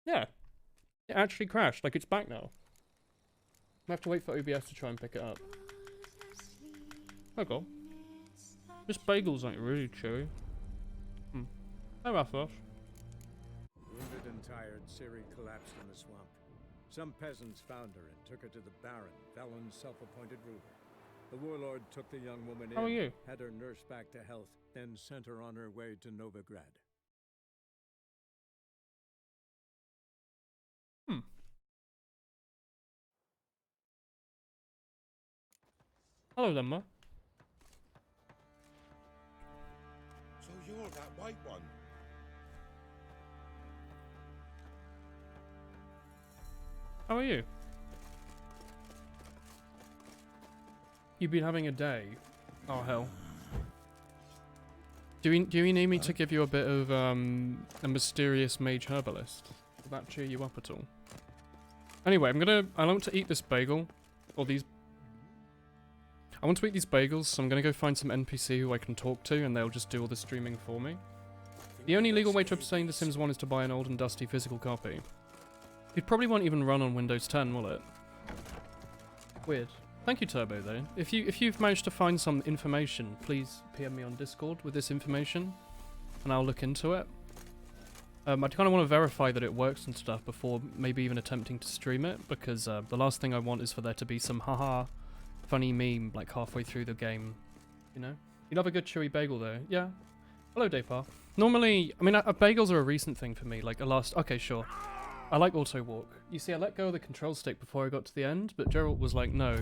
Yeah, it actually crashed. Like, it's back now. I have to wait for OBS to try and pick it up. Okay. This bagel's like really chewy. Hi, Rathos. Wounded and tired, Ciri collapsed in the swamp. Some peasants found her and took her to the Baron, Valen's self-appointed ruler. The warlord took the young woman in, How are you? had her nursed back to health, then sent her on her way to Novigrad. Hello, Lemma. So you're that white one. How are you? You've been having a day. Oh, hell. Do you need me to give you a bit of, a mysterious mage herbalist? Will that cheer you up at all? Anyway, I want to eat this bagel. Or these... I want to eat these bagels, so I'm gonna go find some NPC who I can talk to, and they'll just do all the streaming for me. The only legal way to obtain The Sims 1 is to buy an old and dusty physical copy. It probably won't even run on Windows 10, will it? Weird. Thank you, Turbo, though. If you've managed to find some information, please PM me on Discord with this information, and I'll look into it. I kind of want to verify that it works and stuff before maybe even attempting to stream it, because the last thing I want is for there to be some haha funny meme like halfway through the game, you know? You'd have a good chewy bagel, though. Yeah. Hello, Daypar. Normally, I mean, bagels are a recent thing for me, like a last... Okay, sure. I like auto walk. You see, I let go of the control stick before I got to the end, but Geralt was like, no,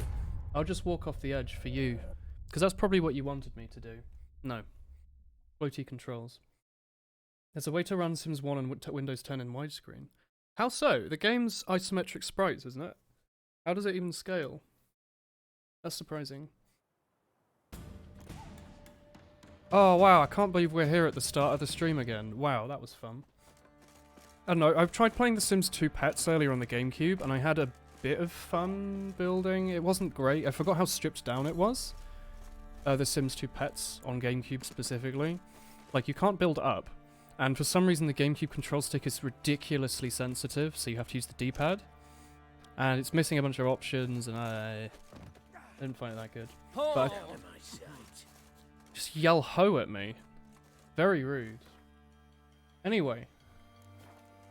I'll just walk off the edge for you. Because that's probably what you wanted me to do. No. Floaty controls. There's a way to run Sims 1 on Windows 10 in widescreen. How so? The game's isometric sprites, isn't it? How does it even scale? That's surprising. Oh wow, I can't believe we're here at the start of the stream again. Wow, that was fun. I don't know, I've tried playing The Sims 2 Pets earlier on the GameCube, and I had a bit of fun building. It wasn't great. I forgot how stripped down it was. The Sims 2 Pets on GameCube specifically. Like, you can't build up, and for some reason the GameCube control stick is ridiculously sensitive, so you have to use the D-pad. And it's missing a bunch of options, and I didn't find it that good. But just yell ho at me. Very rude. Anyway.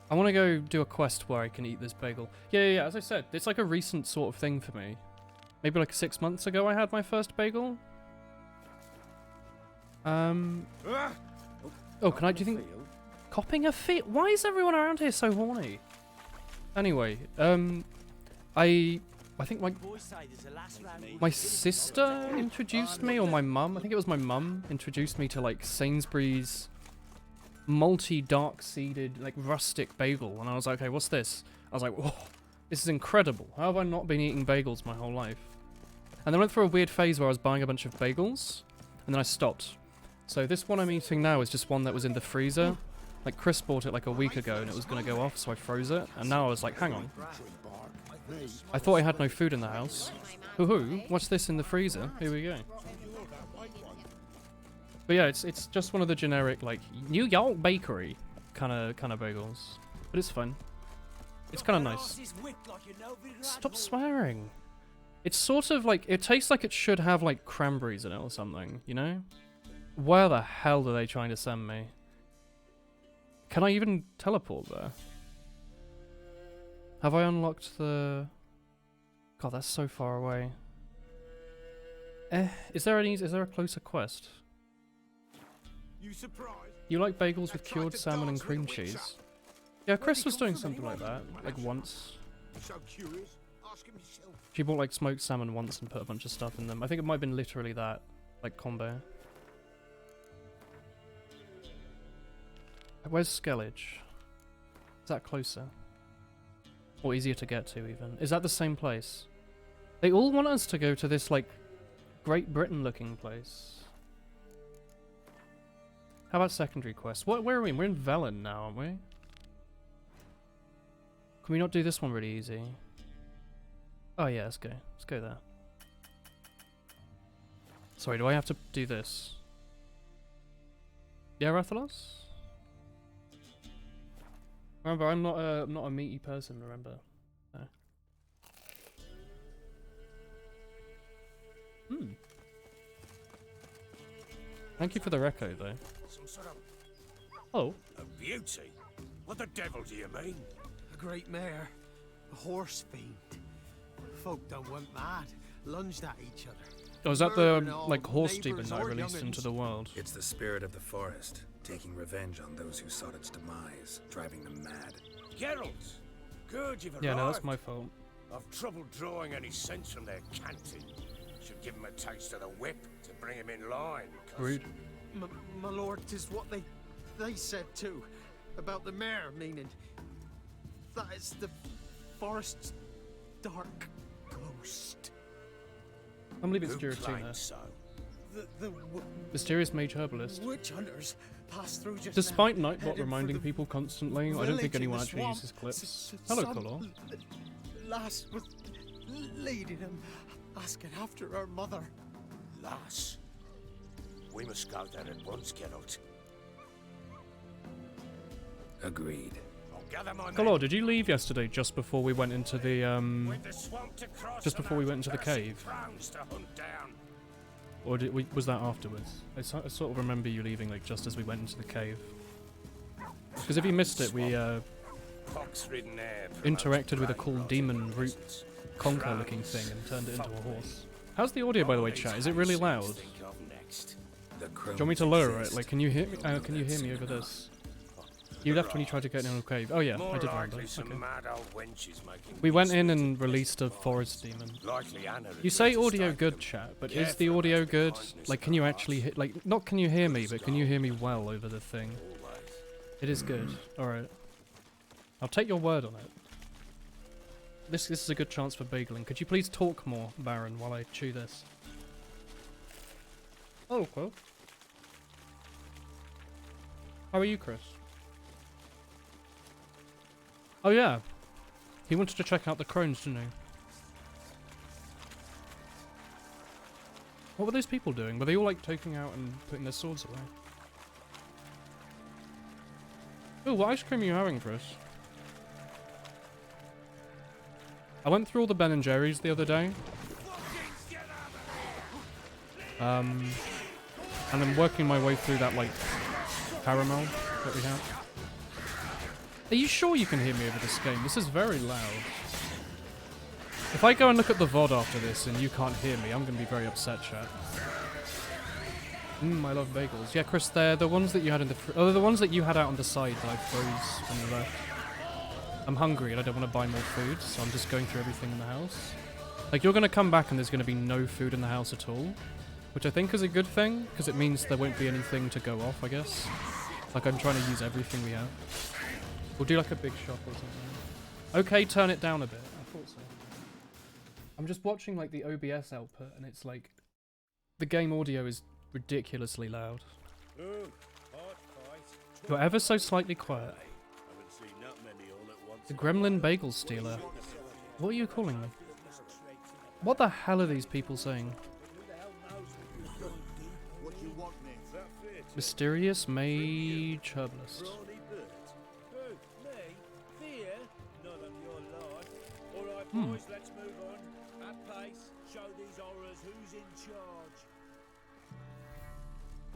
I want to go do a quest where I can eat this bagel. Yeah, as I said, it's like a recent sort of thing for me. Maybe like 6 months ago I had my first bagel. Oh, do you think... Copping a fit? Why is everyone around here so horny? Anyway, I think my sister introduced me, or my mum, I think it was my mum, introduced me to like Sainsbury's multi dark seeded like rustic bagel, and I was like, okay, what's this? I was like, whoa, this is incredible. How have I not been eating bagels my whole life? And then I went through a weird phase where I was buying a bunch of bagels, and then I stopped. So this one I'm eating now is just one that was in the freezer. Like Chris bought it like a week ago and it was gonna go off, so I froze it, and now I was like, hang on, I thought I had no food in the house. Hoo-hoo, what's this in the freezer? Here we go. But yeah, it's just one of the generic, like, New York bakery kind of bagels. But it's fun. It's kind of nice. Stop swearing. It's sort of like, it tastes like it should have, like, cranberries in it or something, you know? Where the hell are they trying to send me? Can I even teleport there? Have I unlocked the... God, that's so far away. Is there a closer quest? You like bagels with cured salmon and cream cheese? Yeah, Chris was doing something like that, like once. She bought like smoked salmon once and put a bunch of stuff in them. I think it might have been literally that, like combo. Where's Skellige? Is that closer? Or easier to get to, even? Is that the same place? They all want us to go to this, like, Great Britain-looking place. How about secondary quests? Where are we? We're in Velen now, aren't we? Can we not do this one really easy? Oh yeah, let's go. Let's go there. Sorry, do I have to do this? Yeah, Rathalos? Remember, I'm not a meaty person, remember? No. Hmm. Thank you for the reco, though. Some sort of Oh. a beauty? What the devil do you mean? A great mare. A horse fiend. Folk done went mad. Lunged at each other. Oh, is that Murdering the, all like, horse demon neighbours that I or released young'uns. into the world? It's the spirit of the forest, taking revenge on those who sought its demise, driving them mad. Geralt! Good, you've arrived. Yeah, no, that's my fault. I've trouble drawing any sense from their canting. Should give him a taste of the whip to bring him in line. 'Cause Rude. My lord, 'tis what they said too. About the mare, meaning. That is the forest's dark ghost. I believe it's Who Giratina. claims so? The Mysterious Mage Herbalist. witch hunters passed through just Despite now, Nightbot heading for reminding the people constantly, I don't village think in anyone the actually swamp. uses clips. S- Hello, some Color. Lass was leading him, asking after her mother. Lass. We must go there at once, Geralt. Agreed. I'll gather my men. Color, did you leave yesterday just before we went into the, With the swamp to cross just and before we those went into the cursed cave? crows to hunt down? Or was that afterwards? I sort of remember you leaving, like, just as we went into the cave. Because if you missed it, we, Pox-ridden air interacted with a promotes cool demon rotting root presence. conker-looking Crows, thing and turned it into a fuck horse. How's the audio, by the way, chat? Is it really loud? Do Think of next. The you want me to lower it? Like, can you hear me? Can you hear me over this? You left when you tried to get in a cave. Oh yeah, More I did remember. likely some Okay. mad old wenches making We went in peace with and the released a best forest demon. Likely Anna had You say let us audio take good, them. chat, but is the Careful audio about the good? kindness Like, of can you our actually hearts. like? Not can you hear me, but can you hear me well over the thing? Always. It is good. All right. I'll take your word on it. This is a good chance for bageling. Could you please talk more, Baron, while I chew this? Oh, cool. How are you, Chris? Oh yeah, he wanted to check out the crones, didn't he? What were those people doing? Were they all like taking out and putting their swords away? Oh, what ice cream are you having, Chris? I went through all the Ben and Jerry's the other day. And I'm working my way through that, like, caramel that we have. Are you sure you can hear me over this game? This is very loud. If I go and look at the VOD after this and you can't hear me, I'm going to be very upset, chat. I love bagels. Yeah, Chris, they're the ones that you had in the... the ones that you had out on the side that I froze when you left. I'm hungry and I don't want to buy more food, so I'm just going through everything in the house. Like, you're going to come back and there's going to be no food in the house at all, which I think is a good thing, because it means there won't be anything to go off, I guess. Like, I'm trying to use everything we have. We'll do like a big shop or something. Okay, turn it down a bit. I thought so. I'm just watching like the OBS output and it's like the game audio is ridiculously loud. You're ever so slightly quiet. The Gremlin Bagel Stealer. What are you calling me? What the hell are these people saying? Mysterious Mage Herbalist. Hmm. Let's move on. At pace, show these horrors who's in charge.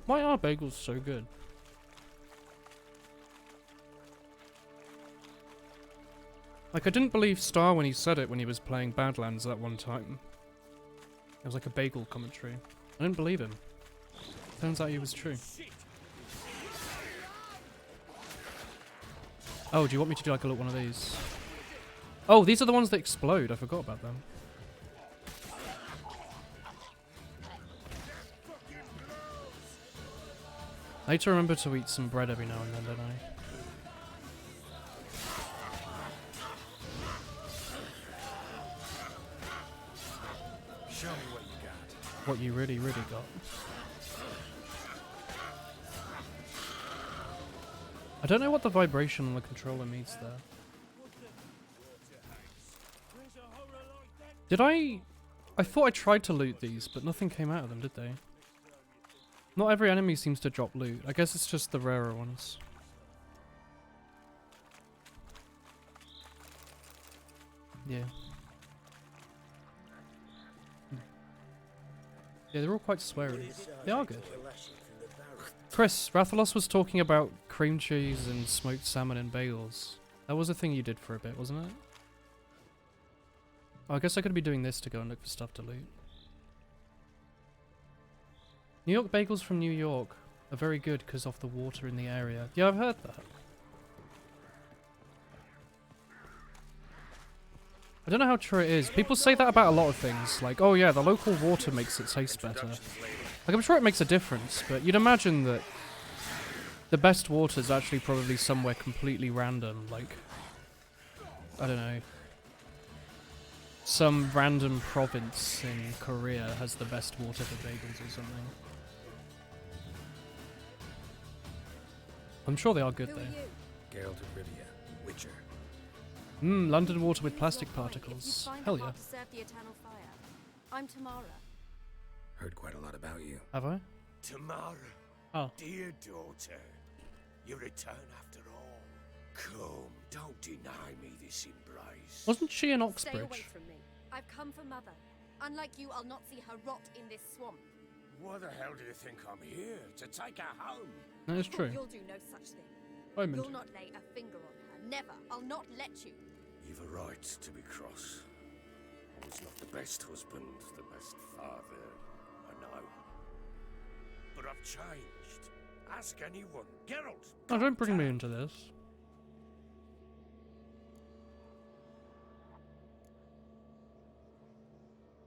Why are bagels so good? Like, I didn't believe Star when he said it when he was playing Badlands that one time. It was like a bagel commentary. I didn't believe him. Turns out he was true. Oh, do you want me to do like a little one of these? Oh, these are the ones that explode. I forgot about them. I need to remember to eat some bread every now and then, don't I? Show me what you got. What you really, really got. I don't know what the vibration on the controller means there. Did I thought I tried to loot these, but nothing came out of them, did they? Not every enemy seems to drop loot. I guess it's just the rarer ones. Yeah. Yeah, they're all quite sweary. They are good. Chris, Rathalos was talking about cream cheese and smoked salmon and bagels. That was a thing you did for a bit, wasn't it? Oh, I guess I could be doing this to go and look for stuff to loot. New York bagels from New York are very good because of the water in the area. Yeah, I've heard that. I don't know how true it is. People say that about a lot of things. Like, oh yeah, the local water makes it taste better. Like, I'm sure it makes a difference, but you'd imagine that the best water is actually probably somewhere completely random. Like, I don't know. Some random province in Korea has the best water for bagels or something. I'm sure they are good Who are though. you? Geralt of Rivia, Witcher. London water with plastic Your point, particles. if you find Hell it yeah. hard to serve the eternal fire. I'm Tamara. Heard quite a lot about you. Have I? Tamara, Oh. dear daughter, you return after all. Come, don't deny me this embrace. Wasn't she in Stay away Oxbridge? from me. I've come for Mother. Unlike you, I'll not see her rot in this swamp. Why the hell do you think I'm here? To take her home? That is true. You'll do no such thing. Raymond. You'll not lay a finger on her. Never. I'll not let you. You've a right to be cross. I was not the best husband, the best father, I know. But I've changed. Ask anyone. Geralt! Oh, don't bring me into this.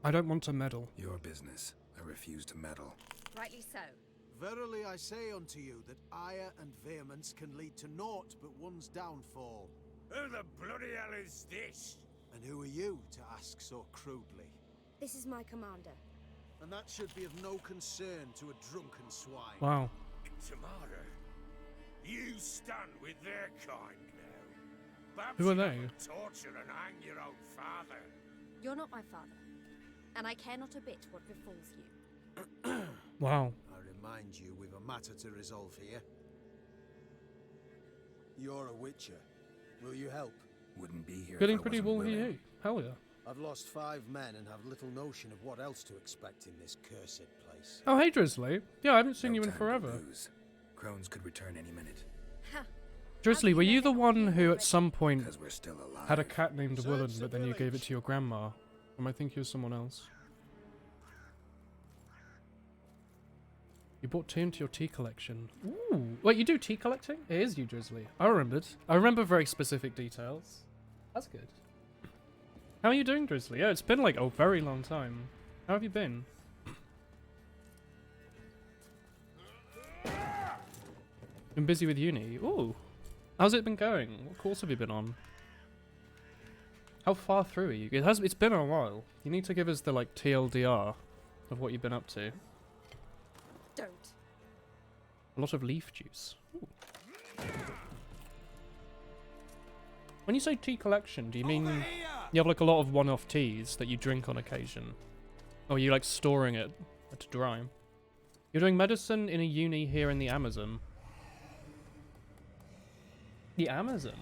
I don't want to meddle. Your business. I refuse to meddle. Rightly so. Verily I say unto you that ire and vehemence can lead to naught but one's downfall. Who the bloody hell is this? And who are you to ask so crudely? This is my commander. And that should be of no concern to a drunken swine. Wow. Tamara, you stand with their kind now. Perhaps Who are you they? never torture and hang your own father. You're not my father. And I care not a bit what befalls you. Wow. I remind you we've a matter to resolve here. You're a witcher. Will you help? Wouldn't be here Getting if I pretty wasn't woolly. willing. Hell yeah. I've lost 5 men and have little notion of what else to expect in this cursed place. Oh, hey, Drizzly. Yeah, I haven't seen No you in time to forever. lose. Crones could return any minute. Ha! Drizzly, were you the one who at some point Because we're still alive. had a cat named Search Willen, the but then you gave it village. to your grandma? Or am I thinking of someone else? You brought tea into your tea collection. Ooh. Wait, you do tea collecting? It is you, Drizzly. I remembered. I remember very specific details. That's good. How are you doing, Drizzly? Yeah, it's been like a very long time. How have you been? Been busy with uni. Ooh. How's it been going? What course have you been on? How far through are you? It's been a while. You need to give us the like TLDR of what you've been up to. Don't. A lot of leaf juice. Ooh. When you say tea collection, do you mean you have like a lot of one-off teas that you drink on occasion? Or are you like storing it to dry? You're doing medicine in a uni here in the Amazon. The Amazon?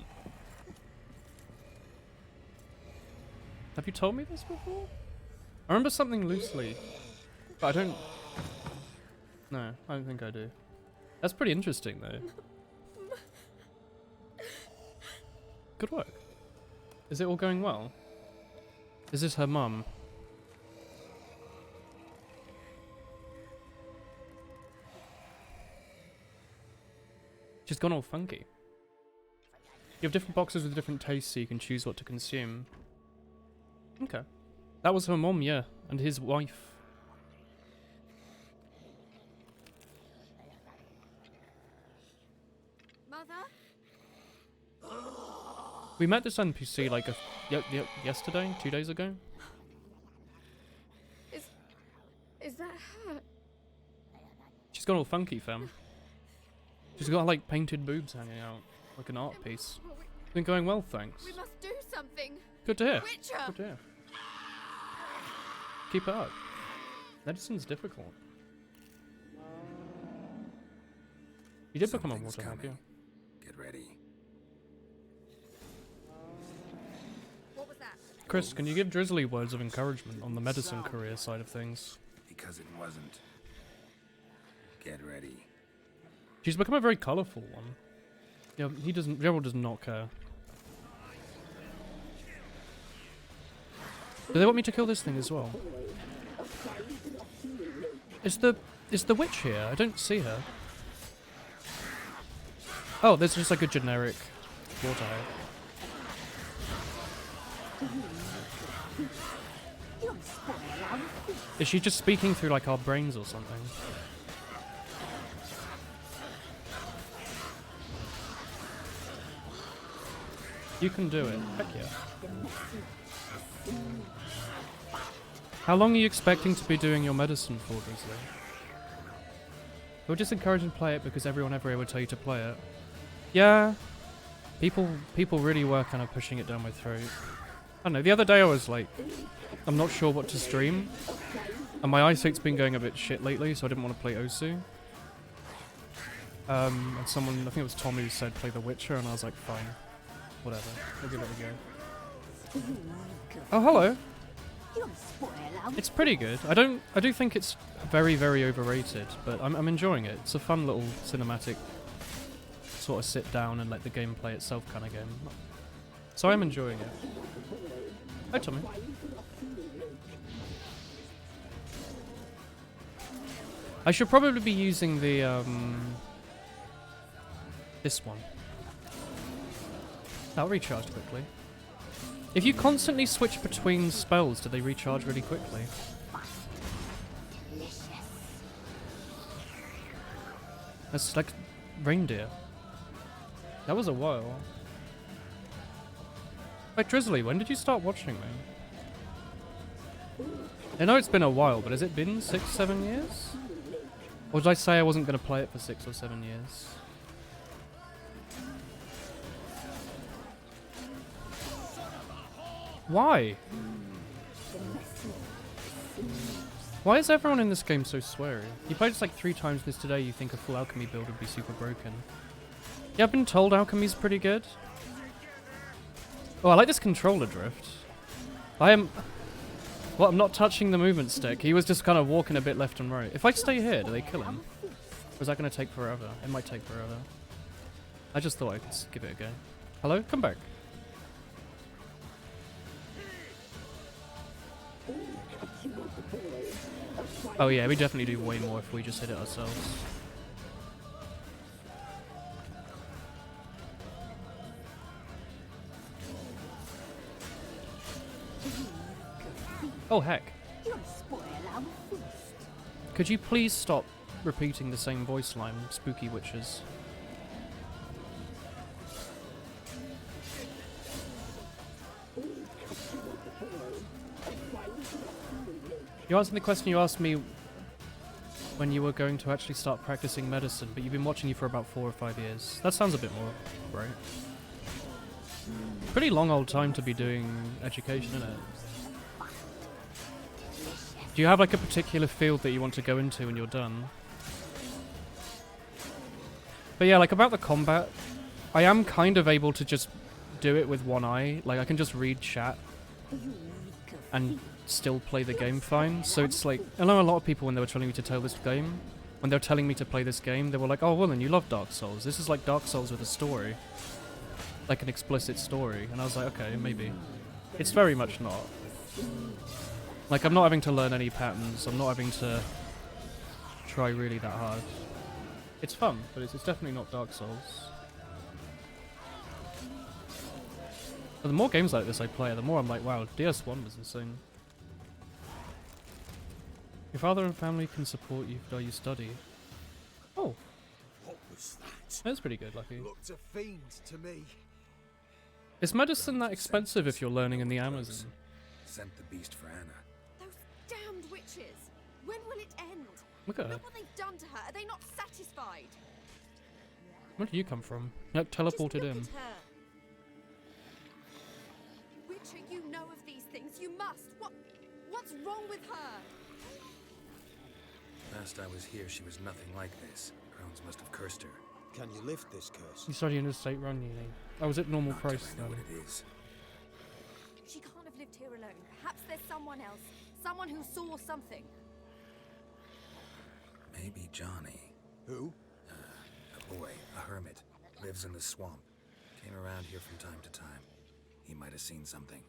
Have you told me this before? I remember something loosely, but I don't... No, I don't think I do. That's pretty interesting though. Good work. Is it all going well? Is this her mum? She's gone all funky. You have different boxes with different tastes so you can choose what to consume. Okay. That was her mum, yeah, and his wife. Mother? We met this NPC like yesterday, 2 days ago. Is that her? She's gone all funky, fam. She's got like painted boobs hanging out, like an art piece. It's been going well, thanks. We must do something. Good to hear. Witcher! Good to hear. Keep it up. Medicine's difficult. You did become a Something's water hag, yeah. coming. Get ready. What was that? Chris, can you give Drizzly words of encouragement on the medicine career side of things? Because it wasn't. Get ready. She's become a very colourful one. Yeah, Gerald does not care. Do they want me to kill this thing as well? Is the witch here? I don't see her. Oh, there's just like a generic water hag. Is she just speaking through like our brains or something? You can do it. Heck yeah. How long are you expecting to be doing your medicine for, Drizzly? We'll just encourage you to play it because everyone everywhere would tell you to play it. Yeah. People really were kind of pushing it down my throat. I don't know, the other day I was like, I'm not sure what to stream. And my eyesight's been going a bit shit lately, so I didn't want to play Osu. And someone, I think it was Tom who said play The Witcher, and I was like, fine. Whatever, we'll give it a go. Oh, hello. It's pretty good. I do think it's very, very overrated, but I'm enjoying it. It's a fun little cinematic sort of sit down and let the game play itself kind of game. So I'm enjoying it. Hi, Tommy. I should probably be using the this one. That'll recharge quickly. If you constantly switch between spells, do they recharge really quickly? That's like reindeer. That was a while. Wait, Drizzly, when did you start watching me? I know it's been a while, but has it been 6, 7 years? Or did I say I wasn't going to play it for 6 or 7 years? Why? Why is everyone in this game so sweary? You played this like 3 times this today, you think a full alchemy build would be super broken. Yeah, I've been told alchemy's pretty good. Oh, I like this controller drift. Well, I'm not touching the movement stick. He was just kind of walking a bit left and right. If I stay here, do they kill him? Or is that going to take forever? It might take forever. I just thought I could give it a go. Hello? Come back. Oh yeah, we definitely do way more if we just hit it ourselves. Oh heck. Could you please stop repeating the same voice line, spooky witches? You answered the question you asked me when you were going to actually start practicing medicine, but you've been watching you for about 4 or 5 years. That sounds a bit more right. Pretty long old time to be doing education, isn't it? Do you have like a particular field that you want to go into when you're done? But yeah, like about the combat, I am kind of able to just do it with one eye. Like I can just read chat and still play the game fine. So it's like, I know a lot of people when they were telling me to tell this game, when they were telling me to play this game, they were like, oh well then you love Dark Souls. This is like Dark Souls with a story. Like an explicit story. And I was like, okay, maybe. It's very much not. Like I'm not having to learn any patterns, I'm not having to try really that hard. It's fun, but it's definitely not Dark Souls. But the more games like this I play, the more I'm like, wow, DS1 was insane. Your father and family can support you while you study. Oh. What was that? That's pretty good, Lucky. Looked a fiend to me. Is medicine that expensive if you're learning in the Amazon? Sent the beast for Anna. Those damned witches! When will it end? Look at her. Look what they've done to her. Are they not satisfied? Where did you come from? Yep, teleported in. Just look at her. Witcher, you know of these things. You must. What's wrong with her? Last I was here, she was nothing like this. Crones must have cursed her. Can you lift this curse? You study in a state run uni. I was at normal Not till price I know then. what it is. She can't have I've lived here alone. Perhaps there's someone else. Someone who saw something. Maybe Johnny. Who? A boy, a hermit. Lives in the swamp. Came around here from time to time. He might have seen something.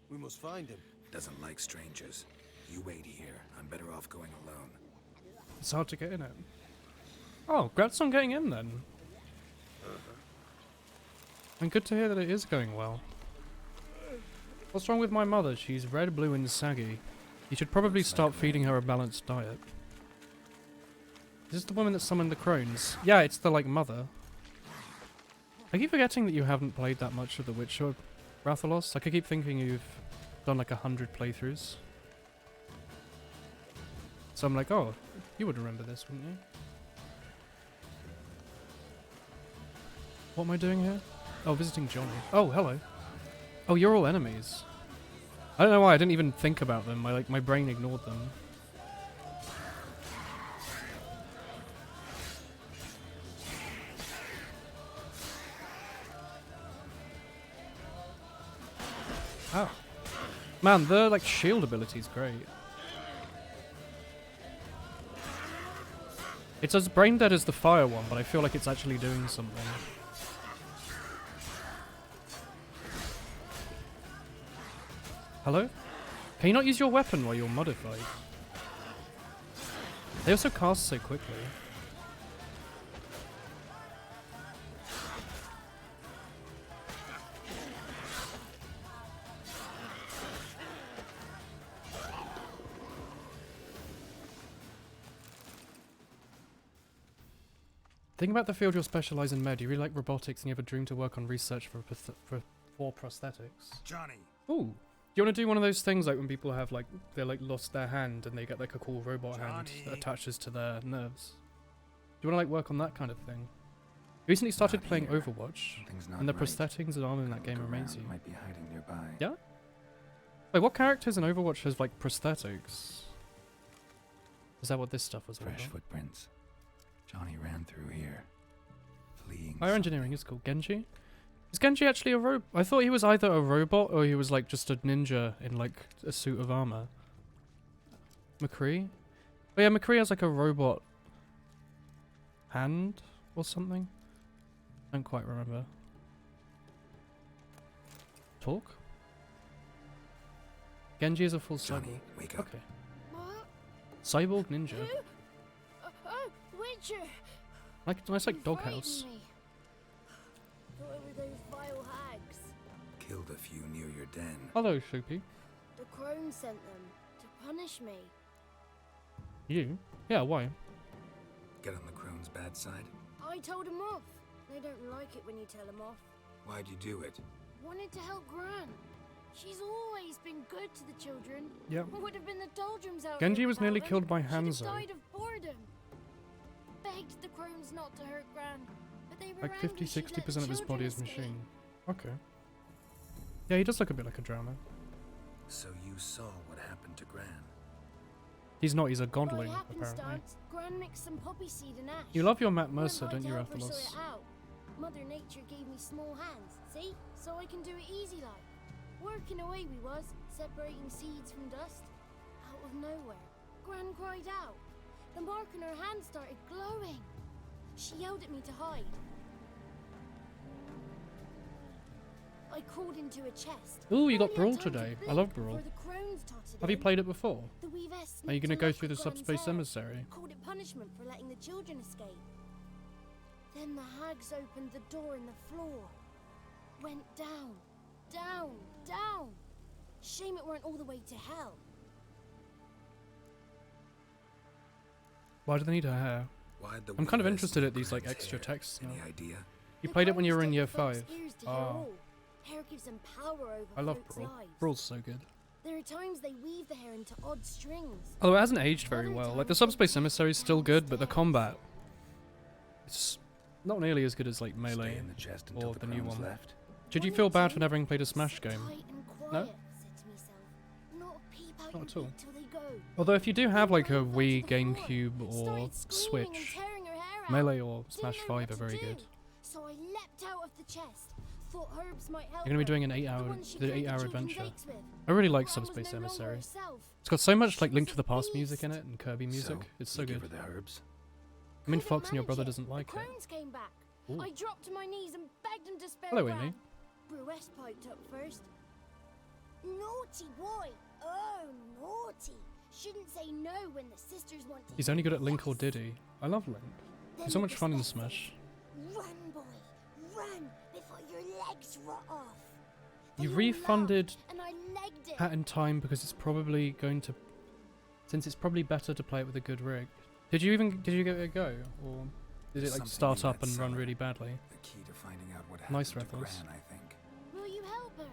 We must find him. Doesn't like strangers. You wait here. I'm better off going alone. It's hard to get in it. Oh, congrats on getting in then. And good to hear that it is going well. What's wrong with my mother? She's red, blue, and saggy. You should probably start feeding her a balanced diet. Is this the woman that summoned the crones? Yeah, it's the, like, mother. I keep forgetting that you haven't played that much of The Witcher, Rathalos. Like, I keep thinking you've done like 100 playthroughs. So I'm like, oh, you would remember this, wouldn't you? What am I doing here? Oh, visiting Johnny. Oh, hello. Oh, you're all enemies. I don't know why, I didn't even think about them. My brain ignored them. Oh. Man, the, like, shield ability is great. It's as brain dead as the fire one, but I feel like it's actually doing something. Hello? Can you not use your weapon while you're modified? They also cast so quickly. Think about the field you'll specialize in med. You really like robotics and you have a dream to work on research for prosthetics. Johnny! Ooh. Do you want to do one of those things like when people have like, they like lost their hand and they get like a cool robot hand that attaches to their nerves? Do you want to like work on that kind of thing? I recently started Not playing here. Overwatch, Not and the right. prosthetics and armor in that game Look amaze you. around, might be hiding nearby. Yeah? Like what characters in Overwatch has like prosthetics? Is that what this stuff was all Fresh about? footprints. Johnny ran through here. Fleeing. Fire engineering is cool. Genji? Is Genji actually a robot? I thought he was either a robot or he was like just a ninja in like a suit of armor. McCree? Oh yeah, McCree has like a robot hand or something. I don't quite remember. Talk? Genji is a full Johnny, cyborg. wake up. Okay. What? Cyborg ninja. Oh, Witcher! Like nice like You doghouse. frightened me. Thought it were those vile hags. Killed a few near your den. Hello, Shoopy. The crone sent them to punish me. You? Yeah, why? Get on the crone's bad side. I told them off. They don't like it when you tell them off. Why'd you do it? Wanted to help Gran. She's always been good to the children. Yep. What would have been the doldrums out Genji here was without nearly them? killed by She'd have Hanzo. died of boredom. Begged the crones not to hurt Gran, but they were Like angry she'd let 50-60% of his children body is escape. machine. Okay. Yeah, he does look a bit like a drowner. So you saw what happened to Gran. He's not, he's a By godling, apparently. happenstance, Gran mixed some poppy seed and ash. You love your Matt Went Mercer, by don't to you, help her sort Rathalos? it out. Mother Nature gave me small hands, see? So I can do it easy like. Working away we was, separating seeds from dust. Out of nowhere, Gran cried out. The mark on her hand started glowing. She yelled at me to hide. I crawled into a chest. Ooh, you got Barely Brawl had time to today. I blink love Brawl. before the crones totted Have you in. played it before? The weavess Are you snipped gonna a go lock through the of Gran's subspace hair. emissary? Called it punishment for letting the children escape. Then the hags opened the door in the floor. Went down, down, down. Shame it weren't all the way to hell. Why do they need her hair? Why'd the I'm kind of weavess interested steal at these like Gran's extra hair? texts now. Any idea? You The played it when you were crones in take year the folks' 5. ears to hear Ah. all. Hair gives them power over I love folks' Brawl. lives. Brawl's so good. There are times they weave the hair into odd strings. Although it hasn't aged very well. Like the subspace emissary is still good, but the combat, it's not nearly as good as like Stay Melee. in the chest until or the the new crone's one. left. Did you One feel bad day, for never having played a Smash sit game? tight and quiet, No? said to myself. Not a peep out Not your at all. beak till they go. Although if you do have like a Then Wii, fell to the floor, GameCube, or started screaming and Switch, tearing her hair out. Melee or Didn't Smash know 5 what are to very do. good. So I leapt out of the chest, thought herbs might help. You're gonna be doing an the 8-hour, ones she the killed 8-hour children's adventure. eggs with. I really like Gran was Subspace no longer Emissary. herself. It's got so much like She Link was to the a Past music beast. in it and Kirby music. It's so you good. give her the herbs? I mean, Couldn't Fox and your manage brother it. doesn't like the it. crones came back. Ooh. I dropped to my knees and begged him to spare Hello, Gran. Amy. Bruess piped up first. Naughty boy. Oh, naughty. Shouldn't say no when the sisters want to. He's only good at Link or Diddy. I love Link. Then He's so it much was fun in Beth Smash. said, Run, boy, run before your legs rot off. You They all refunded laughed, and I legged it. Hat in Time because it's probably going to, since it's probably better to play it with a good rig. Did you give it a go, or did it like Something start in up that and run cellar. really badly? The key to finding out what happened Nice, to Rethos. Gran, I think. Will you help her?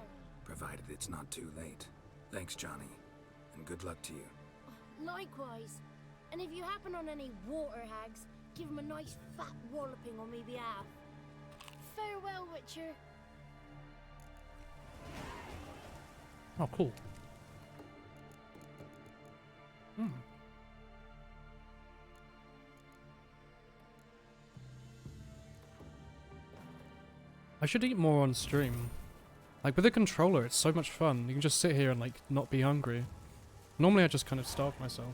Provided it's not too late. Thanks, Johnny. And good luck to you. Likewise. And if you happen on any water hags, give them a nice fat walloping on me behalf. Farewell, Witcher. Oh, cool. Hmm. I should eat more on stream. Like with a controller, it's so much fun. You can just sit here and like not be hungry. Normally I just kind of starve myself.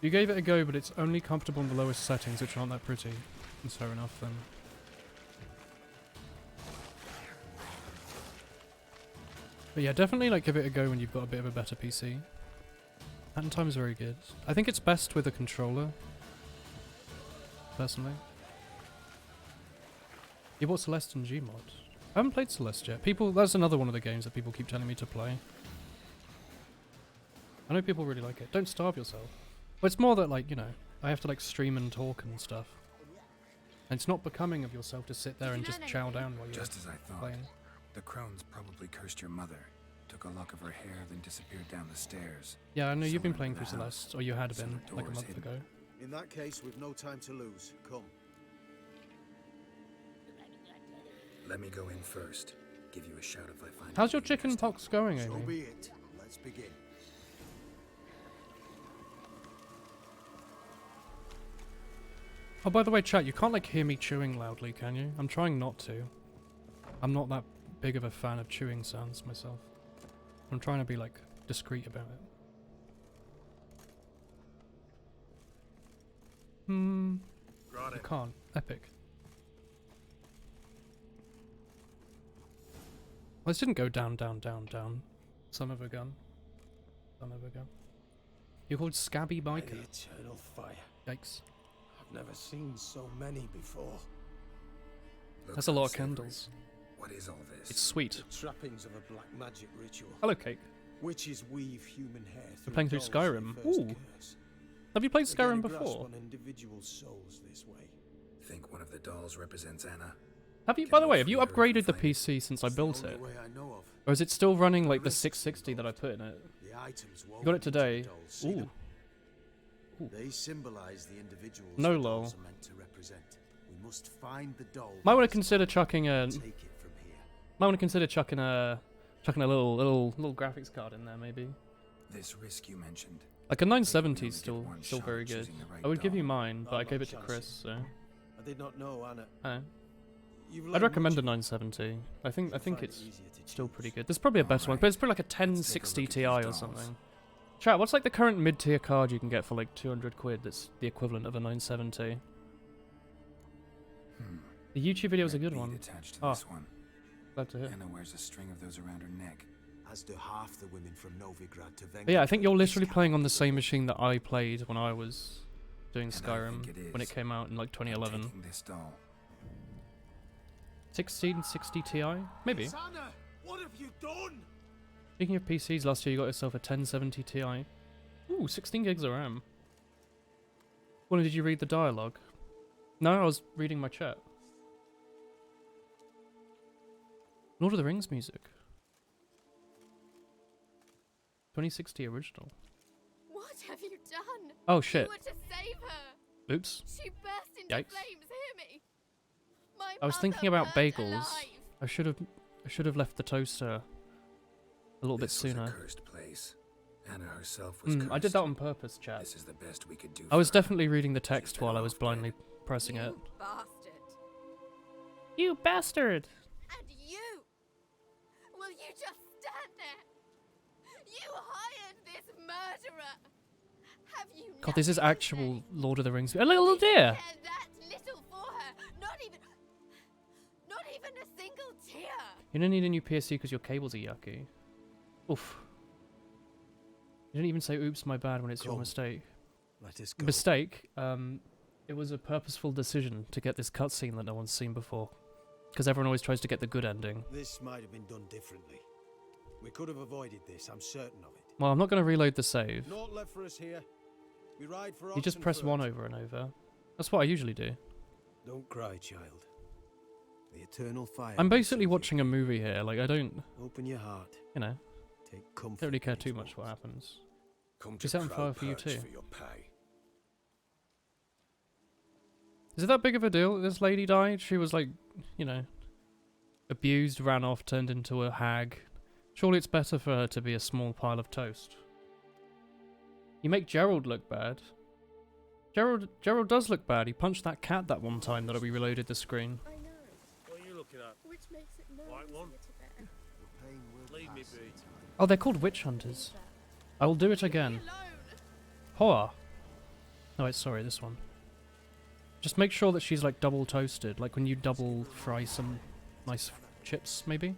You gave it a go, but it's only comfortable in the lowest settings, which aren't that pretty. That's fair enough then. But yeah, definitely like give it a go when you've got a bit of a better PC. Hat in Time is very good. I think it's best with a controller. Personally. You bought Celeste and Gmod. I haven't played Celeste yet. That's another one of the games that people keep telling me to play. I know people really like it. Don't starve yourself. But it's more that like, you know, I have to like stream and talk and stuff. And it's not becoming of yourself to sit there and just chow down while you're Just as I thought. playing. The crones probably cursed your mother. Took a lock of her hair, then disappeared down the stairs. Yeah, I know you've been Somewhere playing under through the house. Celeste, or you had Some been, like a doors month hidden. ago. In that case, we've no time to lose. Come. Let me go in first. Give you a shout if I find How's your anything chicken interesting. pox going, So Amy? be it. Let's begin. Oh, by the way, chat, you can't like hear me chewing loudly, can you? I'm trying not to. I'm not that big of a fan of chewing sounds myself. I'm trying to be like discreet about it. You can't. Epic. Well, this didn't go down, down, down, down. Son of a gun. Son of a gun. You're called Scabby By Biker. the eternal fire. Yikes. I've never seen so many before. Looks That's a lot of unsavory. candles. What is all this? It's sweet. The trappings of a black magic ritual. Hello, Cake. Witches weave human hair through playing through dolls Skyrim. they first Ooh. curse. Have you played They gain a Skyrim grasp before? on individual souls this way. Think one of the dolls represents Anna? Have you, Can by the we way, have you free her if we upgraded the find it? PC since I It's built the it? only way I know of. Or is it still running like the 660 that I put in it? The items You got it woven into the today. dolls, see Ooh. them? They symbolize the individuals No the lol. dolls are meant to represent. We must find the doll. Might want to first consider chucking a. and take it from here. Might want to consider chucking a little graphics card in there maybe. This risk you mentioned. Like a We 970 only is get still one still shot very at good. choosing the right I would give doll. you mine, but I'm I gave not it to chancing. Chris, so I did not know, Anna. You've I'd learned recommend a much. 970. I think You'll find it it's easier to still choose. pretty good. There's probably a better one, but it's probably like a Let's take a 1060 look at Ti these or dolls. something. Chat, what's like the current mid-tier card you can get for like 200 quid that's the equivalent of a 970? The YouTube video was a That good bead one. Attached to Oh. this one. Glad to hear. Anna wears a string of those around her neck. As do half the women from Novigrad to But yeah, I think you're Vengerberg. literally playing on the same machine that I played when I was doing And I Skyrim think it when it is. came out in like I'm 2011. taking this doll. 1660 Ti? Maybe. It's Anna! What have you done? Speaking of PCs, last year you got yourself a 1070 Ti. Ooh, 16 gigs of RAM. Well, did you read the dialogue? No, I was reading my chat. Lord of the Rings music. 2060 original. What have you done? Oh shit. You were to save her. Oops. She burst into Yikes. flames. Hear me. My I was thinking mother about burned bagels. alive. I should have left the toaster a little bit This was a sooner. cursed place. Anna herself was cursed. I did that on purpose, chat. This is the best we could do. I was for her. definitely reading the text been while I was off blindly dead. pressing it. You bastard. You bastard! And you? Will you just stand there? You hired this murderer! Have you God, this is nothing to actual say? Lord of the Rings. A little Did you deer! care that little for her? Not even a single tear! You don't need a new PSC because your cables are yucky. Oof. You didn't even say oops, my bad when it's your Come. mistake. Let us go. Mistake? It was a purposeful decision to get this cutscene that no one's seen before. Because everyone always tries to get the good ending. This might have been done differently. We could have avoided this, I'm certain of it. Well, I'm not going to reload the save. Naught left for us here. We ride for You just Oxenfurt. press 1 over and over. That's what I usually do. Don't cry, child. The eternal fire. I'm will basically soothe you. watching a movie here. Like, I don't, Open your heart. you know, Take comfort. don't really care in too its much what moments. happens. Come Is to that on fire for you Crowperch too? for your pay. Is it that big of a deal that this lady died? She was like, you know, abused, ran off, turned into a hag. Surely it's better for her to be a small pile of toast. You make Gerald look bad. Gerald does look bad. He punched that cat that one time that we reloaded the screen. I know, What are you looking at? which makes it no White one? easier to bear. The pain will Leave me pass be. in time. Oh, they're called witch hunters. I will do it again. Alone! Hoa. Oh wait, sorry, this one. Just make sure that she's like double toasted, like when you double fry some nice chips, maybe?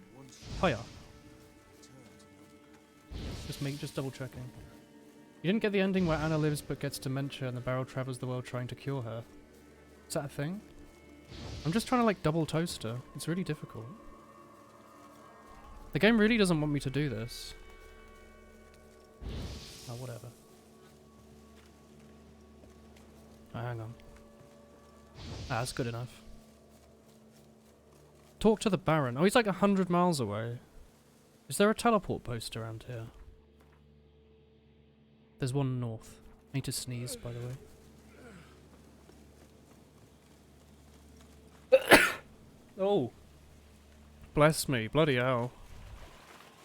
Hiya. Just double checking. You didn't get the ending where Anna lives but gets dementia and the barrel travels the world trying to cure her. Is that a thing? I'm just trying to like double toast her. It's really difficult. The game really doesn't want me to do this. Oh, whatever. Oh, hang on. Ah, that's good enough. Talk to the Baron. Oh, he's like 100 miles away. Is there a teleport post around here? There's one north. I need to sneeze, by the way. Oh. Bless me. Bloody hell.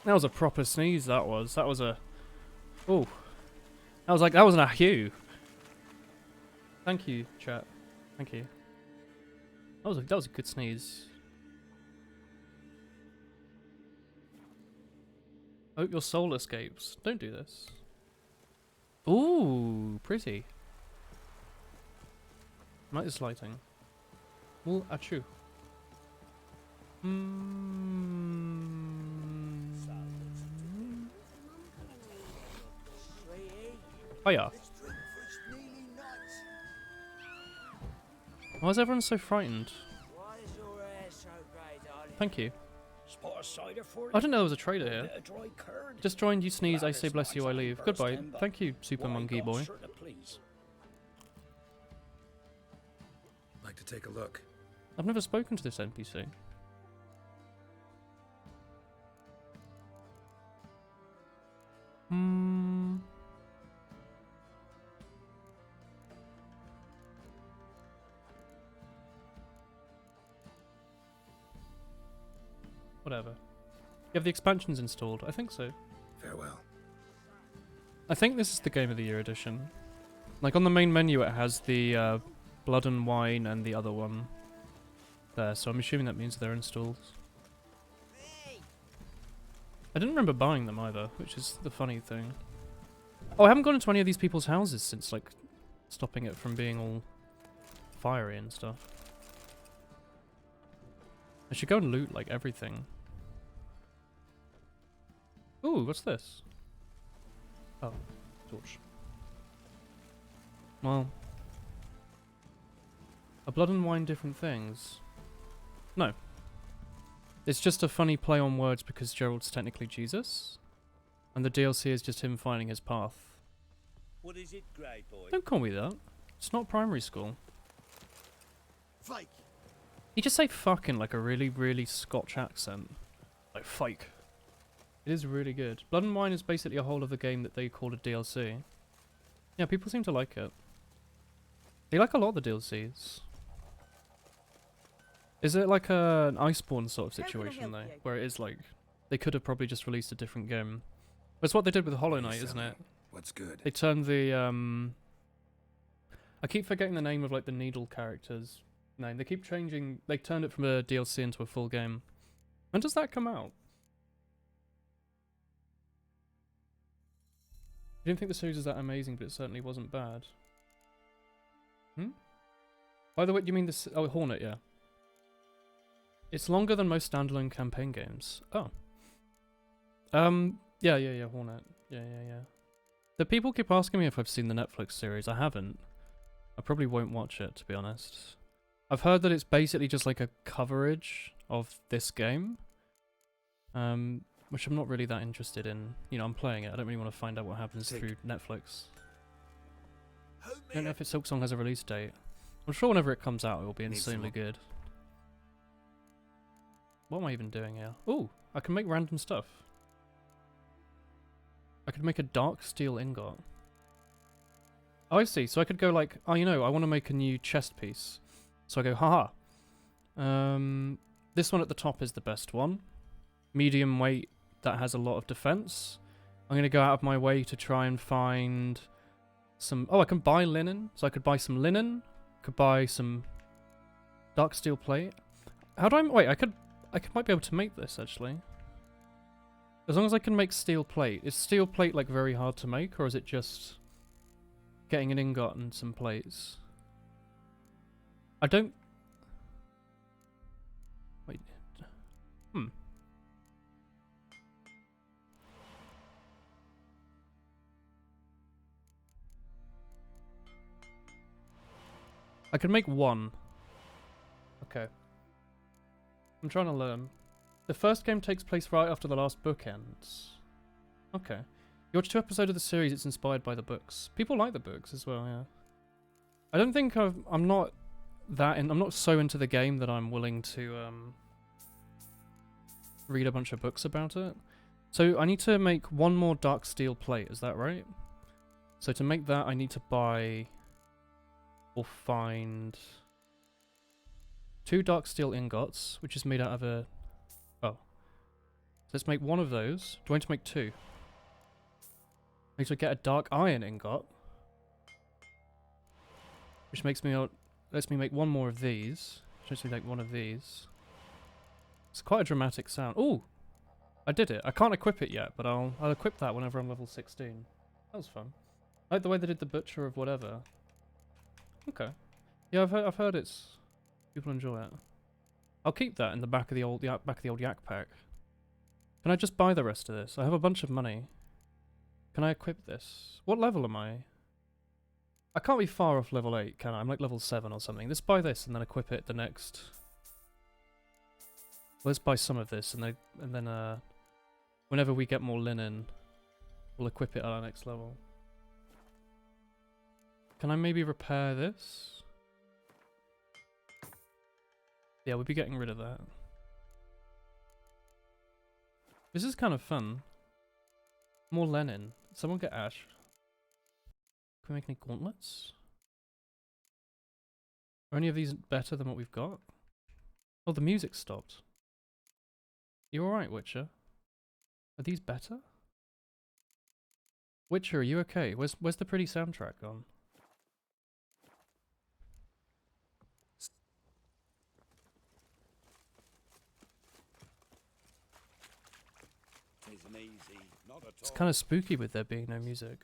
That was a proper sneeze, that was. That was a... Oh. That wasn't a hue. Thank you, chat. Thank you. That was a good sneeze. Hope your soul escapes. Don't do this. Ooh, pretty. I like this lighting. Well, achoo. Hiya. Why is everyone so frightened? Why is your hair so grey, darling? Thank you. Spot a cider for I didn't know there was a trader here. Bit of dry curd. Just joined, you sneeze, I That say is bless you, I nice leave. and Goodbye. bursting, but Thank you, Super why Monkey God, Boy. sir, to please. Like to take a look. I've never spoken to this NPC. Whatever. You have the expansions installed? I think so. Farewell. I think this is the Game of the Year edition. Like on the main menu it has the Blood and Wine and the other one there, so I'm assuming that means they're installed. I didn't remember buying them either, which is the funny thing. Oh, I haven't gone into any of these people's houses since like stopping it from being all fiery and stuff. I should go and loot like everything. Ooh, what's this? Oh, torch. Well, are Blood and Wine different things? No. It's just a funny play on words because Gerald's technically Jesus, and the DLC is just him finding his path. What is it, grey boy? Don't call me that. It's not primary school. Fake. You just say fuck in like a really, really Scotch accent. Like fake. It is really good. Blood and Wine is basically a whole of the game that they call a DLC. Yeah, people seem to like it. They like a lot of the DLCs. Is it like an Iceborne sort of situation though? Where it is like, they could have probably just released a different game. That's what they did with Hollow Knight, isn't it? What's good? They turned the, I keep forgetting the name of like the Needle characters. No, they keep changing. They turned it from a DLC into a full game. When does that come out? I didn't think the series was that amazing, but it certainly wasn't bad. Hmm? By the way, you mean this? Oh, Hornet, yeah. It's longer than most standalone campaign games. Oh. Yeah, Hornet. Yeah. The people keep asking me if I've seen the Netflix series. I haven't. I probably won't watch it, to be honest. I've heard that it's basically just like a coverage of this game. Which I'm not really that interested in. You know, I'm playing it. I don't really want to find out what happens through Netflix. I don't know if Silksong has a release date. I'm sure whenever it comes out, it will be insanely good. What am I even doing here? Ooh, I can make random stuff. I could make a dark steel ingot. Oh, I see. So I could go like, oh, you know, I want to make a new chest piece. So I go, haha. This one at the top is the best one. Medium weight that has a lot of defense. I'm going to go out of my way to try and find some... Oh, I can buy linen. So I could buy some linen. Could buy some dark steel plate. How do I... Wait, I might be able to make this, actually. As long as I can make steel plate. Is steel plate, like, very hard to make? Or is it just getting an ingot and some plates? I don't... Wait. I can make one. Okay. I'm trying to learn. The first game takes place right after the last book ends. Okay. You watch 2 episodes of the series, it's inspired by the books. People like the books as well, yeah. I don't think I'm not so into the game that I'm willing to read a bunch of books about it. So I need to make one more dark steel plate, is that right? So to make that I need to buy or find 2 dark steel ingots, which is made out of a... Oh. So let's make one of those. Do I need to make 2? I need to get a dark iron ingot. Which makes me... lets me make one more of these. Which makes me make one of these. It's quite a dramatic sound. Ooh! I did it. I can't equip it yet, but I'll equip that whenever I'm level 16. That was fun. I like the way they did the Butcher of whatever. Okay. Yeah, I've heard it's... People enjoy it. I'll keep that in the back of the old Yak Pack. Can I just buy the rest of this? I have a bunch of money. Can I equip this? What level am I? I can't be far off level 8, can I? I'm like level 7 or something. Let's buy this and then equip it the next... Let's buy some of this and then whenever we get more linen, we'll equip it at our next level. Can I maybe repair this? Yeah, we'll be getting rid of that. This is kind of fun. More linen. Someone get ash. Can we make any gauntlets? Are any of these better than what we've got? Oh, the music stopped. You alright, Witcher? Are these better? Witcher, are you okay? Where's the pretty soundtrack gone? Isn't easy, not at It's all. kind of spooky with there being no music.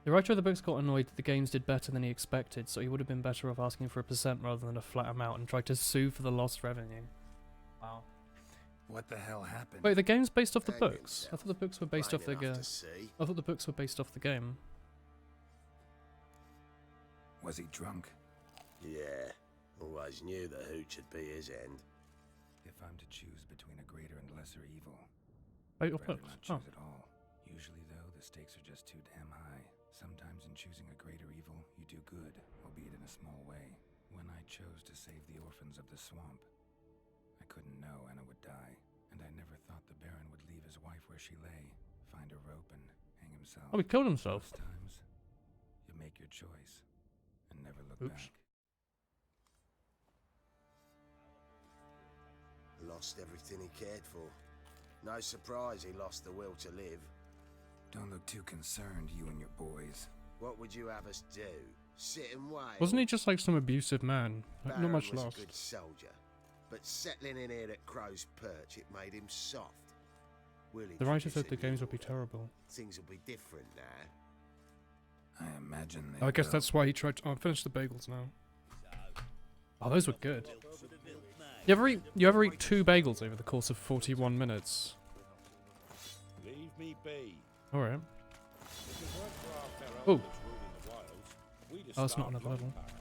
The writer of the books got annoyed that the games did better than he expected, so he would have been better off asking for a % rather than a flat amount and tried to sue for the lost revenue. Wow. What the hell happened? Wait, the game's based off the Hang books? I himself. thought the books were based off the Plain enough game. to see. I thought the books were based off the game. Was he drunk? Yeah, always knew the hooch would be his end. If I'm to choose between a greater and lesser evil, Wait, I'd your rather books? not Oh. choose at all. Usually, though, the stakes are just too damn high. Sometimes in choosing a greater evil, you do good, albeit in a small way. When I chose to save the orphans of the swamp, I couldn't know Anna would die, and I never thought the Baron would leave his wife where she lay, find a rope and hang himself. Oh, he killed himself. Most times, you make your choice and never look Oops. back. Lost everything he cared for. No surprise he lost the will to live. Don't look too concerned, you and your boys. What would you have us do? Sit and wait. Wasn't he just like some abusive man? Like, not Baron much was lost. a good soldier, but settling in here at Crow's Perch, it made him soft. Willie The writer said the tradition games would be order. terrible. Things will be different now. I imagine they I guess will. that's why he tried to... Oh, I've finished the bagels now. Oh, those were good. You ever eat 2 bagels over the course of 41 minutes? Leave me be. Alright. If it weren't for our fellow Oh. that's ruling the wilds, we'd have Oh, it's not starved another level. long past.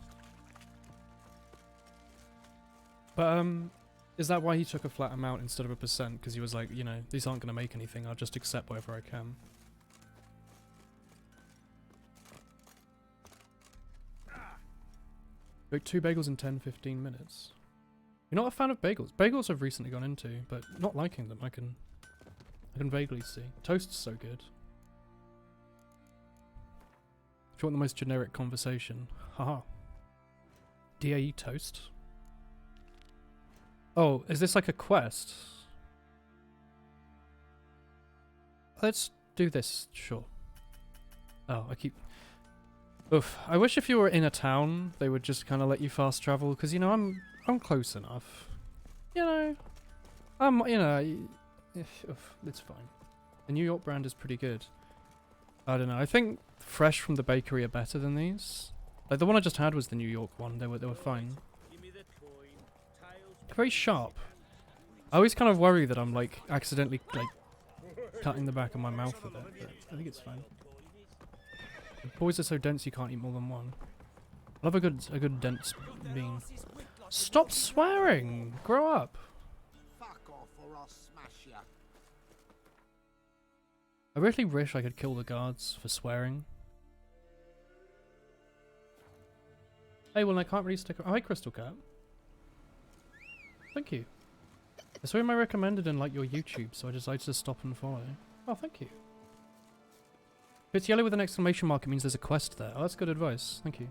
But, is that why he took a flat amount instead of a percent? Because he was like, you know, these aren't going to make anything, I'll just accept whatever I can. Like 2 bagels in 10-15 minutes. You're not a fan of bagels? Bagels I've recently gone into, but not liking them, I can vaguely see. Toast's so good. If you want the most generic conversation, haha. DAE toast? Oh, is this like a quest? Let's do this, sure. Oh, I keep... Oof. I wish if you were in a town, they would just kind of let you fast travel, because, you know, I'm close enough. You know, it's fine. The New York brand is pretty good. I don't know, I think fresh from the bakery are better than these. Like, the one I just had was the New York one, they were fine. Give me the coin. Tails. Very sharp. I always kind of worry that I'm, like, accidentally, like, cutting the back of my mouth with it, but I think it's fine. The boys are so dense you can't eat more than one. I love a good dense bean. Stop swearing! Grow up! Fuck off or I'll smash ya. I really wish I could kill the guards for swearing. Hey, well I can't really stick... Oh, hi Crystal Cat. Thank you. I saw my recommended in like your YouTube, so I decided to stop and follow. Oh, thank you. If it's yellow with an exclamation mark, it means there's a quest there. Oh, that's good advice. Thank you.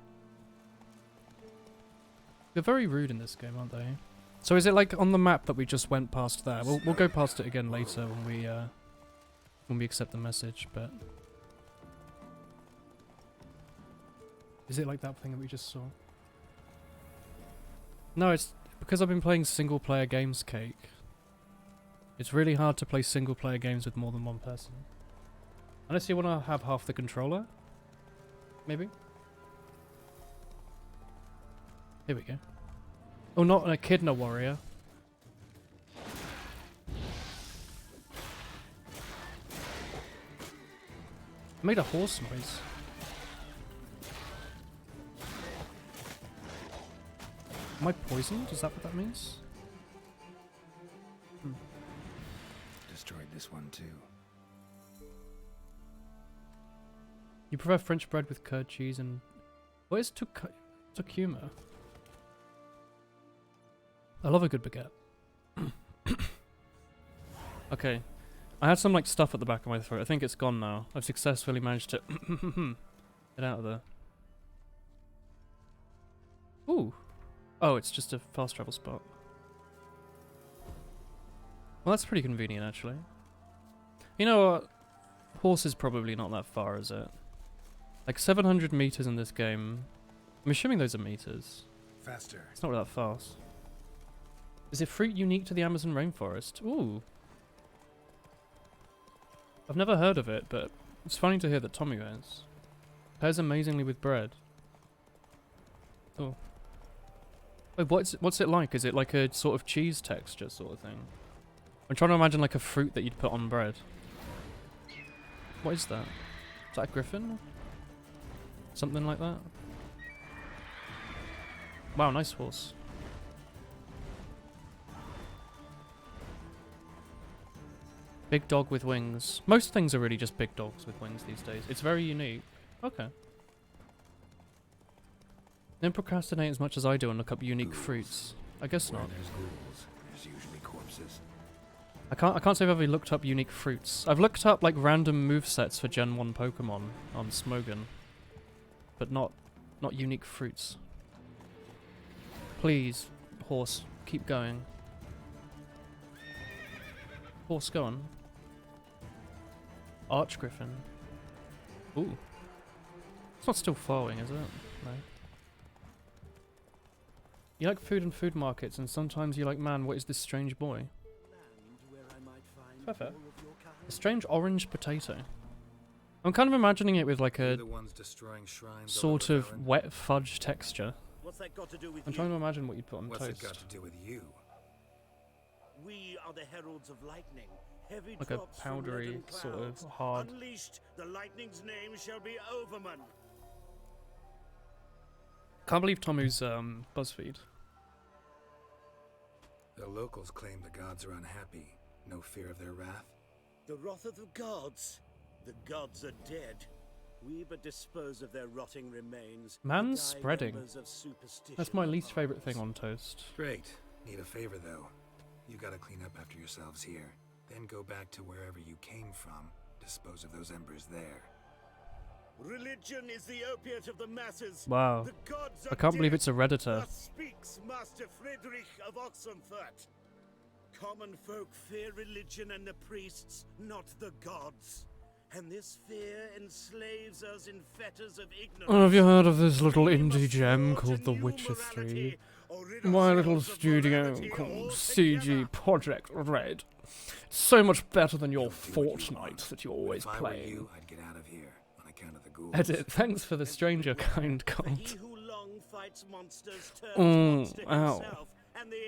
They're very rude in this game, aren't they? So is it like on the map that we just went past there? We'll go past it again later when we accept the message, but... Is it like that thing that we just saw? No, it's because I've been playing single player games, Cake. It's really hard to play single player games with more than one person. Unless you want to have half the controller? Maybe? Here we go. Oh, not an Echidna warrior. I made a horse noise. Am I poisoned? Is that what that means? Destroyed this one too. You prefer French bread with curd cheese and... What is Tukuma? I love a good baguette. Okay. I had some like stuff at the back of my throat. I think it's gone now. I've successfully managed to get out of there. Ooh. Oh, it's just a fast travel spot. Well, that's pretty convenient actually. You know what? Horse is probably not that far, is it? Like 700 meters in this game. I'm assuming those are meters. Faster. It's not that fast. Is it fruit unique to the Amazon rainforest? Ooh. I've never heard of it, but it's funny to hear that Tommy has. Pairs amazingly with bread. Oh. Wait, what's it like? Is it like a sort of cheese texture sort of thing? I'm trying to imagine like a fruit that you'd put on bread. What is that? Is that a griffin? Something like that? Wow, nice horse. Big dog with wings. Most things are really just big dogs with wings these days. It's very unique. Okay. Don't procrastinate as much as I do and look up unique fruits. I guess Where not. there's ghouls, there's usually corpses. I can't say I've ever looked up unique fruits. I've looked up like random movesets for Gen 1 Pokemon on Smogon. But not unique fruits. Please, horse, keep going. Horse, go on. Archgriffin. Ooh. It's not still following, is it? no. You like food and food markets, and sometimes you like, man, what is this strange boy? Perfect. A strange orange potato. I'm kind of imagining it with like You're a the ones destroying shrines all sort over of Velen? wet fudge texture. What's that got to do with I'm you? trying to imagine what you'd put on What's toast. it got to do with you? We are the heralds of lightning. Heavy Like a drops from powdery, leaden sort of clouds. hard. Unleashed, the lightning's name shall be Overman. Can't believe Tomu's BuzzFeed. The locals claim the gods are unhappy. No fear of their wrath. The wrath of the gods. The gods are dead. We but dispose of their rotting remains. Man's the dying spreading. embers of superstition That's my least of favourite ours. thing on toast. Great. Need a favor though. You gotta clean up after yourselves here. Then go back to wherever you came from. Dispose of those embers there. Religion is the opiate of the masses. Wow. The gods I are can't believe dead. it's a Redditor. Thus speaks Master Friedrich of Oxenfurt. Common folk fear religion and the priests, not the gods. And this fear enslaves us in fetters of ignorance. Oh, have you heard of this little We indie must gem forge called a The new Witcher morality, 3? or rid My little ourselves of studio morality called altogether. CG Project Red. So much better than your You'll do what you want. Fortnite that you're But always if I were playing. you, I'd get out of here on account of the ghouls. Edit. Thanks for the stranger kind For comment. he who long fights monsters turns Mm, monster ow. himself, and the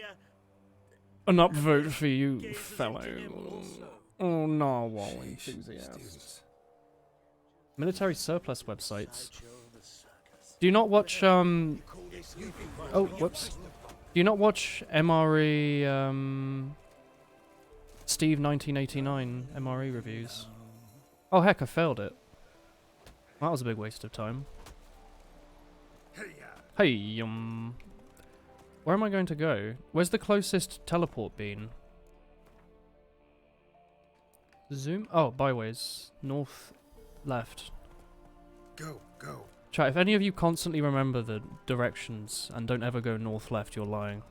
An upvote for you, gazes into fellow. him also. Oh, narwhal Sheesh, enthusiast. students. Military surplus websites. Sideshow of the circus. Do you not watch, Oh, whoops. Do you not watch MRE, Steve 1989 MRE reviews? Oh, heck, I failed it. That was a big waste of time. Hey, where am I going to go? Where's the closest teleport been? Zoom? Oh, byways. North, left. Go, go. Chat, if any of you constantly remember the directions and don't ever go north left, you're lying.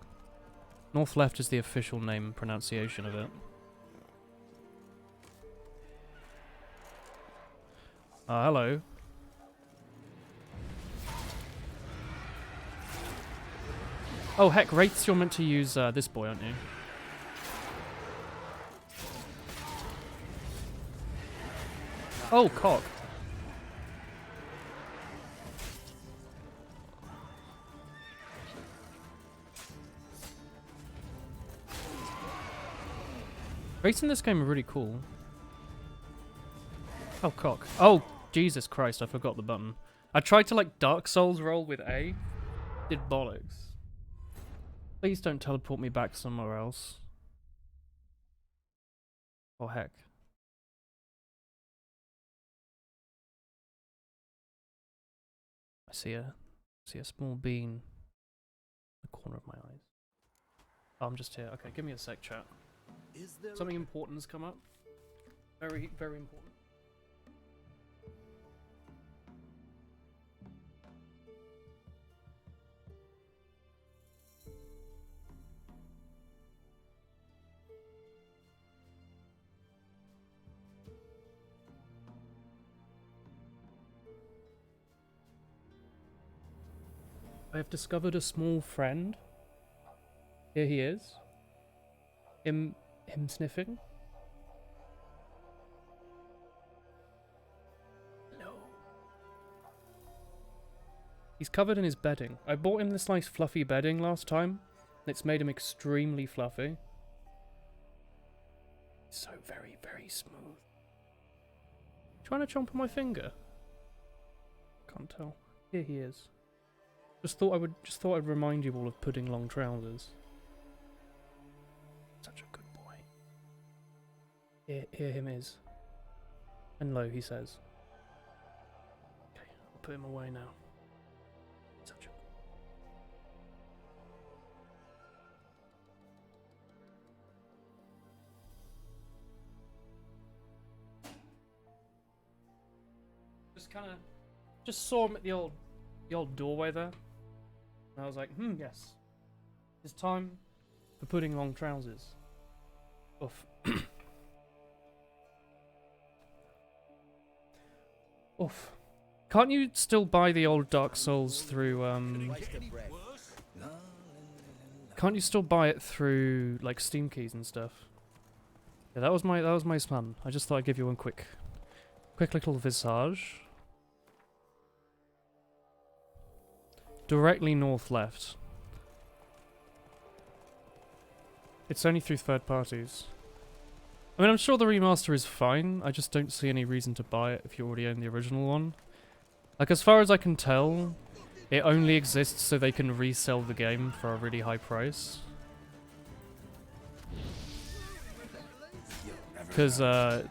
North left is the official name pronunciation of it. Hello. Oh heck, Wraiths, you're meant to use this boy, aren't you? Oh, cock. Wraiths in this game are really cool. Oh, cock. Oh, Jesus Christ, I forgot the button. I tried to, like, Dark Souls roll with A. Did bollocks. Please don't teleport me back somewhere else. Oh, heck. I see a small bean in the corner of my eyes. Oh, I'm just here. Okay, give me a sec, chat. Is there Something important has come up. Very, very important. I have discovered a small friend. Here he is. Him sniffing. No. He's covered in his bedding. I bought him this nice fluffy bedding last time, and it's made him extremely fluffy. So very, very smooth. Trying to chomp on my finger? Can't tell. Here he is. Just thought I'd remind you all of Pudding Long Trousers. Such a good boy. Here him is. And lo, he says. Okay, I'll put him away now. Such a... Just saw him at the old doorway there. And I was like, yes. It's time for Pudding Long Trousers. Oof. Oof. Can't you still buy the old Dark Souls through, Can't you still buy it through, like, Steam keys and stuff? Yeah, that was my plan. I just thought I'd give you one quick little visage. Directly north left. It's only through third parties. I mean, I'm sure the remaster is fine. I just don't see any reason to buy it if you already own the original one. Like, as far as I can tell, it only exists so they can resell the game for a really high price. Because, the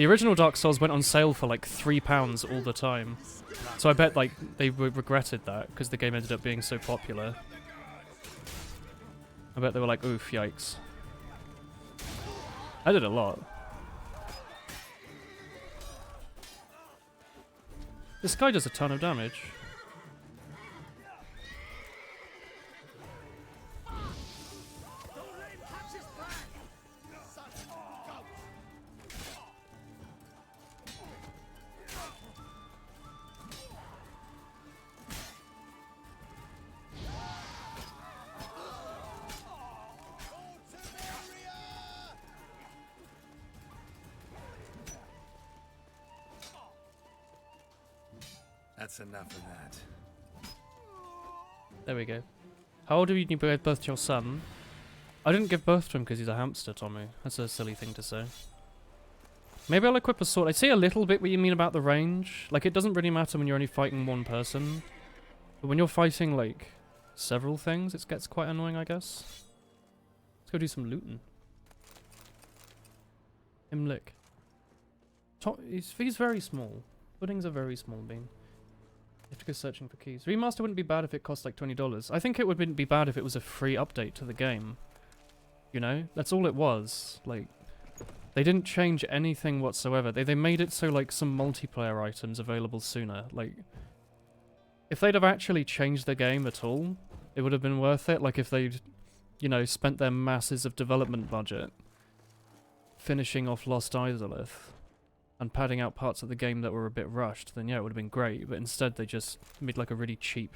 original Dark Souls went on sale for like £3 all the time. So I bet, like, they regretted that, because the game ended up being so popular. I bet they were like, oof, yikes. I did a lot. This guy does a ton of damage. That's enough of that. There we go. How old are you when you gave birth to your son? I didn't give birth to him because he's a hamster, Tommy. That's a silly thing to say. Maybe I'll equip a sword. I see a little bit what you mean about the range. Like, it doesn't really matter when you're only fighting one person. But when you're fighting, like, several things, it gets quite annoying, I guess. Let's go do some looting. Imlick. He's very small. Puddings are very small, Bean. You have to go searching for keys. Remaster wouldn't be bad if it cost like $20. I think it wouldn't be bad if it was a free update to the game. You know? That's all it was. Like, they didn't change anything whatsoever. They made it so, like, some multiplayer items available sooner. Like, if they'd have actually changed the game at all, it would have been worth it. Like, if they'd, you know, spent their masses of development budget finishing off Lost Izalith and padding out parts of the game that were a bit rushed, then yeah, it would have been great. But instead, they just made like a really cheap...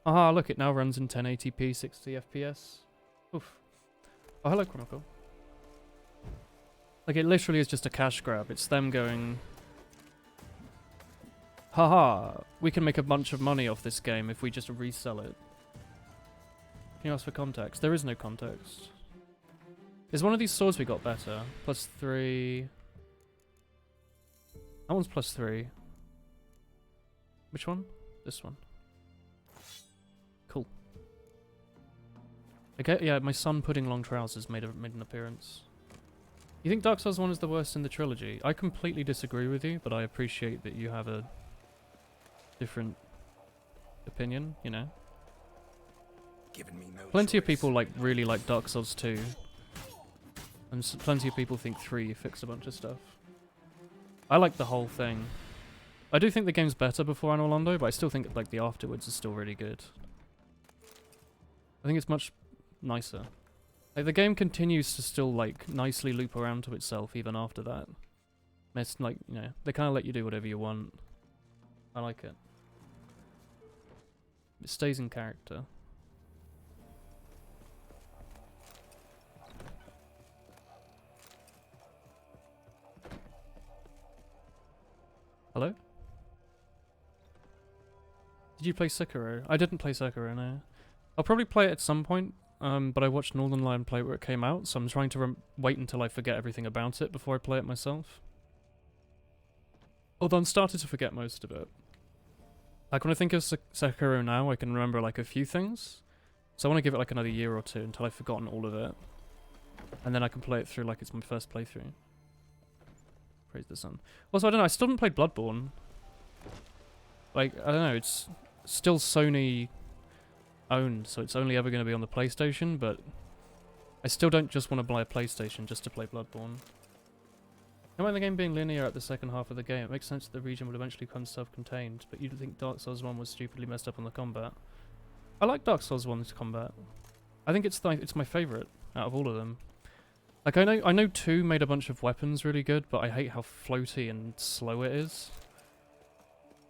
Aha, look, it now runs in 1080p, 60 FPS. Oof. Oh, hello, Chronicle. Like, it literally is just a cash grab. It's them going... Haha, we can make a bunch of money off this game if we just resell it. Can you ask for context? There is no context. Is one of these swords we got better? +3... That one's +3. Which one? This one. Cool. Okay, yeah, my son Pudding Long Trousers made an appearance. You think Dark Souls 1 is the worst in the trilogy? I completely disagree with you, but I appreciate that you have a different opinion, you know? Giving me no Plenty of choice. people really like Dark Souls 2. And plenty of people think 3 fixed a bunch of stuff. I like the whole thing. I do think the game's better before Anor Londo, but I still think like the afterwards is still really good. I think it's much nicer. Like, the game continues to still like nicely loop around to itself even after that. And it's like, you know, they kind of let you do whatever you want. I like it. It stays in character. Hello? Did you play Sekiro? I didn't play Sekiro, no. I'll probably play it at some point, but I watched Northern Lion play it where it came out, so I'm trying to wait until I forget everything about it before I play it myself. Although I'm starting to forget most of it. Like, when I think of Sekiro now, I can remember like a few things. So I want to give it like another year or two until I've forgotten all of it. And then I can play it through like it's my first playthrough. Praise the sun. Also, I don't know, I still haven't played Bloodborne. Like, I don't know, it's still Sony owned, so it's only ever going to be on the PlayStation, but I still don't just want to buy a PlayStation just to play Bloodborne. Now, the game being linear at the second half of the game, it makes sense that the region would eventually become self-contained, but you'd think Dark Souls 1 was stupidly messed up on the combat. I like Dark Souls 1's combat. I think it's my favourite out of all of them. Like, I know 2 made a bunch of weapons really good, but I hate how floaty and slow it is.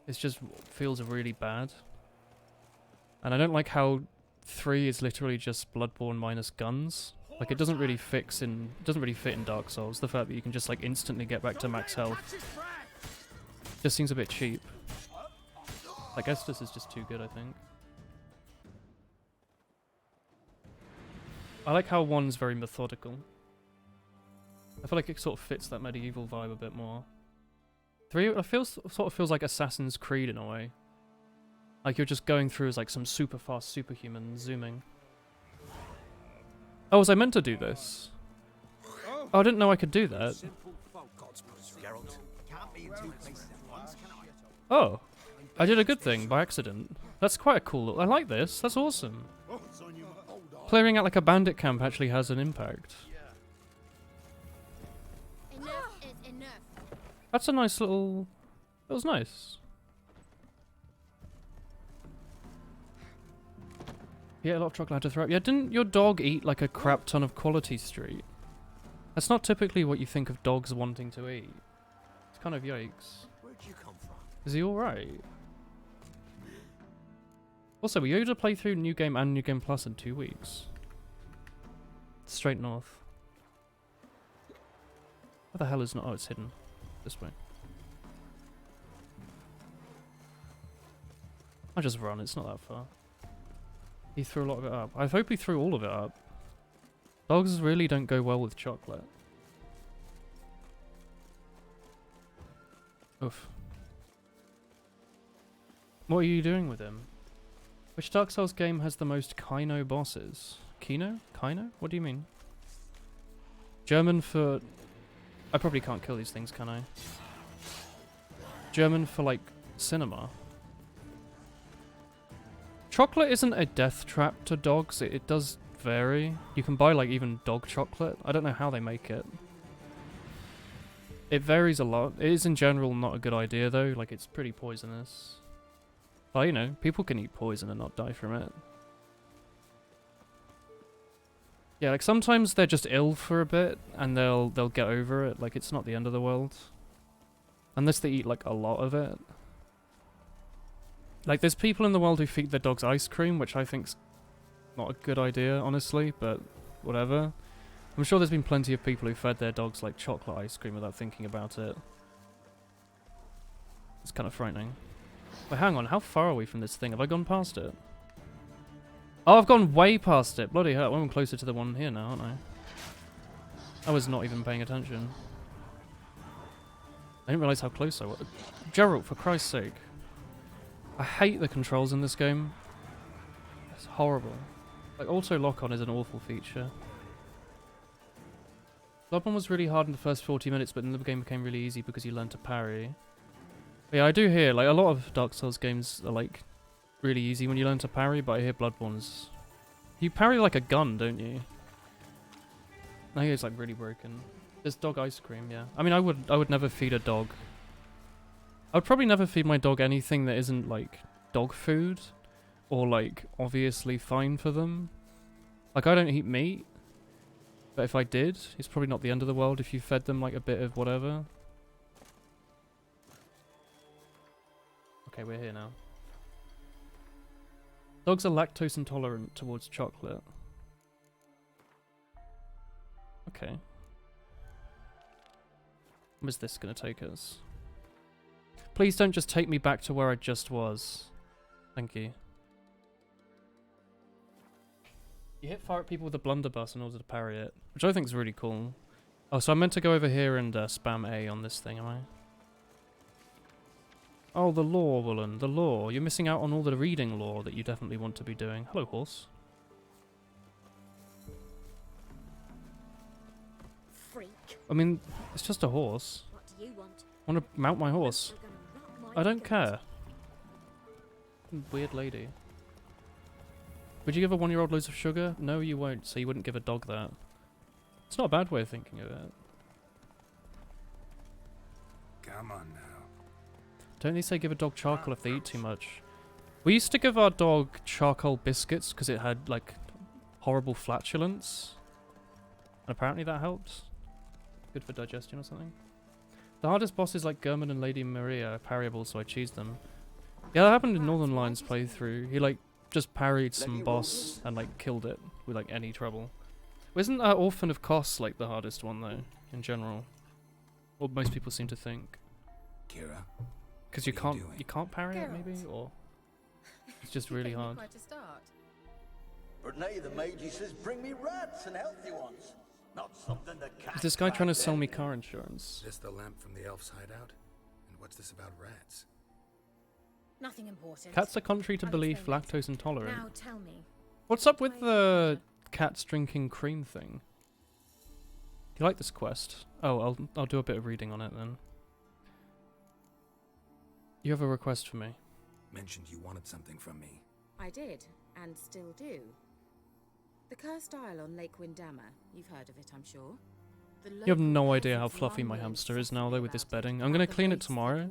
It just feels really bad. And I don't like how 3 is literally just Bloodborne minus guns. Like it doesn't really fit in Dark Souls. The fact that you can just like instantly get back to max health just seems a bit cheap. I guess this is just too good, I think. I like how 1's very methodical. I feel like it sort of fits that medieval vibe a bit more. 3 sort of feels like Assassin's Creed in a way. Like you're just going through as like some super fast superhuman zooming. Oh, was I meant to do this? Oh, I didn't know I could do that. Oh, I did a good thing by accident. That's quite a cool look. I like this. That's awesome. Clearing out like a bandit camp actually has an impact. Enough is enough. That's a nice little... That was nice. Yeah, a lot of chocolate had to throw up. Yeah, didn't your dog eat like a crap ton of Quality Street? That's not typically what you think of dogs wanting to eat. It's kind of yikes. Where'd you come from? Is he alright? Also, were you able to play through New Game and New Game Plus in 2 weeks? Straight north. Where the hell is not? Oh, it's hidden. This way. I'll just run, it's not that far. He threw a lot of it up. I hope he threw all of it up. Dogs really don't go well with chocolate. Oof. What are you doing with him? Which Dark Souls game has the most Kino bosses? Kino? Kino? What do you mean? German for... I probably can't kill these things, can I? German for, like, cinema. Chocolate isn't a death trap to dogs. It does vary. You can buy, like, even dog chocolate. I don't know how they make it. It varies a lot. It is, in general, not a good idea, though. Like, it's pretty poisonous. But, you know, people can eat poison and not die from it. Yeah, like, sometimes they're just ill for a bit, and they'll get over it. Like, it's not the end of the world. Unless they eat, like, a lot of it. Like, there's people in the world who feed their dogs ice cream, which I think's not a good idea, honestly, but whatever. I'm sure there's been plenty of people who fed their dogs, like, chocolate ice cream without thinking about it. It's kind of frightening. Wait, hang on, how far are we from this thing? Have I gone past it? Oh, I've gone way past it. Bloody hell, I'm closer to the one here now, aren't I? I was not even paying attention. I didn't realise how close I was. Geralt, for Christ's sake. I hate the controls in this game. It's horrible. Like, auto lock-on is an awful feature. Bloodborne was really hard in the first 40 minutes, but then the game became really easy because you learned to parry. But yeah, I do hear, like, a lot of Dark Souls games are, like, really easy when you learn to parry, but I hear Bloodborne's... You parry like a gun, don't you? I hear it's, like, really broken. There's dog ice cream, yeah. I mean, I would never feed a dog. I would probably never feed my dog anything that isn't, like, dog food. Or, like, obviously fine for them. Like, I don't eat meat. But if I did, it's probably not the end of the world if you fed them, like, a bit of whatever. Okay, we're here now. Dogs are lactose intolerant towards chocolate. Okay. Where's this gonna take us? Please don't just take me back to where I just was. Thank you. You hit fire at people with a blunderbuss in order to parry it, which I think is really cool. Oh, so I'm meant to go over here and spam A on this thing, am I? Oh, the lore, Woolen, the lore. You're missing out on all the reading lore that you definitely want to be doing. Hello, horse. Freak. I mean, it's just a horse. What do you want? I want to mount my horse. You're gonna rock my I don't goat. care. Weird lady. Would you give a 1-year-old loads of sugar? No, you won't, so you wouldn't give a dog that. It's not a bad way of thinking of it. Come on now. Don't they say give a dog charcoal if they eat too much? We used to give our dog charcoal biscuits because it had, like, horrible flatulence. And apparently that helped. Good for digestion or something. The hardest bosses like German and Lady Maria are parryable, so I choose them. Yeah, that happened in Northern Lions playthrough. He like just parried some boss and like killed it with like any trouble. Isn't Orphan of Kos like the hardest one though, in general? Or most people seem to think. Kira, Because you What are you can't parry it maybe, or it's just really hard. Quite a start. But now the Magi says bring me rats and healthy ones. Not something the cat. Is this guy trying to sell me car insurance? is this the lamp from the elf's hideout? And what's this about rats? Nothing important. Cats are contrary to I'll belief, explain it. lactose intolerant. Now tell me. What's up with the cats drinking cream thing? Do you like this quest? Oh, I'll do a bit of reading on it then. You have a request for me. Mentioned you wanted something from me. I did, and still do. The Cursed Isle on Lake Windammer. You've heard of it, I'm sure. You have no idea how fluffy my hamster is now though with this bedding. I'm gonna clean it tomorrow.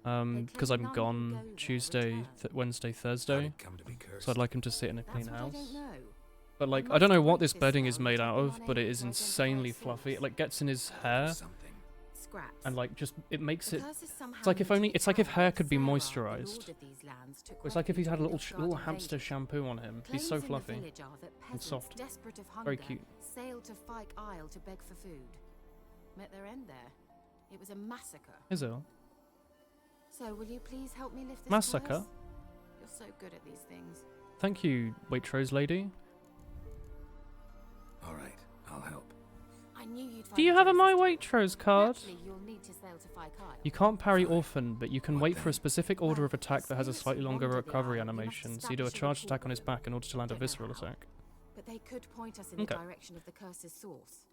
Because I'm gone Tuesday, Wednesday, Thursday. Come to be cursed. So I'd like him to sit in a clean That's what I house. don't know. But like, I don't know what this bedding is made out of, but it is insanely fluffy. It like gets in his hair, Something. Scraps. and like just it makes The it. curse is somehow It's like if only linked to it's like if the hair fact could be that Sarah, who moisturized. ordered these lands, took It's like if he'd had a little refuge in little Ilfrad hamster invasion. shampoo on him. He's Claims so in the fluffy. village are that and peasants, soft. desperate of Very hunger, cute. sailed to Fyke Isle to beg for food. Met their end there. It was a massacre. Is it? So will you please help me lift this Massacre? curse? You're so good at these things. Thank you, Waitrose lady. All right, I'll help. I knew you'd Do find you it have a My irresistible. Waitrose card? Naturally, you'll need to sail to Fyke Isle. You can't parry Fine. Orphan, but you can What wait for a then? specific order of Well, attack that has a sailors slightly who longer wander the recovery isle, you must animation, so you do a establish a charged rapport attack on his with them. back in order to land a Don't know visceral how. attack. But they could point us in Okay. the direction of the curse's source.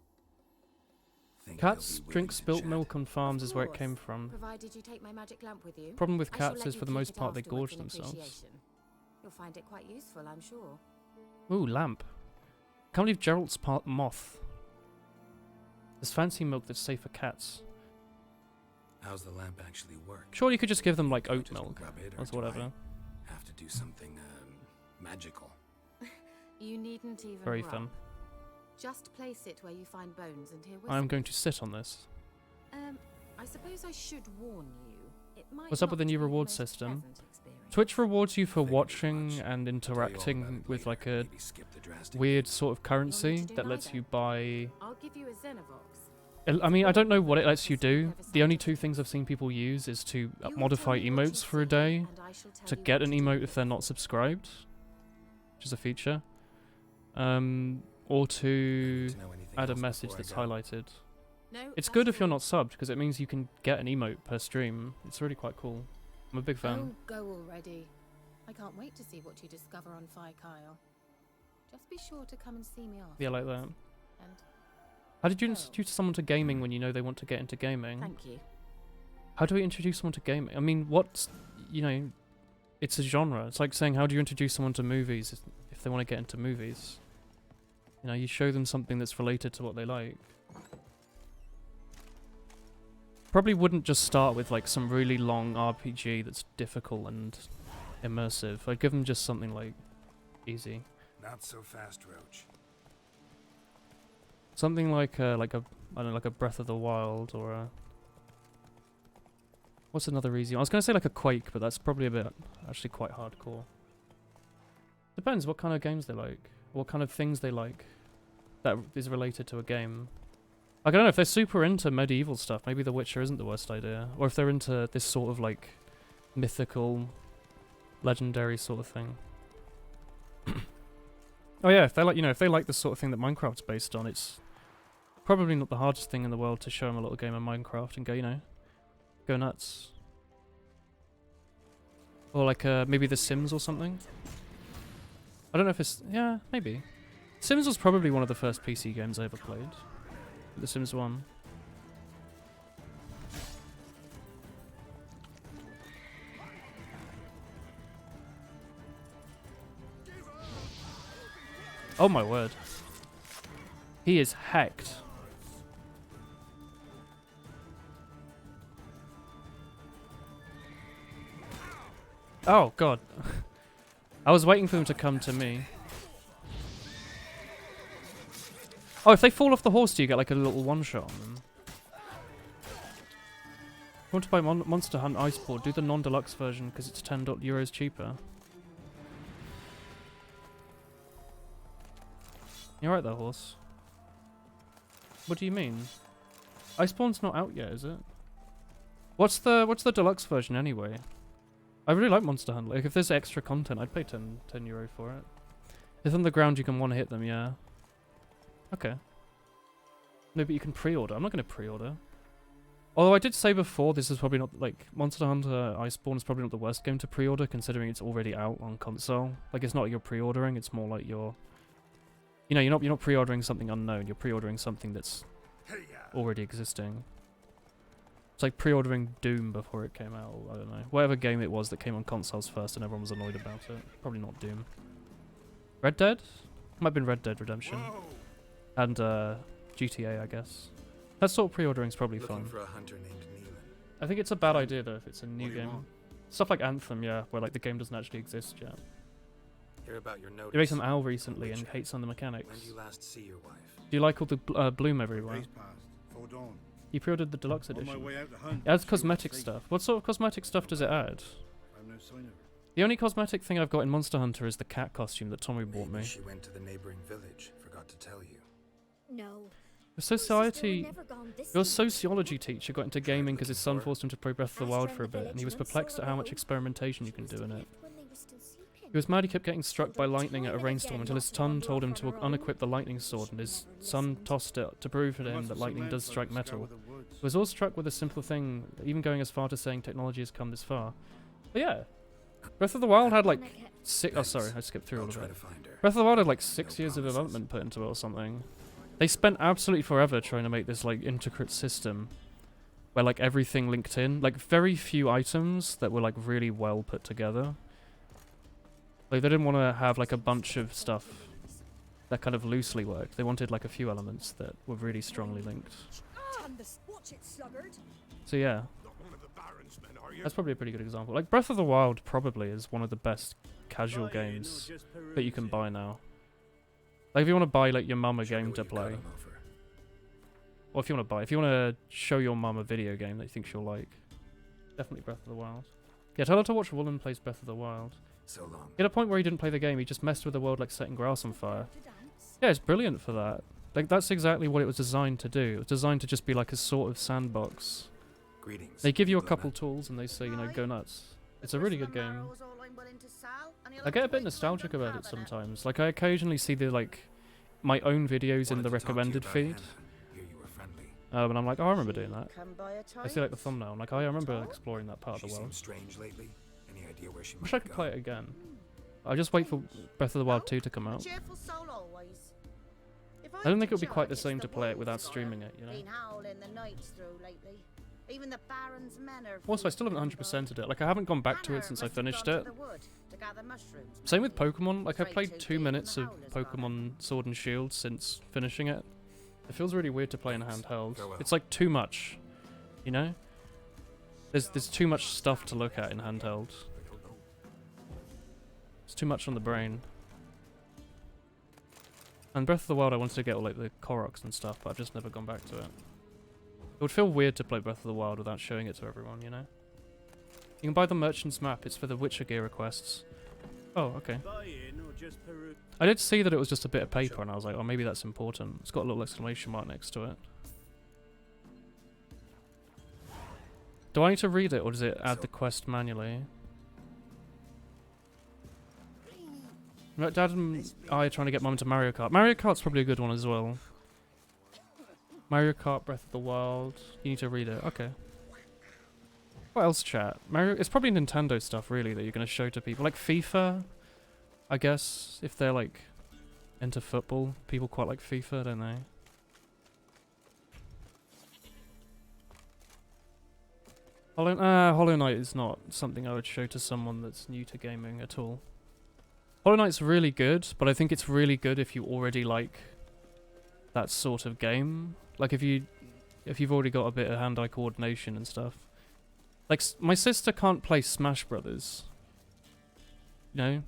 Think Cats they'll be drink willing to spilt chat. milk on farms Of is where it course, came from. Provided you take my magic lamp with you. Problem with I shall cats let is you for the keep most it part they afterwards gorge in themselves. appreciation. You'll find it quite useful, I'm sure. Ooh, lamp. Can't believe Gerald's part moth. There's fancy milk that's safe for cats. How's the lamp actually work? Surely you could just give them like Do I oat just milk. rub it, or That's do I whatever. have to do something magical. You needn't even Very rub. fun. Just place it where you find bones and hear whispers. I'm going to sit on this. I suppose I should warn you. It might What's up not with the new be reward most system? pleasant experience. Twitch rewards you for Thank you very watching much. and Tell you all about interacting it with later. like a Maybe skip the drastic weird sort of currency to do that lets neither. you buy. I'll give you a Xenovox. I mean, I don't know what it lets you do. The only two things I've seen people use is to You will modify tell me what you emotes for a see, day, and I shall tell to you get what an to do emote with if they're it. not subscribed, which is a feature, or to to know anything add a else message before I that's go. highlighted. No, It's that's good if you're all. not subbed, because it means you can get an emote per stream. It's really quite cool. I'm a big fan. Oh, go already. I can't wait to see what you discover on Fyke Isle. Just be sure to come and see me after. Yeah, like that. And How did you Oh. introduce someone to gaming when you know they want to get into gaming? thank you. How do we introduce someone to gaming? I mean, what's, it's a genre. It's like saying, how do you introduce someone to movies if they want to get into movies? You show them something that's related to what they like. Probably wouldn't just start with like some really long RPG that's difficult and immersive. I'd give them just something like easy. Not so fast, Roach. Something like a I don't know, like a Breath of the Wild or a what's another easy one? I was gonna say like a Quake, but that's probably a bit actually quite hardcore. Depends what kind of games they like, what kind of things they like that is related to a game. Like, I don't know if they're super into medieval stuff. Maybe The Witcher isn't the worst idea, or if they're into this sort of like mythical, legendary sort of thing. Oh yeah, if they like, if they like the sort of thing that Minecraft's based on, it's probably not the hardest thing in the world to show them a little game of Minecraft and go, go nuts. Or like maybe The Sims or something. I don't know if it's, yeah, maybe. Sims was probably one of the first PC games I ever played. The Sims 1. Oh my word. He is hacked. Oh god. I was waiting for them to come to me. Oh, if they fall off the horse, do you get like a little one-shot on them? Want to buy Monster Hunt Iceborne? Do the non-deluxe version because it's €10 cheaper. You're right there, horse. What do you mean? Iceborne's not out yet, is it? What's the deluxe version anyway? I really like Monster Hunt. Like, if there's extra content, I'd pay 10 euro for it. If on the ground you can one-hit them, yeah. Okay. No, but you can pre-order. I'm not going to pre-order. Although I did say before, this is probably not, like, Monster Hunter Iceborne is probably not the worst game to pre-order, considering it's already out on console. Like, it's not like you're pre-ordering, it's more like you're... You know, you're not pre-ordering something unknown, you're pre-ordering something that's already existing. It's like pre-ordering Doom before it came out, or I don't know. Whatever game it was that came on consoles first and everyone was annoyed about it. Probably not Doom. Red Dead? Might have been Red Dead Redemption. And GTA, I guess. That sort of pre-ordering is probably fun. For a hunter named Neelan. I think it's a bad idea though if it's a new game. Stuff like Anthem, yeah, where like the game doesn't actually exist yet. Hear about your notice. You made some Owl recently and hates on the mechanics. When did you last see your wife? Do you like all the bloom everywhere? You pre-ordered the deluxe edition. It adds cosmetic stuff. What sort of cosmetic stuff does it add? The only cosmetic thing I've got in Monster Hunter is the cat costume that Tommy bought me. She went to the neighboring village. Forgot to tell you. No. Your sociology teacher got into gaming because his son forced him to play Breath of the Wild for a bit, and he was perplexed at how much experimentation you can do in it. He was mad he kept getting struck by lightning at a rainstorm until his son told him to unequip the lightning sword, and his son tossed it to prove to him that lightning does strike metal. He was all struck with a simple thing, even going as far to saying technology has come this far. But yeah, Breath of the Wild had like six... Oh, sorry, I skipped through all of it. Breath of the Wild had like 6 years of development put into it or something. They spent absolutely forever trying to make this like intricate system where like everything linked in. Like very few items that were like really well put together. Like they didn't want to have like a bunch of stuff that kind of loosely worked. They wanted like a few elements that were really strongly linked. So yeah. That's probably a pretty good example. Like Breath of the Wild probably is one of the best casual games that you can buy now. Like if you want to buy like your mum a game to play, or if you want to show your mum a video game that you think she'll like, definitely Breath of the Wild. Yeah, tell her to watch Woolen plays Breath of the Wild. So long. At a point where he didn't play the game, he just messed with the world like setting grass on fire. Yeah, it's brilliant for that. Like that's exactly what it was designed to do. It was designed to just be like a sort of sandbox. Greetings. They give you a couple tools and they say, you know, go nuts. It's a really good game. I get a bit nostalgic about it sometimes. Like I occasionally see the like my own videos in the recommended feed. And I'm like, oh, I remember doing that. I see like the thumbnail. I'm like, oh, I remember exploring that part of the world. Strange lately. Any idea where she Wish I could play it again. I just wait for Breath of the Wild 2 to come out. I don't think it would be quite the same to play it without streaming it, you know? Also, I still haven't 100%ed it. Like, I haven't gone back to it since I finished it. Same with Pokemon. Like, I played 2 minutes of Pokemon Sword and Shield since finishing it. It feels really weird to play in handheld. It's like too much, you know? There's too much stuff to look at in handheld. It's too much on the brain. And Breath of the Wild, I wanted to get all like the Koroks and stuff, but I've just never gone back to it. It would feel weird to play Breath of the Wild without showing it to everyone, you know? You can buy the Merchant's Map, it's for the Witcher gear requests. Oh, okay. I did see that it was just a bit of paper, and I was like, oh, maybe that's important. It's got a little exclamation mark next to it. Do I need to read it, or does it add the quest manually? Dad and I are trying to get Mum into Mario Kart. Mario Kart's probably a good one as well. Mario Kart, Breath of the Wild. You need to read it. Okay. What else, chat? It's probably Nintendo stuff, really, that you're going to show to people. Like FIFA, I guess, if they're, like, into football. People quite like FIFA, don't they? Hollow Knight is not something I would show to someone that's new to gaming at all. Hollow Knight's really good, but I think it's really good if you already like that sort of game. Like if you've already got a bit of hand-eye coordination and stuff. Like my sister can't play Smash Brothers. You know,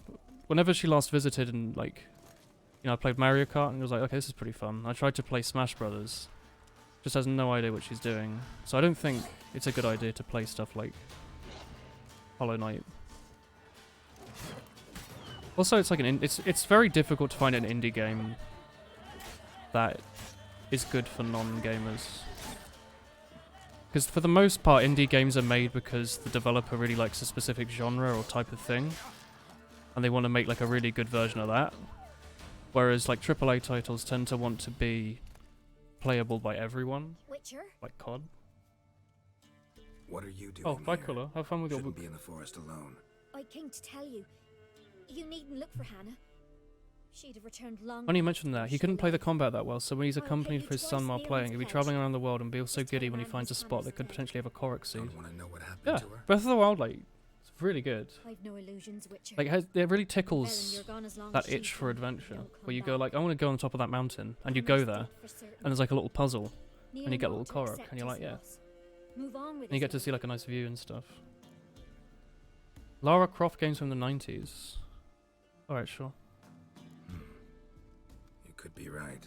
whenever she last visited and like, you know, I played Mario Kart and I was like, okay, this is pretty fun. I tried to play Smash Brothers. just has no idea what she's doing. So I don't think it's a good idea to play stuff like Hollow Knight. Also, it's like it's very difficult to find an indie game that is good for non-gamers. Because for the most part, indie games are made because the developer really likes a specific genre or type of thing, and they want to make like a really good version of that. Whereas like AAA titles tend to want to be playable by everyone, Witcher? like COD. What are you doing? Oh, bye, Cooler. Have fun with your Shouldn't book. be in the forest alone. I came to tell you. You needn't look for Hannah. She'd have returned long. When you mentioned that, he couldn't play the combat that well, so when he's I'll pay accompanied you for his twice son while the playing, owner's he'll be pledge. travelling around the world and be all so This giddy time when he round finds a was spot that Hannah's could name. potentially have a Korok seed. Don't want to know what happened Yeah, to her. Breath of the Wild, like, it's really good. I've no illusions, Witcher. Like, it really Velen, tickles you're gone as long that as itch she's for gone. adventure, Don't where you come go back. like, I want to go on top of that mountain, and you I go must there, think for certain. and there's like a little puzzle, Kneel and you get a not little to Korok, accept and you're like, his yeah. loss. Move on with And you get to his see life. like a nice view and stuff. Lara Croft games from the 90s. Alright, sure. You could be right.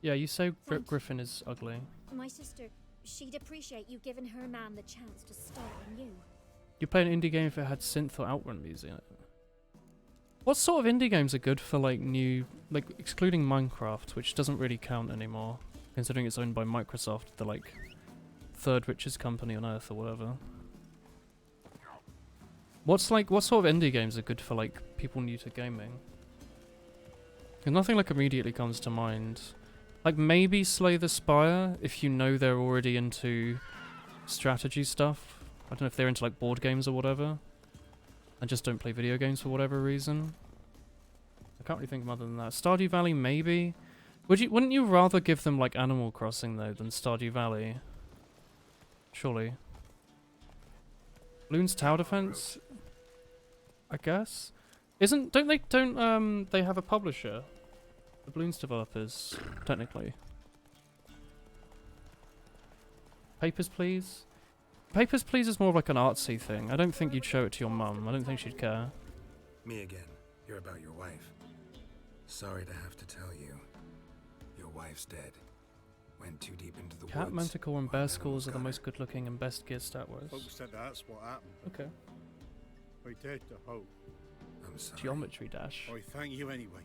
Yeah, you say Thank you. Griffin is ugly. My sister, she'd appreciate you giving her man the chance to start anew. You play an indie game if it had synth or outrun music in it. What sort of indie games are good for like new, like excluding Minecraft, which doesn't really count anymore, considering it's owned by Microsoft, the like third richest company on earth or whatever. What sort of indie games are good for like people new to gaming? 'Cause nothing like immediately comes to mind. Like maybe Slay the Spire if you know they're already into strategy stuff. I don't know if they're into like board games or whatever, and just don't play video games for whatever reason. I can't really think of other than that. Stardew Valley maybe. Wouldn't you rather give them like Animal Crossing though than Stardew Valley? Surely. Bloons Tower Defense, I guess. Don't they have a publisher? The Bloons developers, technically. Papers, Please? Papers, Please is more of like an artsy thing. I don't think you'd show it to your mum. I don't think she'd care. Me again. You're about your wife. Sorry to have to tell you. Your wife's dead. Went too deep into the Cat, woods. Manticore, and while Bear no Skulls are one the got most her. good looking and best geared stat-wise. Folks said that's what happened. Okay. I did the hope. I'm sorry. Geometry Dash. I thank you anyway.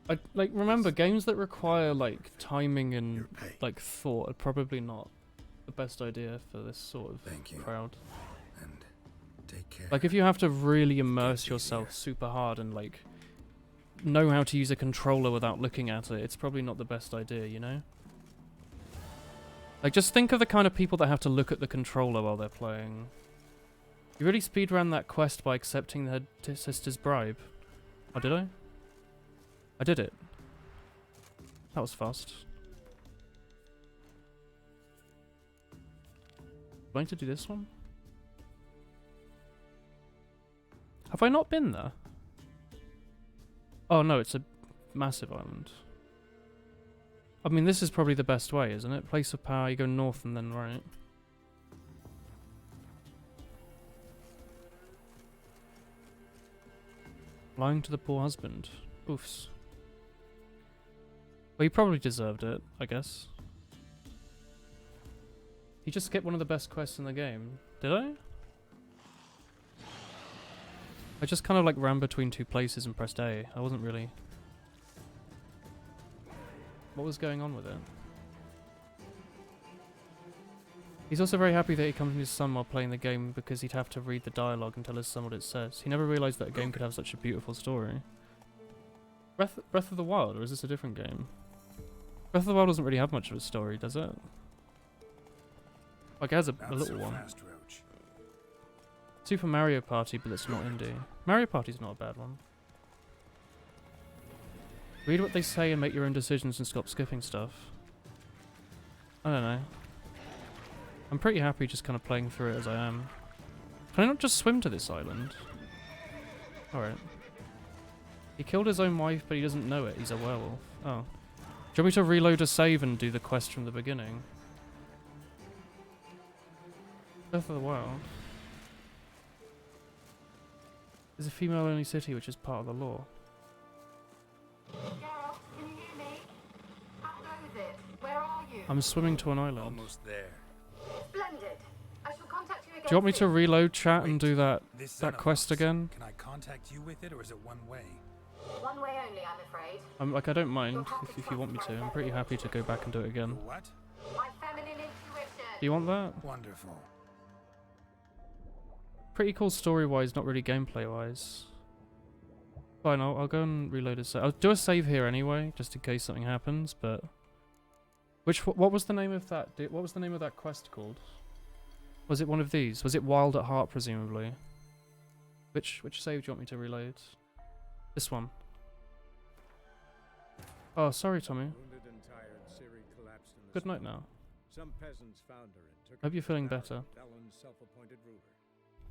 I like remember games that require like timing Your and pay. like thought are probably not the best idea for this sort of Thank you. crowd. And take care. Like if you have to really immerse Gets yourself easier. super hard and like know how to use a controller without looking at it, it's probably not the best idea, you know? Like just think of the kind of people that have to look at the controller while they're playing. You really speedran that quest by accepting her sister's bribe. Oh, did I? I did it. That was fast. Do I need to do this one? Have I not been there? Oh no, it's a massive island. I mean, this is probably the best way, isn't it? Place of power, you go north and then right. Lying to the poor husband. Oofs. Well, he probably deserved it, I guess. He just skipped one of the best quests in the game. Did I? I just kind of like ran between two places and pressed A. I wasn't really... What was going on with it? He's also very happy that he accompanied his son while playing the game because he'd have to read the dialogue and tell his son what it says. He never realised that a game could have such a beautiful story. Breath of the Wild, or is this a different game? Breath of the Wild doesn't really have much of a story, does it? Like it has a Not little so one. fast, Roach. Super Mario Party, but it's not indie. Mario Party's not a bad one. Read what they say and make your own decisions and stop skipping stuff. I don't know. I'm pretty happy just kind of playing through it as I am. Can I not just swim to this island? Alright. He killed his own wife, but he doesn't know it. He's a werewolf. Oh. Do you want me to reload a save and do the quest from the beginning? Breath of the Wild. There's a female-only city which is part of the law. Geralt, can you hear me? How goes it? Where are you? I'm swimming to an island. Almost there. Splendid. I shall contact you again. Do you want me to reload chat and do that Son of quest Fox, again? Can I contact you with it, or is it one way? One way only, I'm afraid. Like, I don't mind if you want me to. I'm pretty happy to go back and do it again. What? My feminine intuition. Do you want that? Wonderful. Pretty cool story-wise, not really gameplay-wise. Fine, I'll go and reload a save. I'll do a save here anyway, just in case something happens, but... What was the name of that? What was the name of that quest called? Was it one of these? Was it Wild at Heart, presumably? Which save do you want me to reload? This one. Oh, sorry, Tommy. Wounded and tired, Ciri collapsed in the Good night swamp. now. Some peasants found her and took Hope her you're to feeling Baron better. Velen's self-appointed ruler.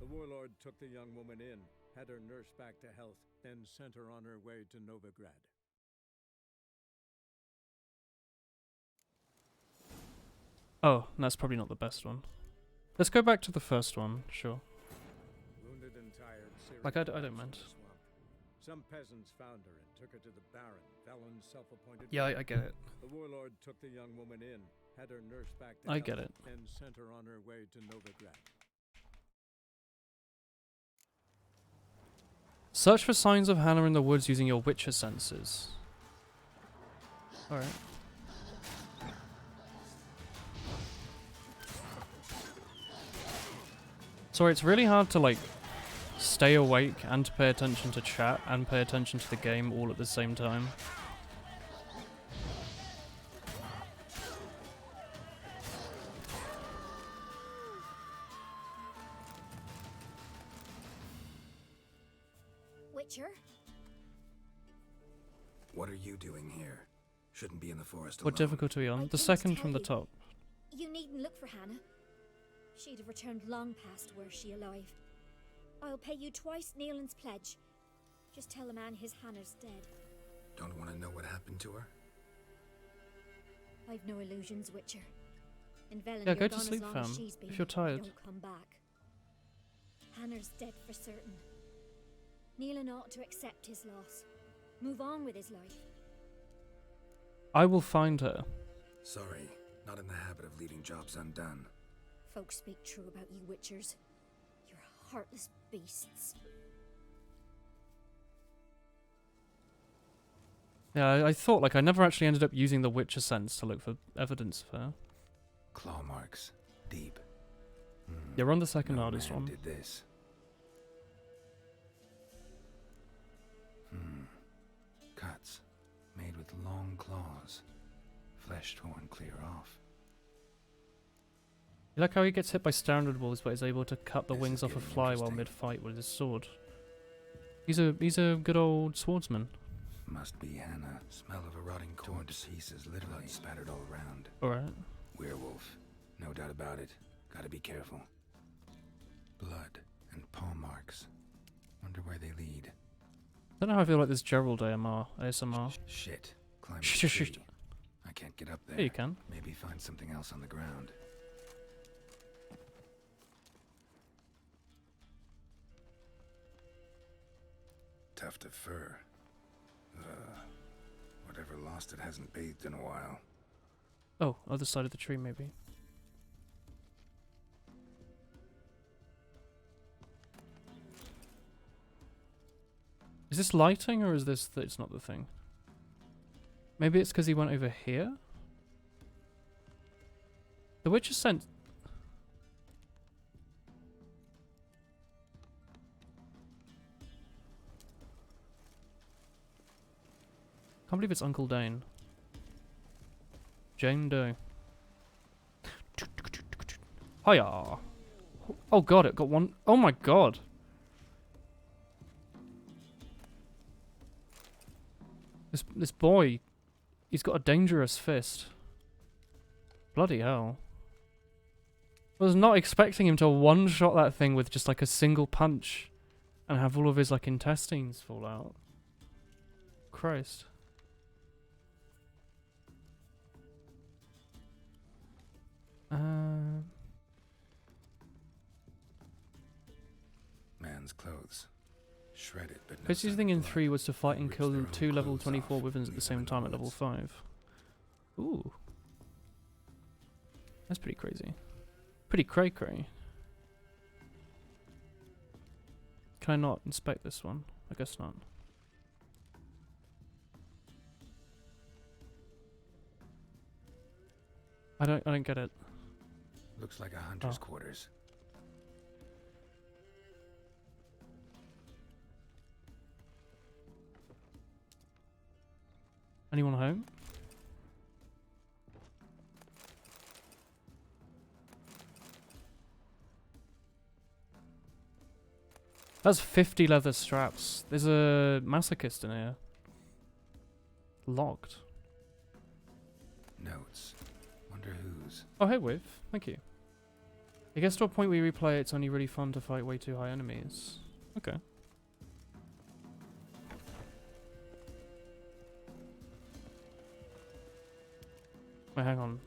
The warlord took the young woman in, had her nursed back to health, then sent her on her way to Novigrad. Oh, that's probably not the best one. Let's go back to the first one, sure. Wounded and tired, Ciri Like, I don't collapsed in mind. the swamp. Some peasants found her and took her to the Baron, Velen's self-appointed Yeah, ruler. I get it. The warlord took the young woman in, had her nursed back to I health, get it. then sent her on her way to Novigrad. Search for signs of Hannah in the woods using your Witcher senses. Alright. Sorry, it's really hard to, like, stay awake and to pay attention to chat and pay attention to the game all at the same time. Witcher? What are you doing here? Shouldn't be in the forest alone. What difficulty are you on? The second from the top. You needn't look for Hannah. She'd have returned long past were she alive. I'll pay you twice Nealon's pledge. Just tell the man his Hannah's dead. Don't want to know what happened to her? I've no illusions, Witcher. In Velen, Yeah, you're go to gone as sleep, long fam, as she's been. if you're tired. Don't come back. Hannah's dead for certain. Nealon ought to accept his loss. Move on with his life. I will find her. Sorry, not in the habit of leaving jobs undone. Folks speak true about you, Witchers. You're heartless beasts. Yeah, I thought, like, I never actually ended up using the Witcher sense to look for evidence of her. Claw marks. Deep. Yeah, we're on the second No hardest man one. did this. Cuts. Made with long claws. Flesh torn clear off. You like how he gets hit by standard walls but is able to cut the This wings is off a getting fly while interesting. mid-fight with his sword. He's a good old swordsman. Must be Hannah. Smell of a rotting torn to pieces, literally spattered all around. Alright. Werewolf. No doubt about it. Gotta be careful. Blood and paw marks. Wonder where they lead. I don't know how I feel like this Gerald ASMR. Shit. Climb the Shh. tree. I can't get up there. Yeah, you can. Maybe find something else on the ground. Tuft of fur. Whatever lost it hasn't bathed in a while. Oh, other side of the tree maybe. Is this lighting or is this that it's not the thing? Maybe it's because he went over here? The Witcher sent... Can't believe it's Uncle Dane. Jane Doe. Hiya! Oh god, it got one... Oh my god! This boy, he's got a dangerous fist. Bloody hell. I was not expecting him to one-shot that thing with just like a single punch and have all of his like intestines fall out. Christ. Man's clothes. Shredded, but no Because sign his of thing in blood. 3 was to fight They and ripped kill their own 2 level clothes 24 off, wyverns at the leave same them in time the at level woods. 5. Ooh. That's pretty crazy. Pretty cray-cray. Can I not inspect this one? I guess not. I don't get it. Looks like a hunter's quarters. Anyone home? That's 50 leather straps. There's a masochist in here. Locked. Notes. Wonder whose. Oh, hey, Whiff. Thank you. It gets to a point where you replay, it's only really fun to fight way too high enemies. Okay. Wait, hang on.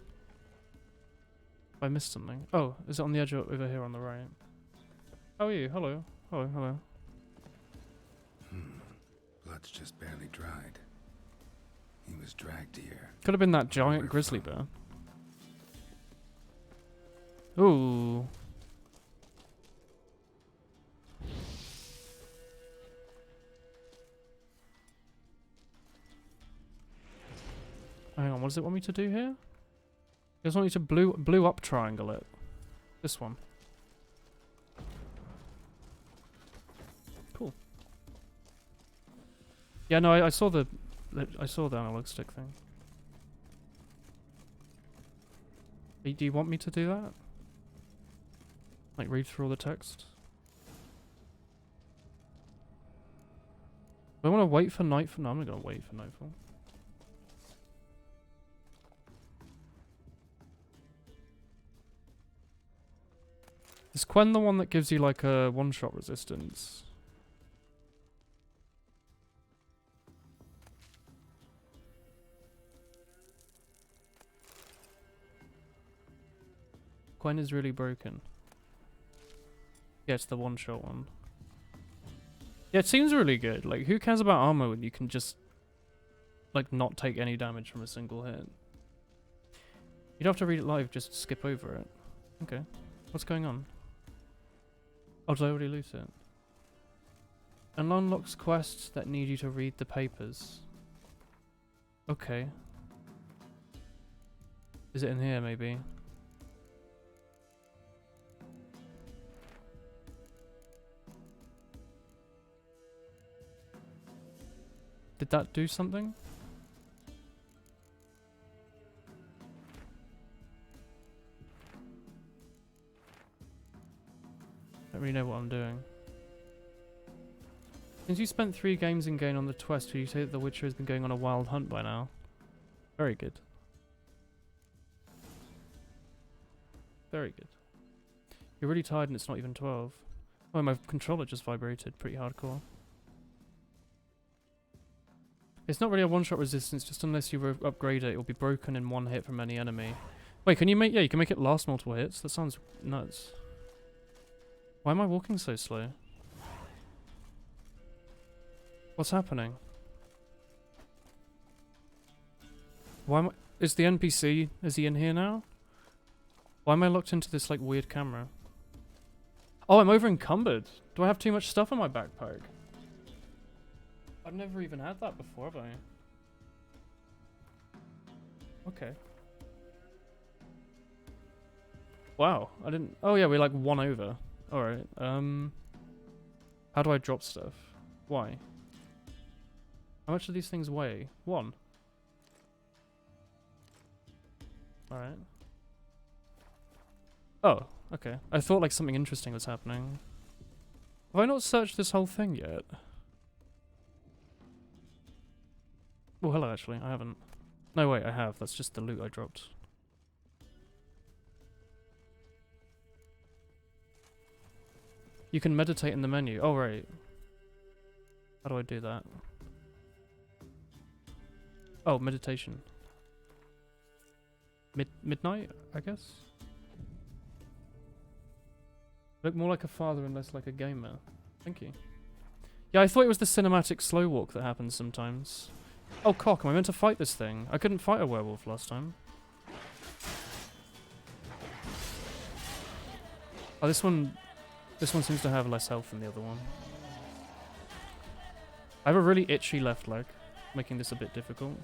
I missed something. Oh, is it on the edge over here on the right? How are you? Hello. Hello, hello. Blood's just barely dried. He was dragged here. Could have been that giant grizzly bear. Ooh. Hang on, what does it want me to do here? It just want me to blue up triangle it. This one. Cool. Yeah, no, I saw the analog stick thing. Do you want me to do that? Like read through all the text? Do I want to wait for nightfall? No, I'm not gonna wait for nightfall. Is Quen the one that gives you like a one-shot resistance? Quen is really broken. Yeah, it's the one-shot one. Yeah, it seems really good. Like, who cares about armor when you can just, like, not take any damage from a single hit? You don't have to read it live, just skip over it. Okay. What's going on? Oh, did I already lose it? And unlocks quests that need you to read the papers. Okay. Is it in here, maybe? Did that do something? I don't really know what I'm doing. Since you spent 3 games in game on the quest, would you say that The Witcher has been going on a wild hunt by now? Very good. Very good. You're really tired and it's not even 12. Oh, my controller just vibrated pretty hardcore. It's not really a one-shot resistance, just unless you upgrade it, it will be broken in one hit from any enemy. Wait, can you make... Yeah, you can make it last multiple hits? That sounds nuts. Why am I walking so slow? What's happening? Why am I... Is the NPC... Is he in here now? Why am I locked into this, like, weird camera? Oh, I'm over encumbered. Do I have too much stuff in my backpack? I've never even had that before, have I? Okay. Wow, I didn't... Oh yeah, we're like 1 over. Alright, how do I drop stuff? Why? How much do these things weigh? 1. Alright. Oh, okay. I thought like something interesting was happening. Have I not searched this whole thing yet? Oh, hello, actually. I haven't. No, wait, I have. That's just the loot I dropped. You can meditate in the menu. Oh, right. How do I do that? Oh, meditation. Midnight, I guess? Look more like a father and less like a gamer. Thank you. Yeah, I thought it was the cinematic slow walk that happens sometimes. Oh, cock, am I meant to fight this thing? I couldn't fight a werewolf last time. Oh, this one seems to have less health than the other one. I have a really itchy left leg, making this a bit difficult.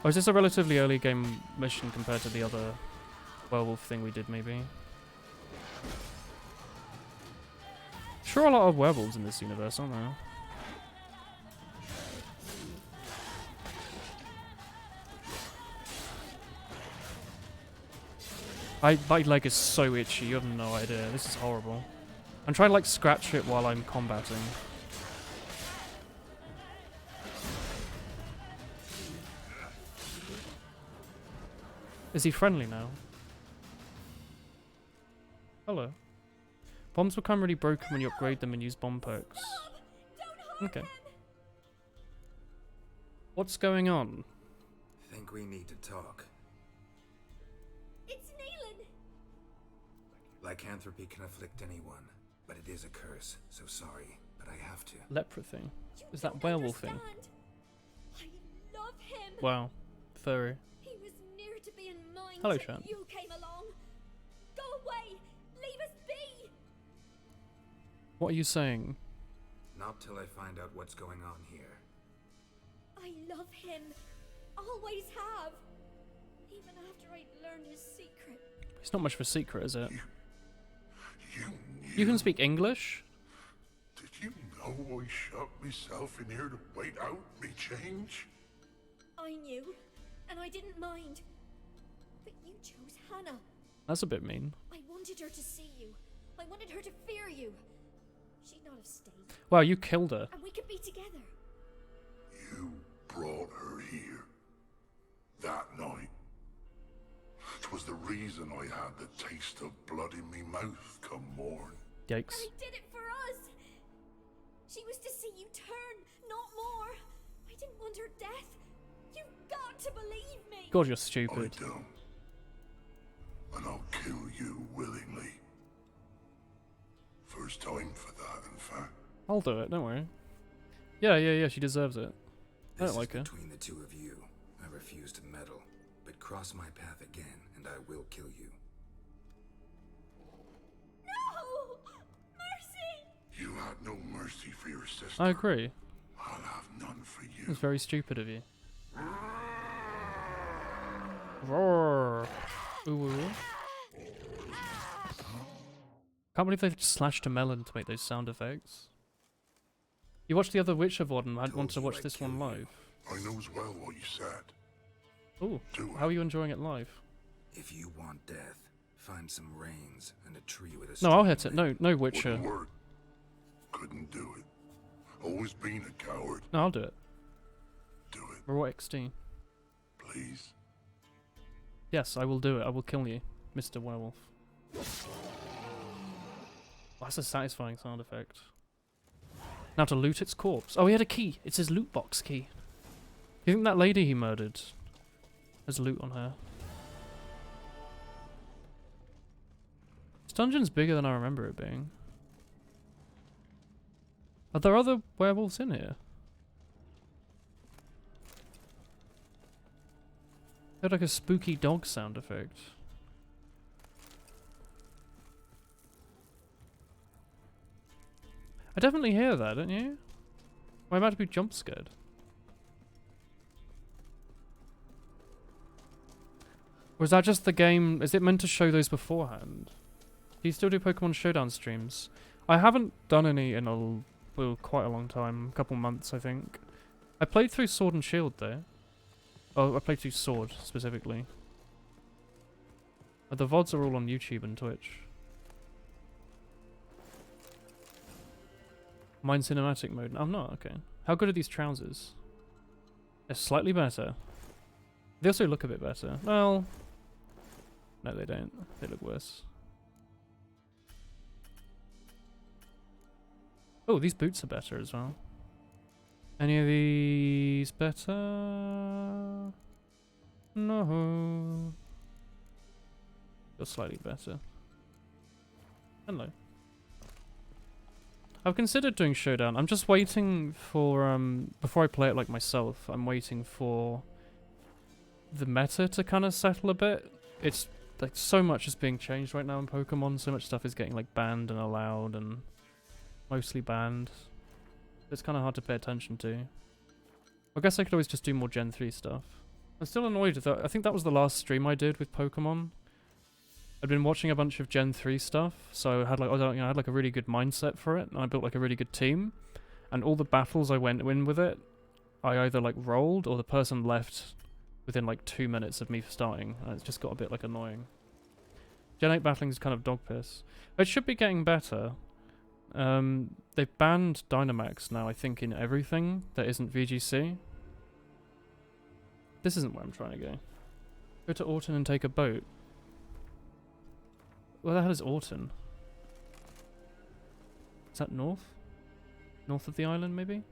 Or is this a relatively early game mission compared to the other werewolf thing we did, maybe? Sure, a lot of werewolves in this universe, aren't there? My leg is so itchy, you have no idea. This is horrible. I'm trying to like scratch it while I'm combating. Is he friendly now? Hello. Bombs become really broken when you upgrade them and use bomb perks. Okay. What's going on? Think we need to talk. It's Neelan! Lycanthropy can afflict anyone, but it is a curse, so sorry, but I have to. Lepra thing. Is that werewolf thing? I love him! Wow. Furry. He was near to being mine. Hello, till Shan. You came along. Go away! Leave us be! What are you saying? Not till I find out what's going on here. I love him. Always have. Even after I learned his secret. It's not much of a secret, is it? You can speak English? Did you know I shut myself in here to wait out me change? I knew, and I didn't mind. But you chose Hannah. That's a bit mean. I wanted her to see you. I wanted her to fear you. She'd not have stayed. Wow, you killed her. And we could be together. You brought her here. That night. 'Twas the reason I had the taste of blood in me mouth come morn. Yikes. I did it for us. She was to see you turn, not more. I didn't want her death. You've got to believe me. God, you're stupid. I don't. And I'll kill you willingly. First time for that, in fact. I'll do it, don't worry. Yeah, she deserves it. I don't like her. Between the two of you, I refuse to meddle, but cross my path again, and I will kill you. No! Mercy! You had no mercy for your sister. I agree. I'll have none for you. It's very stupid of you. Roar. Ooh. Can't believe they slashed a melon to make those sound effects. You watched the other Witcher VOD and I'd want to watch this one live. I knows well what you said. Ooh, how are you enjoying it live? If you want death, find some reins and a tree with a No, I'll hit it. No Witcher. Wouldn't work. Couldn't do it. Always been a coward. No, I'll do it. Do it. Raw XD. Please. Yes, I will do it. I will kill you, Mr. Werewolf. That's a satisfying sound effect. Now to loot its corpse. Oh, he had a key. It's his loot box key. You think that lady he murdered has loot on her? This dungeon's bigger than I remember it being. Are there other werewolves in here? They had like a spooky dog sound effect. I definitely hear that, don't you? Am I about to be jump scared? Or is that just the game? Is it meant to show those beforehand? Do you still do Pokemon Showdown streams? I haven't done any in quite a long time. A couple months, I think. I played through Sword and Shield though. Oh, I played through Sword specifically. The VODs are all on YouTube and Twitch. Mine cinematic mode. I'm not, okay. How good are these trousers? They're slightly better. They also look a bit better. Well, no they don't. They look worse. Oh, these boots are better as well. Any of these better? No. You're slightly better. Hello. I've considered doing Showdown. I'm just waiting for, before I play it like myself, I'm waiting for the meta to kind of settle a bit. it's like so much is being changed right now in Pokemon. So much stuff is getting like banned and allowed, and mostly banned. It's kind of hard to pay attention to. I guess I could always just do more Gen 3 stuff. I'm still annoyed that I think that was the last stream I did with Pokemon. I'd been watching a bunch of Gen 3 stuff, so I had like I had like a really good mindset for it, and I built like a really good team. And all the battles I went in with it, I either like rolled or the person left within like 2 minutes of me starting, and it's just got a bit like annoying. Gen 8 battling is kind of dog piss. It should be getting better. They've banned Dynamax now, I think, in everything that isn't VGC. This isn't where I'm trying to go. Go to Orton and take a boat. Where the hell is Orton? Is that north? North of the island, maybe?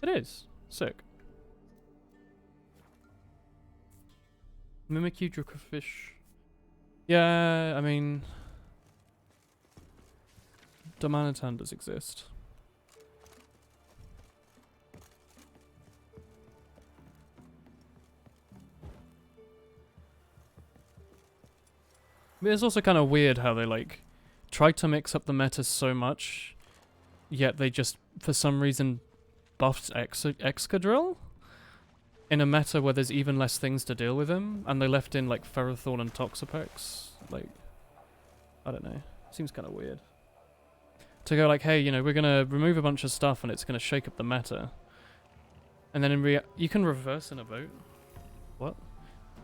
It is. Sick. Mimikyu Dracofish. Yeah, I mean... Domanitan does exist. But it's also kind of weird how they like try to mix up the meta so much, yet they just for some reason buffed Excadrill in a meta where there's even less things to deal with him, and they left in like Ferrothorn and Toxapex. Like, I don't know, seems kind of weird to go like, hey, you know, we're gonna remove a bunch of stuff and it's gonna shake up the meta, and then you can reverse in a vote. What?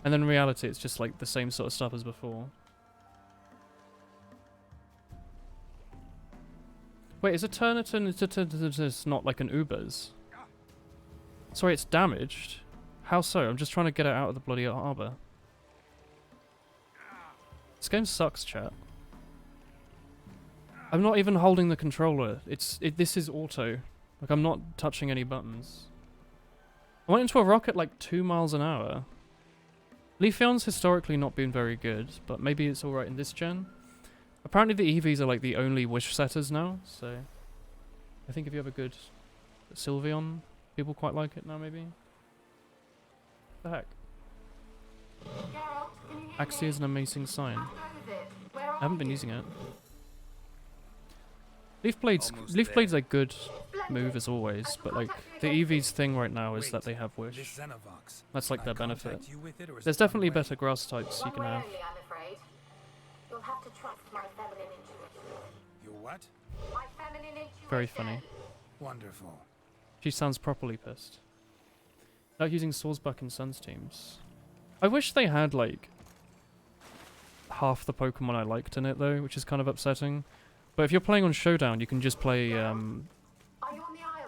And then in reality it's just like the same sort of stuff as before. Wait, is a Turnitin not like an Ubers? Sorry, it's damaged. How so? I'm just trying to get it out of the bloody harbour. This game sucks, chat. I'm not even holding the controller. This is auto. Like, I'm not touching any buttons. I went into a rock at like 2 miles an hour. Leafeon's historically not been very good, but maybe it's alright in this gen. Apparently the EVs are like the only wish setters now, so I think if you have a good Sylveon, people quite like it now maybe. The heck? Axia is an amazing sign. I haven't been using it. Leaf Blade's a good move as always, but like the EV's thing right now is that they have wish. That's like their benefit. There's definitely better grass types you can have. You'll have to trust my feminine intuition. Your what? My feminine intuition. Very funny. Wonderful. She sounds properly pissed. Like using Swordsbuck in Sun's teams. I wish they had like half the Pokemon I liked in it though, which is kind of upsetting. But if you're playing on Showdown, you can just play you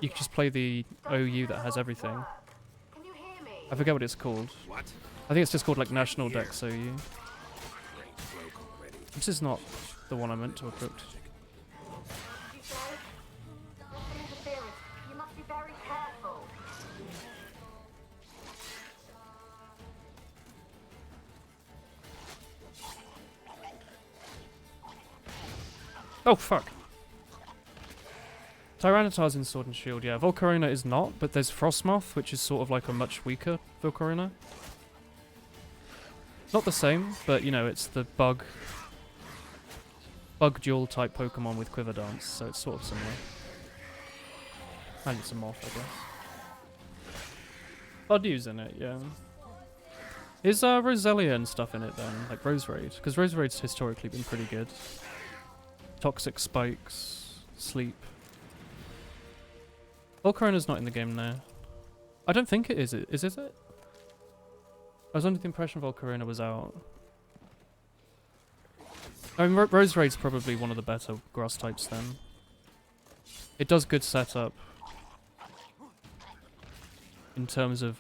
can just play the OU that has everything. I forget what it's called. What? I think it's just called like National Dex OU. This is not the one I meant to equip. You must be very careful. Oh fuck. Tyranitar's in Sword and Shield, yeah. Volcarona is not, but there's Frostmoth, which is sort of like a much weaker Volcarona. Not the same, but you know, it's the bug dual type Pokemon with Quiver Dance, so it's sort of similar. And it's a Moth, I guess. Buddew's in it, yeah. Is Roselia and stuff in it then? Like Roserade? Because Roserade's historically been pretty good. Toxic Spikes, Sleep. Volcarona's not in the game now. I don't think it is. Is it? I was under the impression Volcarona was out. I mean, Roserade's probably one of the better grass types then. It does good setup. In terms of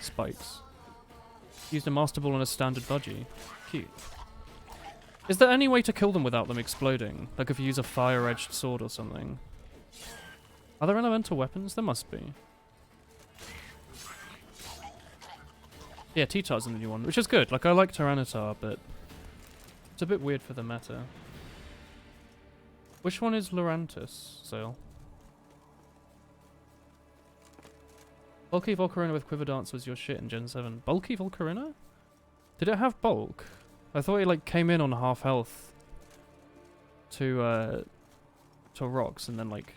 spikes. Used a Master Ball on a standard Budgie. Cute. Is there any way to kill them without them exploding? Like if you use a fire-edged sword or something? Are there elemental weapons? There must be. Yeah, T-Tar's in the new one, which is good. Like, I like Tyranitar, but it's a bit weird for the meta. Which one is Lurantis, Zale? Bulky Volcarona with Quiver Dance was your shit in Gen 7. Bulky Volcarona? Did it have bulk? I thought it like came in on half health to rocks and then like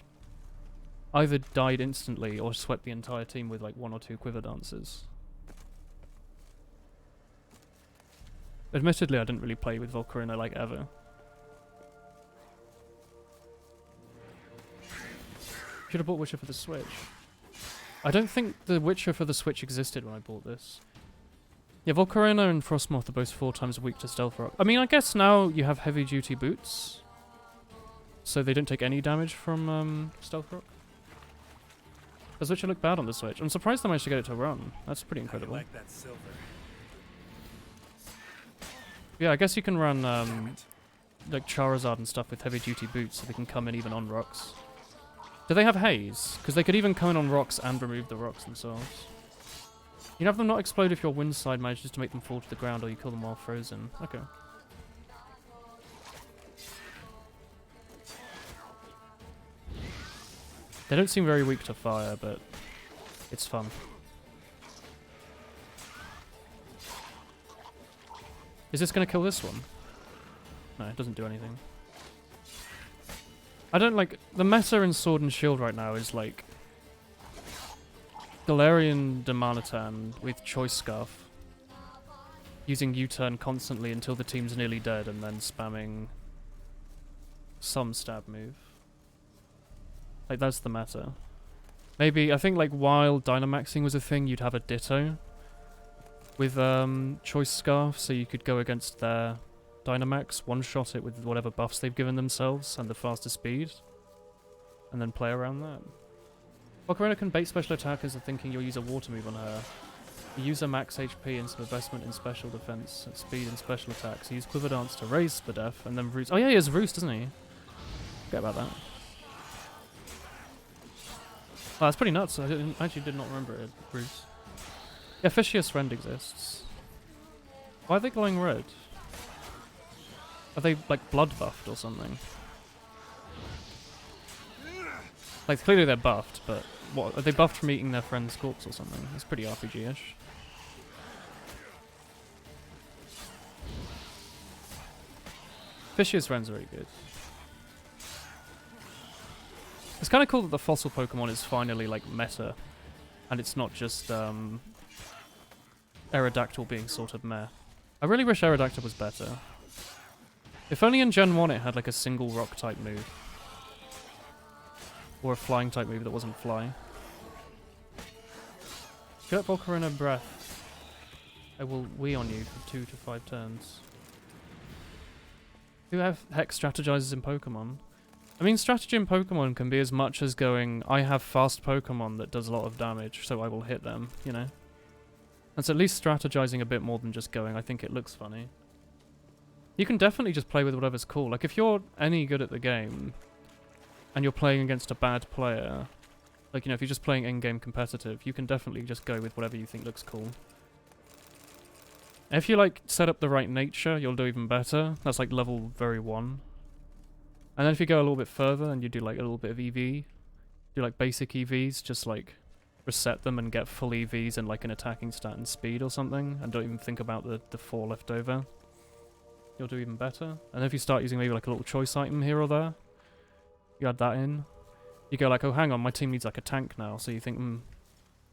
either died instantly or swept the entire team with like 1 or 2 Quiver Dances. Admittedly, I didn't really play with Volcarona like ever. Should have bought Witcher for the Switch. I don't think the Witcher for the Switch existed when I bought this. Yeah, Volcarona and Frostmoth are both 4 times weak to Stealth Rock. I mean, I guess now you have heavy duty boots, so they don't take any damage from Stealth Rock. Does Witcher look bad on the Switch? I'm surprised I managed to get it to run. That's pretty incredible. I like that silver. Yeah, I guess you can run like Charizard and stuff with heavy duty boots, so they can come in even on rocks. Do they have haze? Because they could even come in on rocks and remove the rocks themselves. You have them not explode if your wind side manages to make them fall to the ground or you kill them while frozen. Okay. They don't seem very weak to fire, but it's fun. Is this going to kill this one? No, it doesn't do anything. I don't like... The meta in Sword and Shield right now is like... Galarian Demanitan with Choice Scarf. Using U-turn constantly until the team's nearly dead and then spamming... some stab move. Like, that's the meta. Maybe, I think like while Dynamaxing was a thing, you'd have a Ditto with Choice Scarf, so you could go against their Dynamax, one-shot it with whatever buffs they've given themselves and the faster speed, and then play around that. Volcarona can bait special attackers into thinking you'll use a water move on her. You use a max HP and some investment in special defense, speed and special attacks. You use Quiver Dance to raise the def, and then Roost. Oh yeah, he has Roost, doesn't he? Forget about that. Oh, that's pretty nuts. I actually did not remember it, Roost. Yeah, Fishious Rend exists. Why are they glowing red? Are they, like, blood buffed or something? Like, clearly they're buffed, but what? Are they buffed from eating their friend's corpse or something? It's pretty RPG-ish. Fishious Rend's very good. It's kind of cool that the fossil Pokemon is finally, like, meta. And it's not just, Aerodactyl being sort of meh. I really wish Aerodactyl was better. If only in Gen 1 it had like a single rock type move. Or a flying type move that wasn't fly. Get up Volcarona Breath. I will wee on you for 2 to 5 turns. Who have heck strategizes in Pokemon? I mean, strategy in Pokemon can be as much as going, I have fast Pokemon that does a lot of damage, so I will hit them, you know? That's at least strategizing a bit more than just going, I think it looks funny. You can definitely just play with whatever's cool. Like, if you're any good at the game, and you're playing against a bad player, like, you know, if you're just playing in-game competitive, you can definitely just go with whatever you think looks cool. And if you, like, set up the right nature, you'll do even better. That's, like, level very 1. And then if you go a little bit further, and you do, like, a little bit of EV, do, like, basic EVs, just, like, reset them and get full EVs and, like, an attacking stat and speed or something, and don't even think about the 4 left over. You'll do even better. And if you start using maybe like a little choice item here or there, you add that in. You go like, oh hang on, my team needs like a tank now, so you think,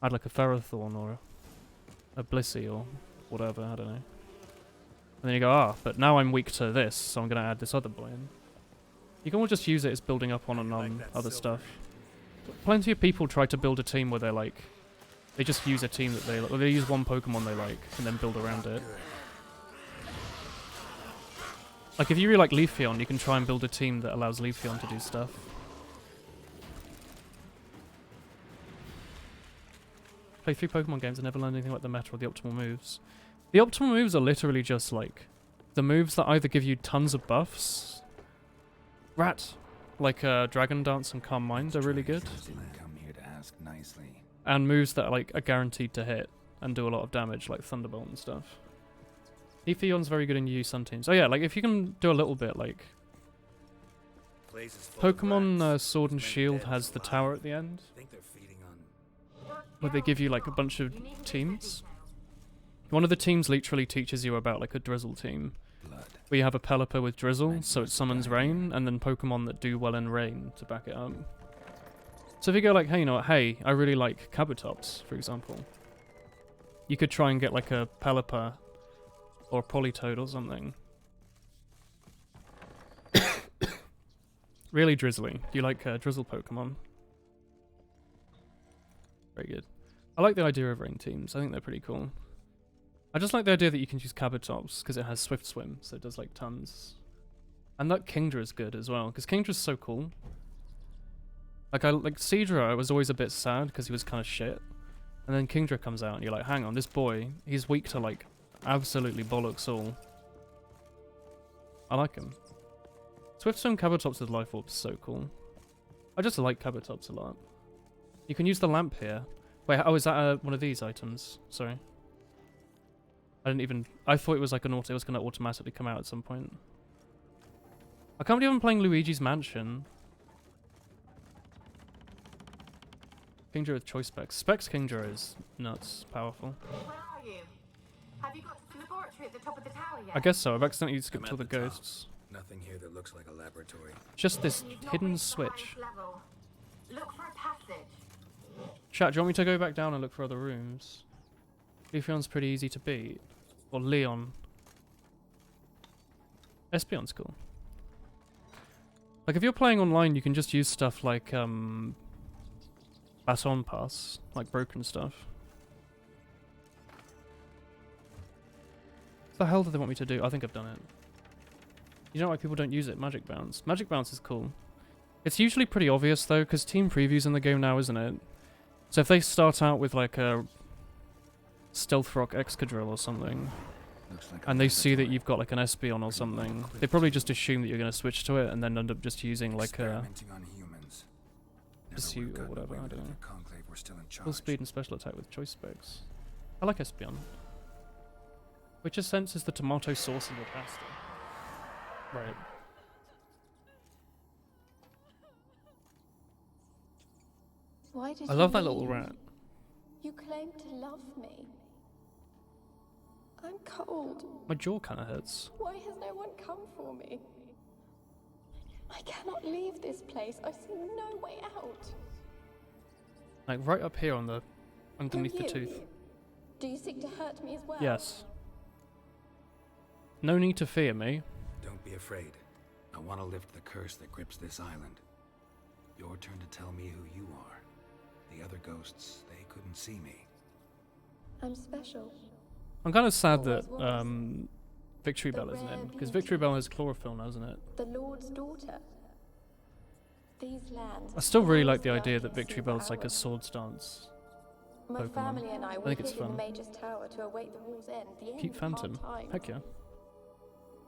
add like a Ferrothorn or a Blissey or whatever, I don't know. And then you go, but now I'm weak to this, so I'm going to add this other boy in. You can all just use it as building up on other stuff. Plenty of people try to build a team where they're like, they just use a team that they like, or they use one Pokemon they like, and then build around it. Like, if you really like Leafeon, you can try and build a team that allows Leafeon to do stuff. Play 3 Pokemon games and never learned anything about the meta or the optimal moves. The optimal moves are literally just, like, the moves that either give you tons of buffs... Like, Dragon Dance and Calm Mind are really good. Come here to ask nicely. And moves that, like, are guaranteed to hit and do a lot of damage, like Thunderbolt and stuff. Leafeon's very good in UU Sun teams. Oh yeah, like if you can do a little bit, like Pokemon Sword and Shield has the tower at the end. I think they're feeding on where they give you like a bunch of teams. One of the teams literally teaches you about like a drizzle team. Where you have a Pelipper with drizzle, so it summons rain, and then Pokemon that do well in rain to back it up. So if you go like, hey, you know what, hey, I really like Kabutops, for example. You could try and get like a Pelipper or a Politoed or something. Really drizzly. Do you like drizzle Pokemon? Very good. I like the idea of rain teams. I think they're pretty cool. I just like the idea that you can use Kabutops because it has Swift Swim, so it does like tons. And that Kingdra is good as well, because Kingdra's so cool. Like Seadra, I was always a bit sad because he was kind of shit. And then Kingdra comes out and you're like, hang on, this boy, he's weak to like absolutely bollocks all. I like him. Swift Swim Kabutops with Life Orb is so cool. I just like Kabutops a lot. You can use the lamp here. Wait, oh, is that one of these items? Sorry. I thought it was like it was going to automatically come out at some point. I can't believe I'm playing Luigi's Mansion. Kingdra with choice specs. Specs Kingdra is nuts, powerful. Where are you? Have you got to the laboratory at the top of the tower yet? I guess so. I've accidentally skipped all the ghosts. Nothing here that looks like a laboratory. Just this hidden switch. Look for a passage. Chat, do you want me to go back down and look for other rooms? Leafeon's pretty easy to beat. Or Leon. Espeon's cool. Like, if you're playing online, you can just use stuff like, Baton Pass. Like, broken stuff. What the hell do they want me to do? I think I've done it. You know why people don't use it? Magic Bounce. Magic Bounce is cool. It's usually pretty obvious, though, because team preview's in the game now, isn't it? So if they start out with, like, a Stealth Rock Excadrill or something, and they see that you've got like an Espeon or something, they probably just assume that you're going to switch to it and then end up just using like a Pursuit or whatever, I don't know. Full speed and special attack with choice specs. I like Espeon. Which sense is the tomato sauce in your pasta? Right. Why did I love that little rat. You claim to love me. I'm cold. My jaw kind of hurts. Why has no one come for me? I cannot leave this place. I see no way out. Like right up here on the underneath the tooth. Do you seek to hurt me as well? Yes. No need to fear me. Don't be afraid. I want to lift the curse that grips this island. Your turn to tell me who you are. The other ghosts, they couldn't see me. I'm special. I'm kind of sad that Victory Bell isn't in, because Victory Bell has chlorophyll, hasn't it? The Lord's daughter. These lands. I still really like the idea that Victory Bell's like a swords dance. My Pokemon. family and I I were think it's hid in fun. the Mage's Tower to await the war's end, the end Keep of Phantom. hard times. Heck yeah.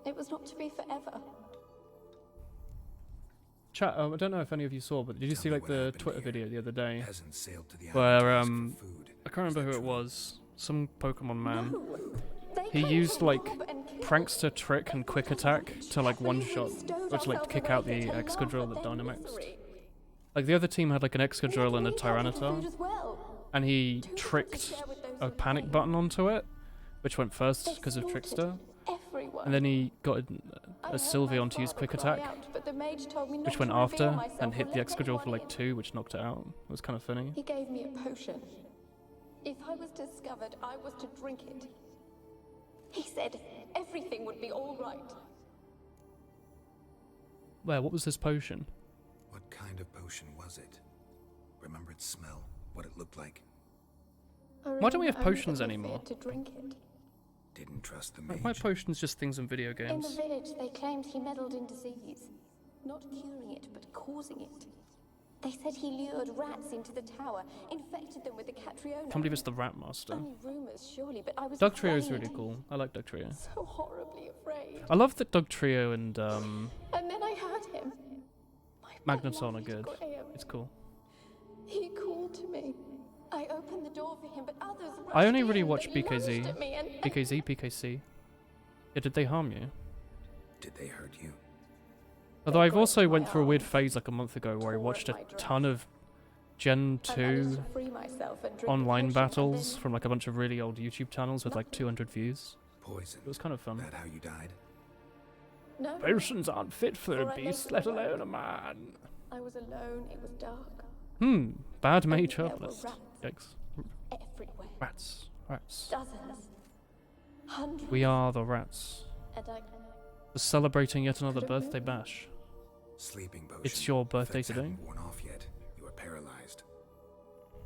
It was not to be forever. Chat, I don't know if any of you saw, but did you see like the Twitter video the other day? Peasants sailed to the Where island to ask for food. I can't remember who it was. Some Pokemon man. No. They He came used to like rob and kill. Prankster Trick and Quick Attack to like one shot, Bestowed or to like ourselves kick away out the to laugh Excadrill at that their Dynamaxed. misery. Like the other team had like an We Excadrill and a had to eat out of the food Tyranitar, as well. and he Too good to tricked share with those a who panic remain. button onto it, which went first They because of slaughtered Trickster, everyone. and then he got I a heard Sylveon my to use father Quick cry Attack, out, but the mage told me not which went to reveal after myself and or hit the let Excadrill for anyone like in. 2, which knocked it out. It was kind of funny. He gave me a potion. If I was discovered, I was to drink it. He said everything would be all right. Where? What was this potion? What kind of potion was it? Remember its smell? What it looked like? Why don't we have I remember potions only that we anymore? had to drink it. Didn't trust the Like, mage. why are potions just things in video In the games? village, they claimed he meddled in disease. Not curing it, but causing it. They said he lured rats into the tower, infected them with the Catriona. Can't believe it's the Rat Master. Only rumors, surely, but I was Dug Trio is afraid. really cool. I like Dug Trio. So horribly afraid. I love that Dug Trio and And then I heard him. Magneton are good. Graham. It's cool. He called to me. I opened the door for him, but others I only rushed really in, watch but lunged BKZ. at me and BKZ, PKC. Yeah, did they harm you? Did they hurt you? Although I've also went through a weird phase like a month ago where I watched a ton of Gen I managed 2 to free myself and drink a online potion, battles and from like a bunch of really old YouTube channels with like 200 views. Poison. It was kind of fun. That how you died? then... No. Potions aren't fit for Before a I beast, later let awoke. alone a man. I was alone, it was dark. Bad mage There were herbalist. rats. Yikes. Everywhere. Rats. Rats. Dozens. Hundreds. We are the rats. And I... We're celebrating yet another Could have birthday moved. bash. Sleeping potion. It's your birthday Effects today? haven't worn off yet. You are paralyzed.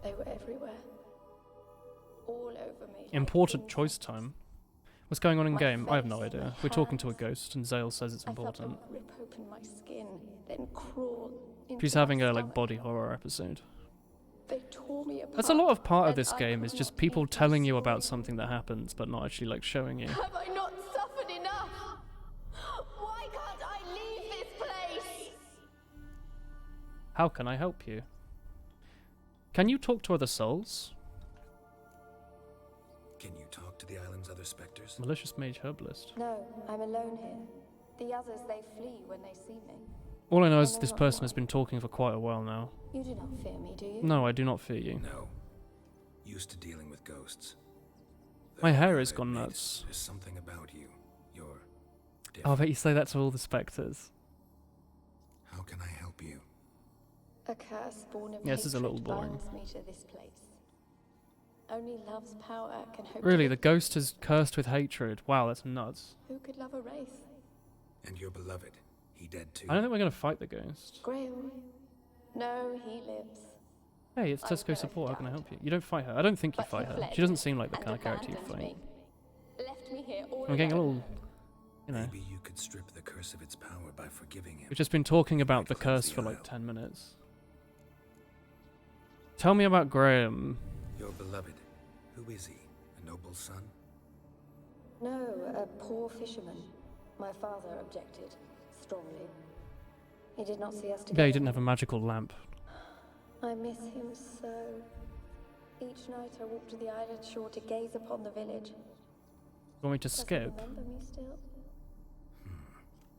They were everywhere. All over me. like Important things choice time. What's going on in My game? I have no face, idea. my We're talking to a hands. ghost, and Zale says it's I felt important. them rip open my skin, then crawl into She's my having a like stomach. body horror episode. They tore me apart. That's a lot of part of and this I game could is just not people leave my telling you about story. something that happens, but not actually like showing you. Have I not suffered enough? Why can't I leave this place? How can I help you? Can you talk to other souls? Can you talk to the island's other specters? Malicious mage herbalist. No, I'm alone here. The others, they flee when they see me. All I know I is know this not person why. has been talking for quite a while now. You do not fear me, do you? No, I do not fear you. No. Used to dealing with ghosts. My Though hair I has gone admit, nuts. There's something about you. You're I different. bet you say that to all the spectres. How can I help you? A curse born of Yeah, this is a little hatred boring. binds me to this place. Only love's power can hope to Really, the lift- ghost is cursed with hatred. Wow, that's nuts. Who could love a race? And your beloved. He dead too. I don't think we're gonna fight the ghost. Grail? No, he lives. Hey, it's I was Tesco gonna support. How can I die. help you? You don't fight her. I don't think you But he fight her. fled She doesn't seem like the and kind of character you abandoned fight. me. Left me here all I'm getting a alone. little, you know. Maybe you could strip the curse of its power by forgiving him. We've just been talking about Might the cleanse curse the for like isle. 10 minutes. Tell me about Graham. Your beloved. Who is he? A noble son? No, a poor fisherman. My father objected strongly. He did not see us together. Yeah, he didn't have a magical lamp. I miss him so. Each night I walk to the island shore to gaze upon the village. Want me to Does he skip? remember me still?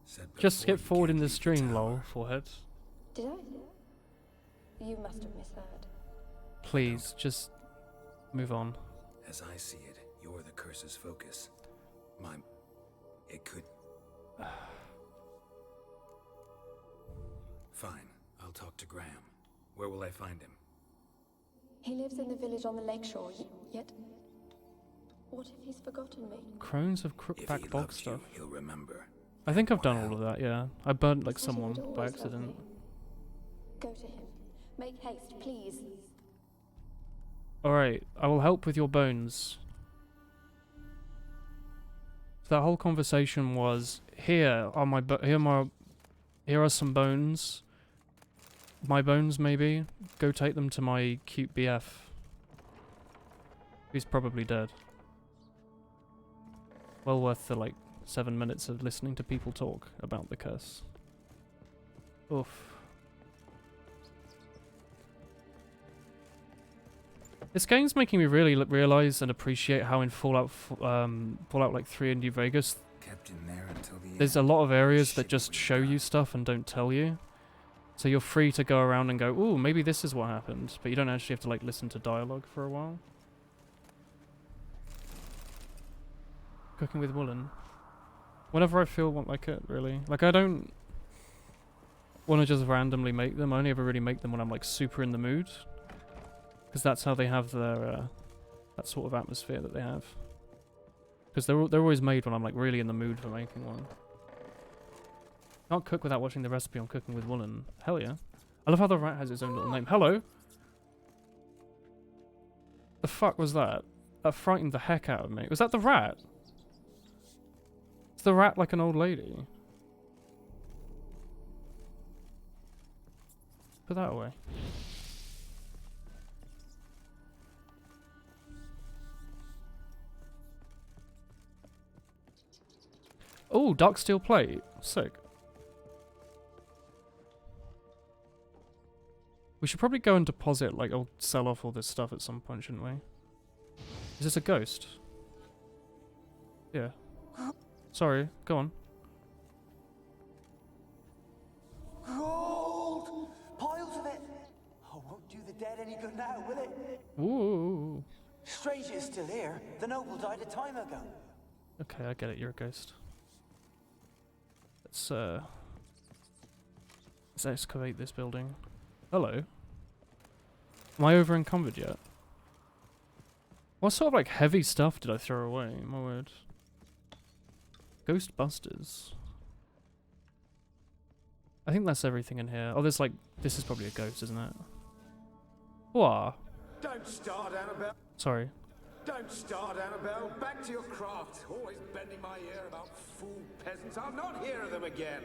Said Just before skip you forward can't in the leave stream, tower. lol, forehead. Did I? You must have misheard. Please, just move on. As I see it, you're the curse's focus. Mine. It could. Fine. I'll talk to Graham. Where will I find him? He lives in the village on the lakeshore, yet... What if he's forgotten me? Crones of If he Crookback bog loves you, stuff. he'll remember. I think I've done all of that, yeah. I burnt like He said he someone would by always love accident. me. Go to him. Make haste, please. Alright, I will help with your bones. So that whole conversation was, here are my here are some bones. My bones, maybe. Go take them to my cute BF. Who's probably dead. Well worth the, like, 7 minutes of listening to people talk about the curse. Oof. This game's making me really realize and appreciate how in Fallout like 3 and New Vegas, Kept in there until the there's a end. lot of areas that Shit just when you show die. you stuff and don't tell you. So you're free to go around and go, ooh, maybe this is what happened, but you don't actually have to like listen to dialogue for a while. Cooking with woolen. Whenever I feel like it, really. Like I don't want to just randomly make them. I only ever really make them when I'm like super in the mood. Because that's how they have their, that sort of atmosphere that they have. Because they're always made when I'm like really in the mood for making one. Can't cook without watching the recipe on Cooking with Woolen. Hell yeah. I love how the rat has its own little name. Hello? The fuck was that? That frightened the heck out of me. Was that the rat? Is the rat like an old lady? Put that away. Oh, dark steel plate. Sick. We should probably go and deposit, like, or sell off all this stuff at some point, shouldn't we? Is this a ghost? Yeah. Sorry, go on. Gold! Piles of it! Oh, won't do the dead now, will it? Ooh. Strange it's still here. The noble died a time ago. Okay, I get it. You're a ghost. Let's excavate this building. Hello. Am I over encumbered yet? What sort of like heavy stuff did I throw away? My word. Ghostbusters. I think that's everything in here. Oh, there's like, this is probably a ghost, isn't it? Whoa. Don't start, Annabelle. Sorry. Don't start, Annabelle. Back to your craft. Always bending my ear about fool peasants. I'll not hear of them again.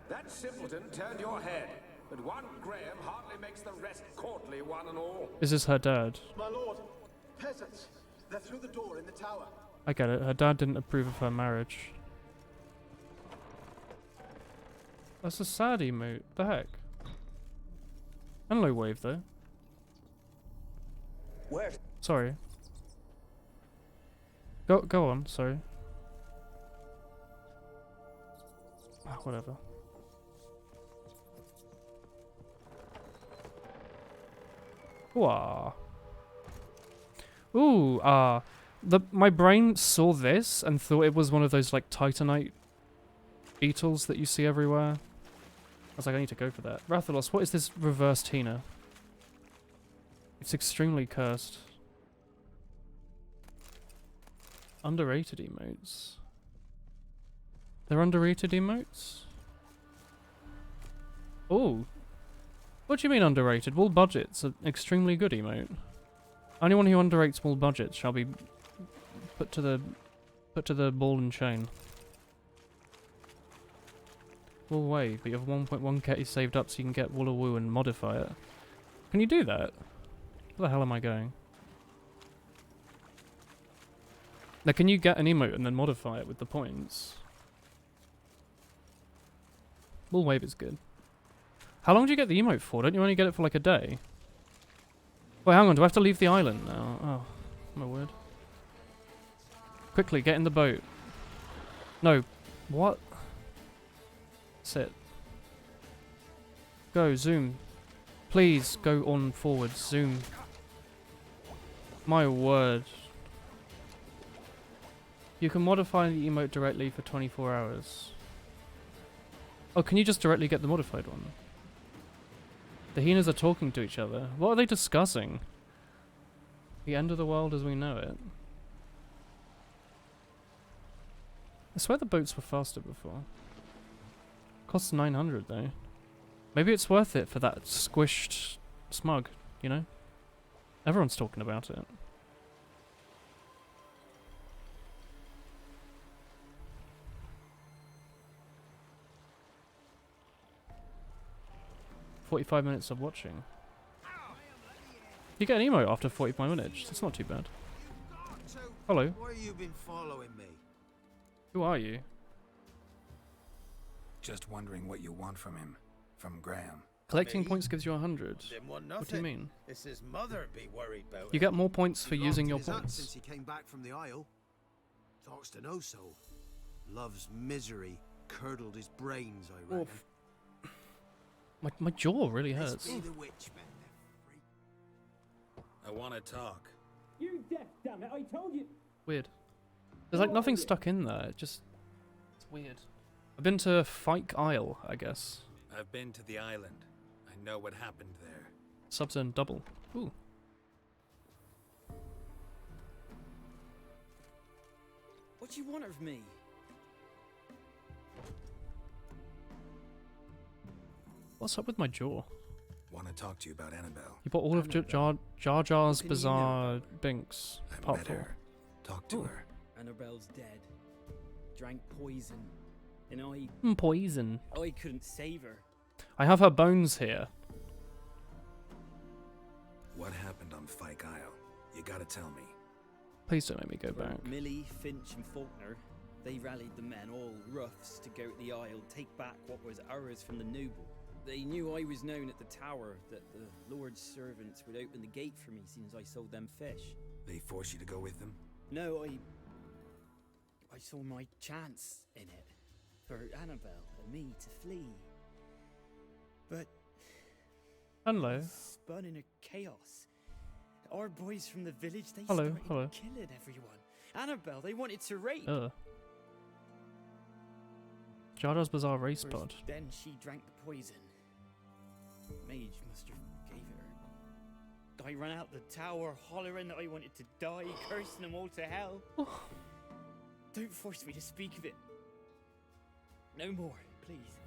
That simpleton turned your head, but one Graham hardly makes the rest courtly, one and all. Is this her dad? My lord, peasants. They're through the door in the tower. I get it. Her dad didn't approve of her marriage. That's a sad emote. The heck? And low wave though. Where? Sorry. Go on. Sorry. Ah, whatever. Wah. Ooh, my brain saw this and thought it was one of those like Titanite beetles that you see everywhere. I was like, I need to go for that. Rathalos, what is this reversed Hina? It's extremely cursed. Underrated emotes. They're underrated emotes? Oh. What do you mean underrated? Wool Budget's an extremely good emote. Anyone who underrates Wool Budget shall be put to the ball and chain. Wool Wave, but you have 1.1k saved up so you can get Woolawoo and modify it. Can you do that? Where the hell am I going? Now, can you get an emote and then modify it with the points? Wool Wave is good. How long do you get the emote for? Don't you only get it for like a day? Wait, hang on. Do I have to leave the island now? Oh, my word. Quickly, get in the boat. No. What? Sit. Go, zoom. Please, go on forward. Zoom. My word. You can modify the emote directly for 24 hours. Oh, can you just directly get the modified one? The Hynas are talking to each other. What are they discussing? The end of the world as we know it. I swear the boats were faster before. Costs 900 though. Maybe it's worth it for that squished smug, you know? Everyone's talking about it. "45 minutes of watching." You get an emote after 45 minutes. That's not too bad. Hello. Why you been following me? Who are you? Just wondering what you want from him. From Graham. Collecting points gives you 100. Didn't want What do you nothing. mean? It's his mother be worried about You it. get more points for He using locked your his hut points. since he came back from the Isle. Talks to no soul. Love's misery curdled his brains, I reckon. Oof. My jaw really This hurts. be the witch, man. I want to talk. You deaf, damn it! I told you. Weird. There's like nothing stuck in there. It's weird. I've been to Fyke Isle, I guess. I've been to the island. I know what happened there. Subs and double. Ooh. What do you want of me? What's up with my jaw? Want to talk to you about Annabelle. You bought all of Jar Jar's How can you know bizarre binks. I Part met 4. her. Talked to her. Annabelle's dead. Drank poison. And Poison. I couldn't save her. I have her bones here. What happened on Fyke Isle? You gotta tell me. Please don't make me go back. Millie, Finch, and Faulkner, they rallied the men, all roughs, to go to the Isle, take back what was ours from the noble. They knew I was known at the tower, that the Lord's servants would open the gate for me since I sold them fish. They force you to go with them? No, I saw my chance in it, for Annabelle and me to flee. But Hello. Spun in a chaos. Our boys from the village, they Hello, started hello. killing everyone. Annabelle, they wanted to rape. Jada's bizarre race First, pod. then she drank the poison. Mage must have gave it her. I ran out the tower, hollering that I wanted to die, cursing them all to hell. Don't force me to speak of it. No more, please.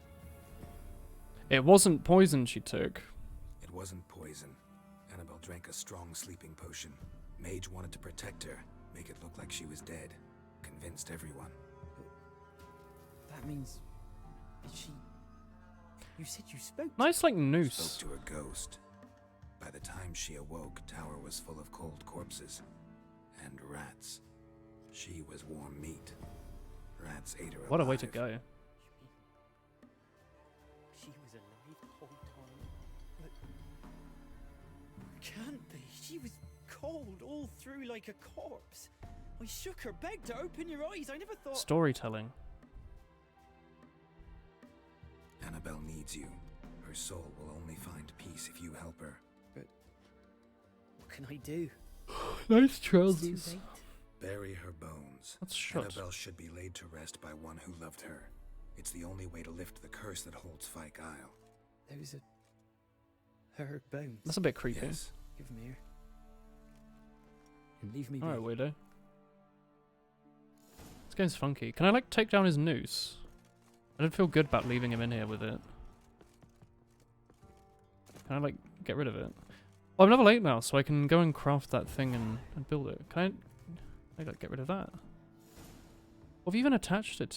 It wasn't poison she took. It wasn't poison. Annabelle drank a strong sleeping potion. Mage wanted to protect her, make it look like she was dead. Convinced everyone. That means... she... You said you spoke to... Nice, like, noose. Spoke to her ghost. By the time she awoke, Tower was full of cold corpses. And rats. She was warm meat. Rats ate her alive. What a way to go. She was alive the whole time. But... Can't be. She was cold all through like a corpse. I shook her, begged her, open your eyes. I never thought... Storytelling. Annabelle needs you. Her soul will only find peace if you help her. But... what can I do? Nice trousers. Bury her bones. That's shut. Annabelle should be laid to rest by one who loved her. It's the only way to lift the curse that holds Fyke Isle. Those are... her bones. That's a bit creepy. Yes. Give them here. And leave me Alright, be. weirdo. This game's funky. Can I, like, take down his noose? I don't feel good about leaving him in here with it. Can I, like, get rid of it? Oh, I'm level 8 now, so I can go and craft that thing and build it. Can I like, get rid of that? What have you even attached it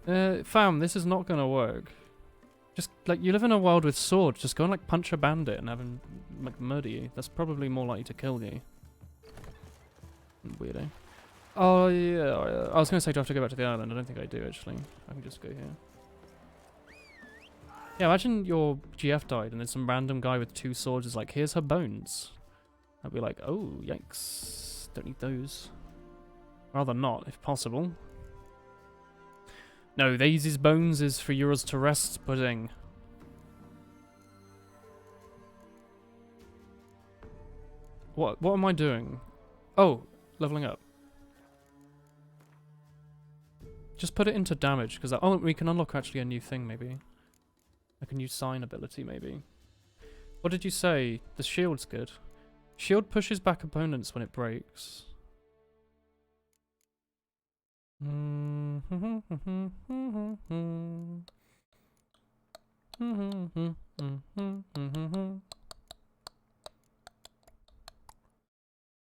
to? Fam, this is not gonna work. Just, like, you live in a world with swords. Just go and, like, punch a bandit and have him, like, murder you. That's probably more likely to kill you. Weirdo. Oh, yeah. I was gonna say, do I have to go back to the island? I don't think I do, actually. I can just go here. Yeah, imagine your GF died and then some random guy with 2 swords is like, here's her bones. I'd be like, oh, yikes. Don't need those. Rather not, if possible. No, these bones is for yours to rest, pudding. What am I doing? Oh, leveling up. Just put it into damage, because oh, we can unlock actually a new thing, maybe. Like a new sign ability, maybe. What did you say? The shield's good. Shield pushes back opponents when it breaks.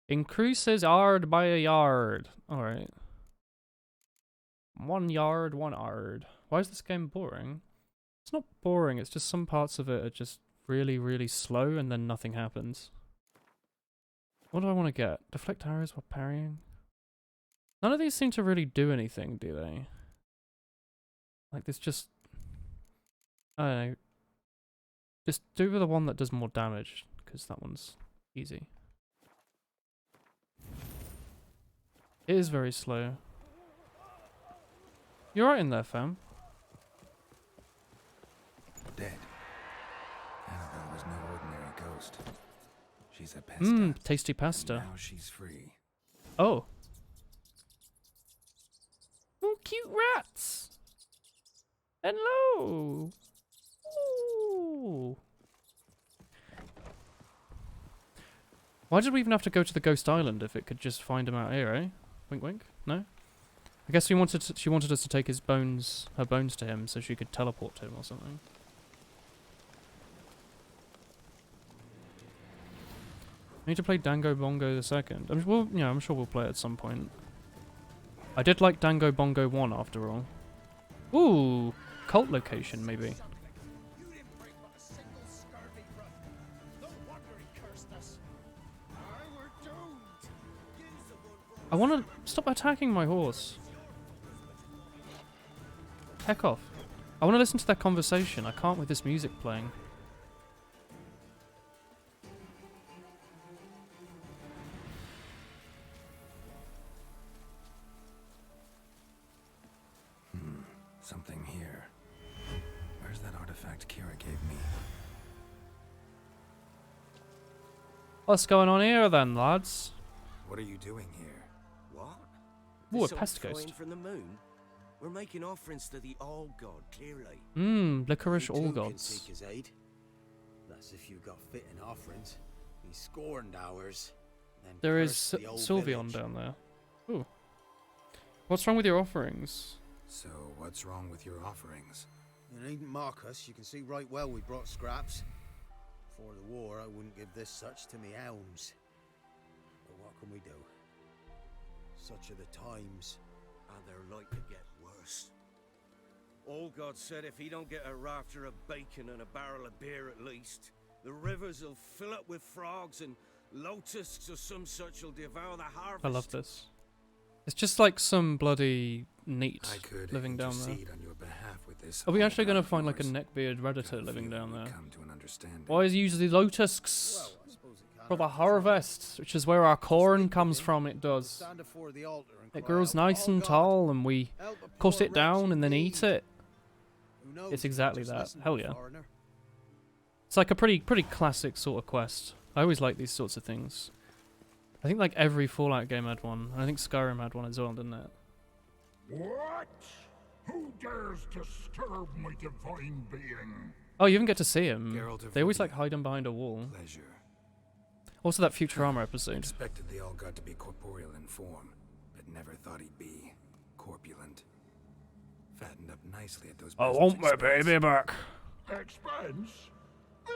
Increases yard by a yard. Alright. 1 yard, 1 yard. Why is this game boring? It's not boring, it's just some parts of it are just really, really slow and then nothing happens. What do I want to get? Deflect arrows while parrying? None of these seem to really do anything, do they? Like, this just... I don't know. Just do the one that does more damage, because that one's easy. It is very slow. You're right in there, fam. Dead. Annabelle was no ordinary ghost. She's a pesta. Tasty pasta. Now she's free. Oh. Oh, cute rats. Hello. Ooh. Why did we even have to go to the Ghost Island if it could just find him out here, eh? Wink, wink. No. I guess she wanted us to take his bones, her bones to him, so she could teleport to him or something. I need to play Dango Bongo the second. I'm sure we'll play it at some point. I did like Dango Bongo 1 after all. Ooh, cult location maybe. I want to stop attacking my horse. Heck off. I want to listen to their conversation. I can't with this music playing. Something here. artifact Kira gave me. What's going on here then, lads? What are you doing here? What? Ooh, a This old pest find ghost. from the moon? We're making offerings to the All God, clearly. Licorice You all too can gods. seek his aid. That's if you got fitting offerings. He scorned ours. Then There is cursed the old Sylveon village. down there. Ooh. What's wrong with your offerings? So, what's wrong with your offerings? You needn't mock us. You can see right well we brought scraps. Before the war, I wouldn't give this such to me hounds. But what can we do? Such are the times. And they're like to get worse. All God said if he don't get a rafter of bacon and a barrel of beer at least, the rivers will fill up with frogs and lotuses or some such will devour the harvest. I love this. It's just like some bloody neat I could living down there. intercede on your behalf with this. Are we actually going to all-god find like a yours. neckbeard redditor Got a living feeling down we'd there? come to an understanding. Why is usually lotuses for the harvest, which is where our corn comes from? It does. Stand before the altar and It cry grows out, nice "All and God, tall, and we help a cut poor it down wretch and then in eat need." it. Who knows, It's you exactly just that. listen to Hell the yeah. foreigner. It's like a pretty classic sort of quest. I always like these sorts of things. I think like every Fallout game had one. And I think Skyrim had one as well, didn't it? What? Who dares disturb my divine being? Oh, you even get to see him. Geralt of They always like Rivia. hide him behind a wall. Pleasure. Also that Futurama I episode. expected the All-God to be corporeal in form, but never thought he'd be corpulent. Fattened up nicely at those I peasants' want my expense. baby back. Expense?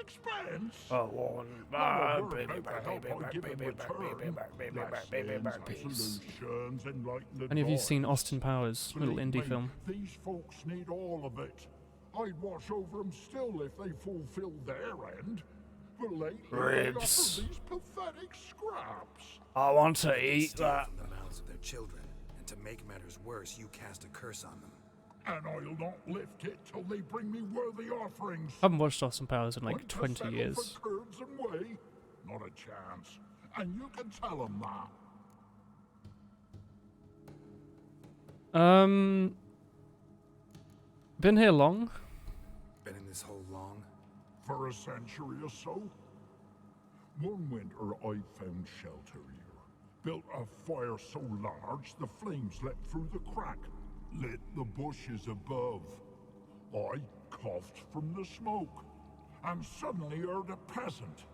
Expense? I want Not my a word baby about back, the help baby I back, give in baby back, baby return. back, baby back, baby Blessings, back, peace. absolutions, enlightened Any of you seen advice. Austin Powers, little Believe indie me, film? These folks need all of it. I'd watch over them still if they fulfilled their end. But lately, they Ribs. offer these pathetic scraps. I want to They eat steal that. from the mouths of their children, and to make matters worse, you cast a curse on them. And I'll not lift it till they bring me worthy offerings. I haven't watched Austin Powers in like Want to 20 settle years. For curds and whey? Not a chance. And you can tell them that. Been here long? Been in this hole long? For a century or so. One winter I found shelter here. Built a fire so large the flames leapt through the crack, lit the bushes above. I coughed from the smoke, and suddenly heard a peasant.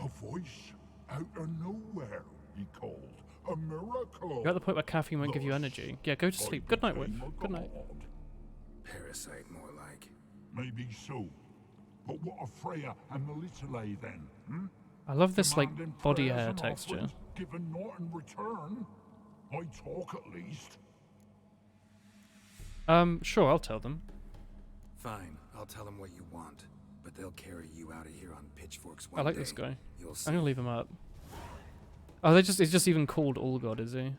A voice out of nowhere, he called. A miracle. You're at the point where caffeine won't give you energy. Yeah, go to sleep. Good night, Whip. Good night. Parasite, more like. Maybe so. But what of Freya and Melitele then? Hmm? I love this like Demanding body prayers hair and texture. offerings, given naught in return. I talk at least. Sure, I'll tell them. Fine, I'll tell them what you want, but they'll carry you out of here on pitchforks one I like day. this guy. You'll see. I'm gonna leave him up. Oh, it's just even called All God, is he?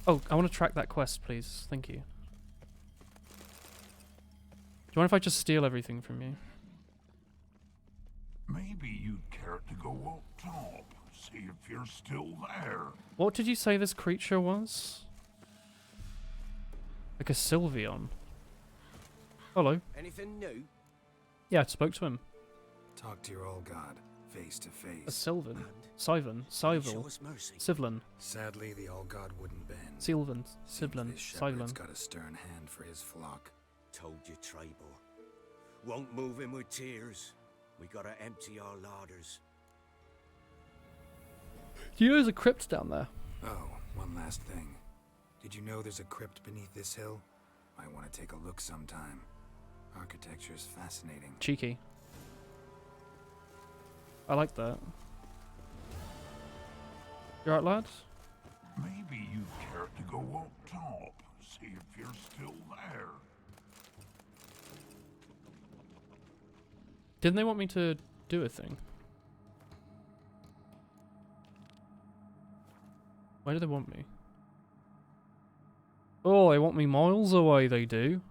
Oh, I want to track that quest, please. Thank you. Do you mind if I just steal everything from you? Maybe you'd care to go up top, see if you're still there. What did you say this creature was? Like a Sylveon. Hello. Anything new? Yeah, I spoke to him. Talk to your All-God, face to face. A Sylvan. Syvan. Syval. Sivlan. Sadly, the All-God wouldn't bend. Sylvan. Seems Sivlan. this shepherd's Syvlan. got a stern hand for his flock. Told you, Tribal. Won't move him with tears. We gotta empty our larders. Do you know there's a crypt down there? Oh, one last thing. Did you know there's a crypt beneath this hill? Might want to take a look sometime. Architecture's fascinating. Cheeky. I like that. You alright, lad? Maybe you'd care to go up top, see if you're still there. Didn't they want me to do a thing? Where do they want me? Oh, they want me miles away, they do.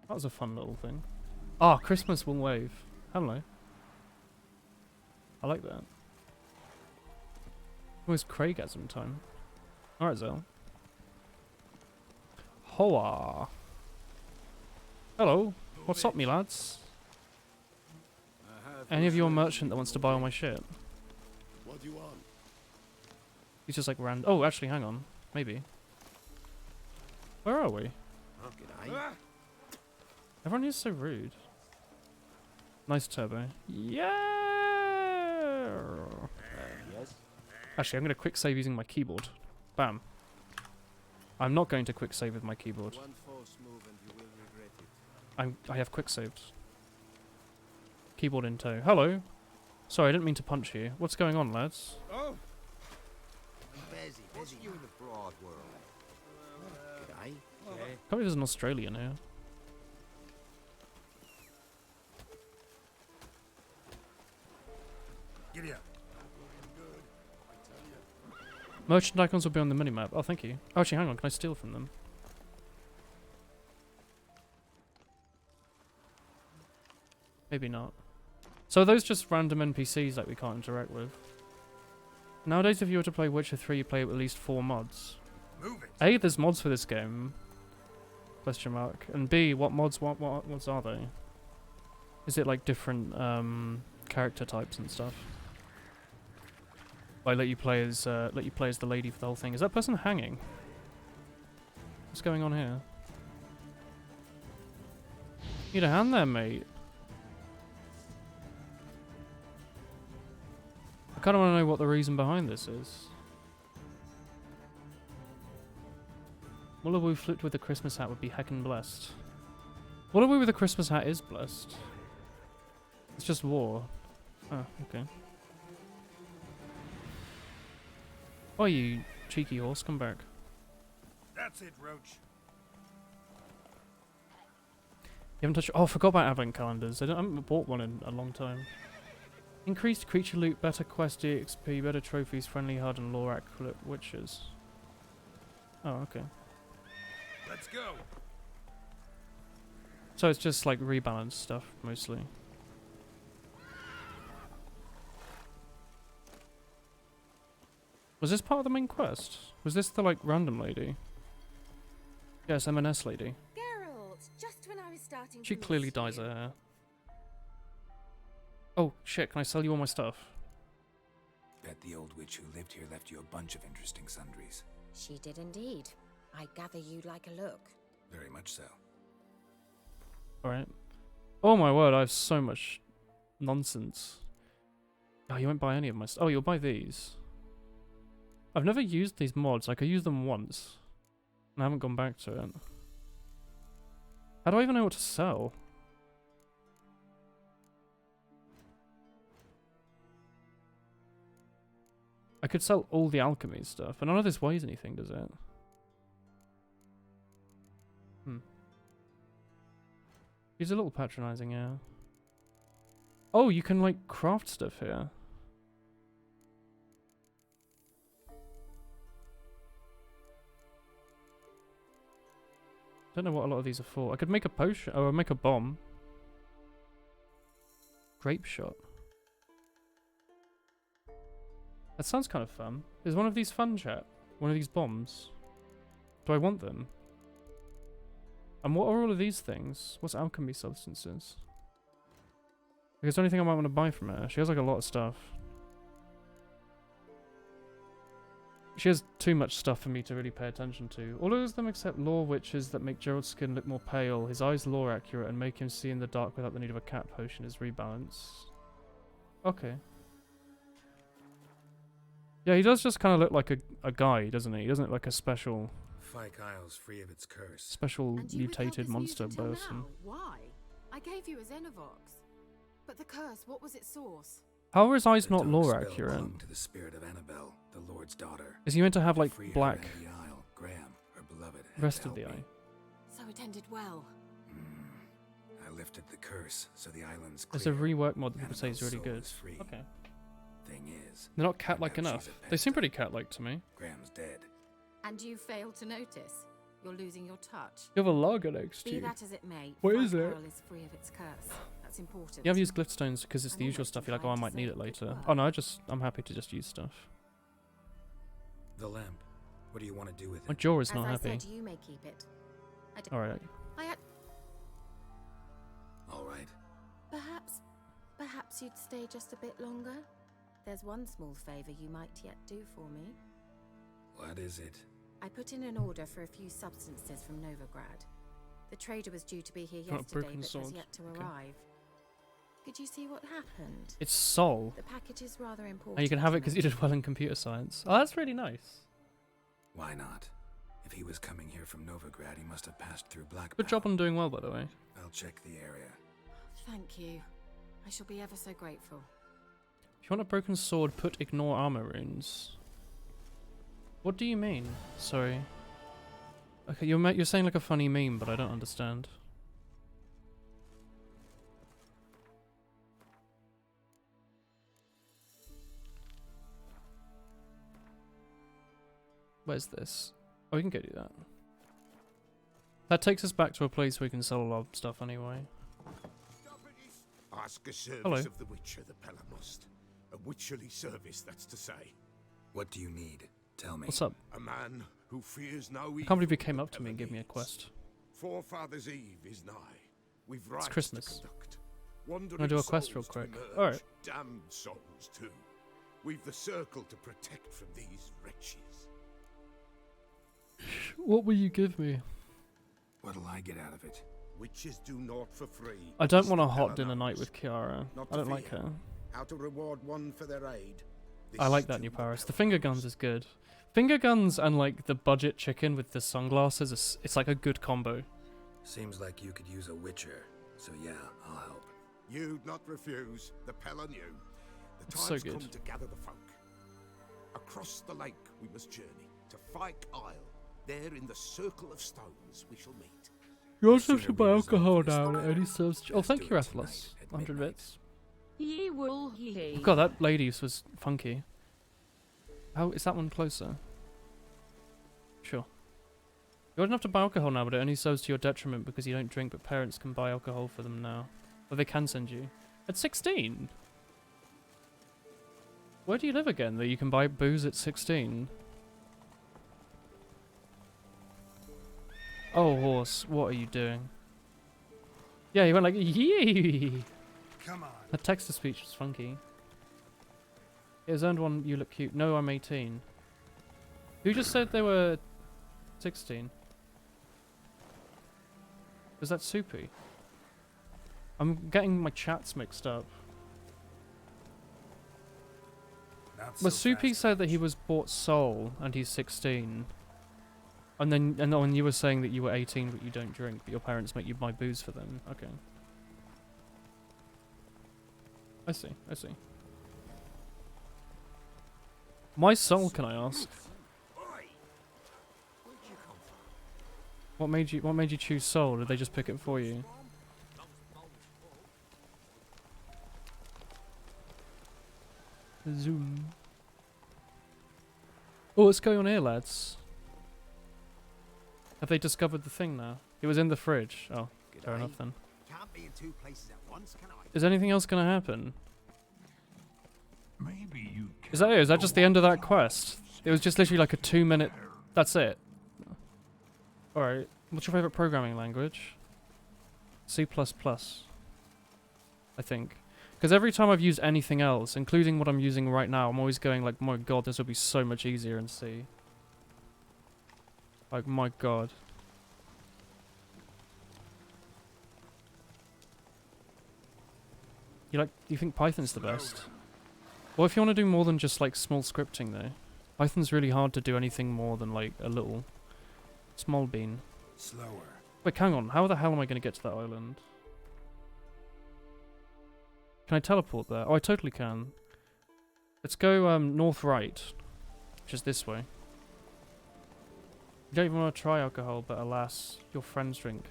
That was a fun little thing. Ah, Christmas will wave. Hello. I like that. Oh, it's Craigasm time. Alright, Zell. Hoa. Hello. What's up, me lads? Any of you a merchant that wants to buy all my shit? What do you want? He's just like random. Oh, actually, hang on. Maybe. Where are we? Everyone is so rude. Nice turbo. Yeah. Yes. Actually, I'm going to quick save using my keyboard. Bam. I'm not going to quick save with my keyboard. One false move and you will regret it. I have quick saved. Keyboard in tow. Hello. Sorry, I didn't mean to punch you. What's going on, lads? Oh. Busy. You in the broad world. G'day. Can't believe there's an Australian here. Giddy up. Merchant icons will be on the minimap. Oh, thank you. Oh, actually, hang on. Can I steal from them? Maybe not. So are those just random NPCs that we can't interact with? Nowadays, if you were to play Witcher 3, you play with at least 4 mods. Move it. A, there's mods for this game. Question mark. And B, what mods are they? Is it like different character types and stuff? I let you play as the lady for the whole thing. Is that person hanging? What's going on here? Need a hand there, mate. I kind of want to know what the reason behind this is. Mullaboo flipped with a Christmas hat would be heckin' blessed. Mullaboo with a Christmas hat is blessed. It's just war. Oh, okay. Oh, you cheeky horse, come back. That's it, Roach. You haven't touched. Oh, I forgot about advent calendars. I haven't bought one in a long time. Increased creature loot, better quest EXP, better trophies, friendly HUD, and lore accurate witches. Oh, okay. Let's go. So it's just like rebalanced stuff mostly. Was this part of the main quest? Was this the like random lady? Yes, M&S lady. Geralt, just when I was starting She to clearly miss dyes you. her hair. Oh shit, can I sell you all my stuff? Bet the old witch who lived here left you a bunch of interesting sundries. She did indeed. I gather you'd like a look. Very much so. Alright. Oh my word, I have so much nonsense. Oh, you won't buy any of my stuff. Oh, you'll buy these. I've never used these mods. I could use them once. And I haven't gone back to it. How do I even know what to sell? I could sell all the alchemy stuff, but none of this weighs anything, does it? He's a little patronizing, yeah. Oh, you can like craft stuff here. Don't know what a lot of these are for. I could make a potion, or make a bomb. Grape shot. That sounds kind of fun. Is one of these fun, chat? One of these bombs? Do I want them? And what are all of these things? What's alchemy substances? Like, is there anything I might want to buy from her? She has like a lot of stuff. She has too much stuff for me to really pay attention to. All of them except lore witches that make Gerald's skin look more pale, his eyes lore accurate, and make him see in the dark without the need of a cat potion is rebalance. Okay. Yeah, he does just kind of look like a guy, doesn't he? He doesn't look like a special... Fyke Isle's free of its curse. Special mutated monster person. Now. Why? I gave you a Xenovox. But the curse, what was its source? How are his eyes The not dark lore spell accurate? belonged to the spirit of Annabelle, the Lord's daughter. Is he meant to have like Free her black and the Isle, Graham, her beloved, had rest to of the help eye? me. So it ended well. I lifted the curse, so the island's There's clear. a rework mod that people say is Annabelle's really soul good. is free. Okay. Thing is, They're not cat-like now enough. she's at They seem Penta. pretty cat-like to me. Graham's dead. And you failed to notice. You're losing your touch. You have a lager next to Be you. that as it may, What is it? Fyke Isle is free of its curse. That's important. You have used glyphstones because it's I'm the usual almost stuff. You're like, oh, I inclined might to need say it later. goodbye. Oh no, I'm happy to just use stuff. The lamp. What do you want to do with My it? jaw is As not I happy. said, you may keep it. Alright. All right. Perhaps you'd stay just a bit longer? There's one small favor you might yet do for me. What is it? I put in an order for a few substances from Novigrad. The trader was due to be here Got a yesterday, broken but sword. has yet to arrive. Could you see what happened? It's Sol. The package is rather important. And you can have it because you did well in computer science. Oh, that's really nice. Why not? If he was coming here from Novigrad, he must have passed through Black. Good job on doing well, by the way. I'll check the area. Thank you. I shall be ever so grateful. If you want a broken sword, put ignore armor runes. What do you mean? Sorry. Okay, you're saying like a funny meme, but I don't understand. Where's this? Oh, we can go do that. That takes us back to a place where we can sell a lot of stuff anyway. Ask a service Hello. of the Witcher, the Pella must. A witcherly service, that's to say. What do you need? Tell me. What's up? A man who fears no evil. I can't believe you came up to me and gave me a quest. Forefathers' Eve is nigh. We've rites Christmas. to conduct. I'm Wandering gonna do a quest real souls to quick. emerge, Alright. Damned souls too. We've the circle to protect from these wretches. What will you give me? What'll I get out of it? Witches do naught for free. I don't This want a the hot Pella dinner night knows. with Kiara. Not I to don't like fear. her. How to reward one for their aid. I like that new Paris. The finger guns is good. Finger guns and like the budget chicken with the sunglasses, it's like a good combo. Seems like you could use a witcher, so yeah, I'll help. You'd not refuse. The Pella knew. The It's time's so good. come to gather the folk. Across the lake we must journey to Fyke Isle. There in the circle of stones we shall meet. You also have to buy alcohol now and it only serves... Oh, thank you, Athlos. 100 bits. Ye will he. Oh god, that lady was funky. How is that one closer? Sure. You don't have to buy alcohol now, but it only serves to your detriment because you don't drink, but parents can buy alcohol for them now. Or they can send you. At 16? Where do you live again that you can buy booze at 16? Oh, horse, what are you doing? Yeah, he went like, yee! Come on. That text-to-speech was funky. It has earned one, you look cute. No, I'm 18. Who just said they were 16? Was that Soupy? I'm getting my chats mixed up. But Soupy said that he was bought Soul and he's 16. And then when you were saying that you were 18 but you don't drink, but your parents make you buy booze for them. Okay. I see, I see. My soul, can I ask? What made you choose Soul? Did they just pick it for you? Zoom. Oh, what's going on here, lads? Have they discovered the thing now? It was in the fridge. Oh, fair enough then. Can't be in two places at once, can I? Is anything else gonna happen? Maybe you Is that it? Is that just the end of that quest? It was just literally like a 2-minute... That's it. Alright. What's your favourite programming language? C++. I think. Because every time I've used anything else, including what I'm using right now, I'm always going like, my god, this will be so much easier in C. Like, my god. You think Python's the best? Well, if you want to do more than just like small scripting though, Python's really hard to do anything more than like a little small bean. Slower. Wait, hang on. How the hell am I going to get to that island? Can I teleport there? Oh, I totally can. Let's go north right, which is this way. You don't even want to try alcohol, but alas, your friends drink.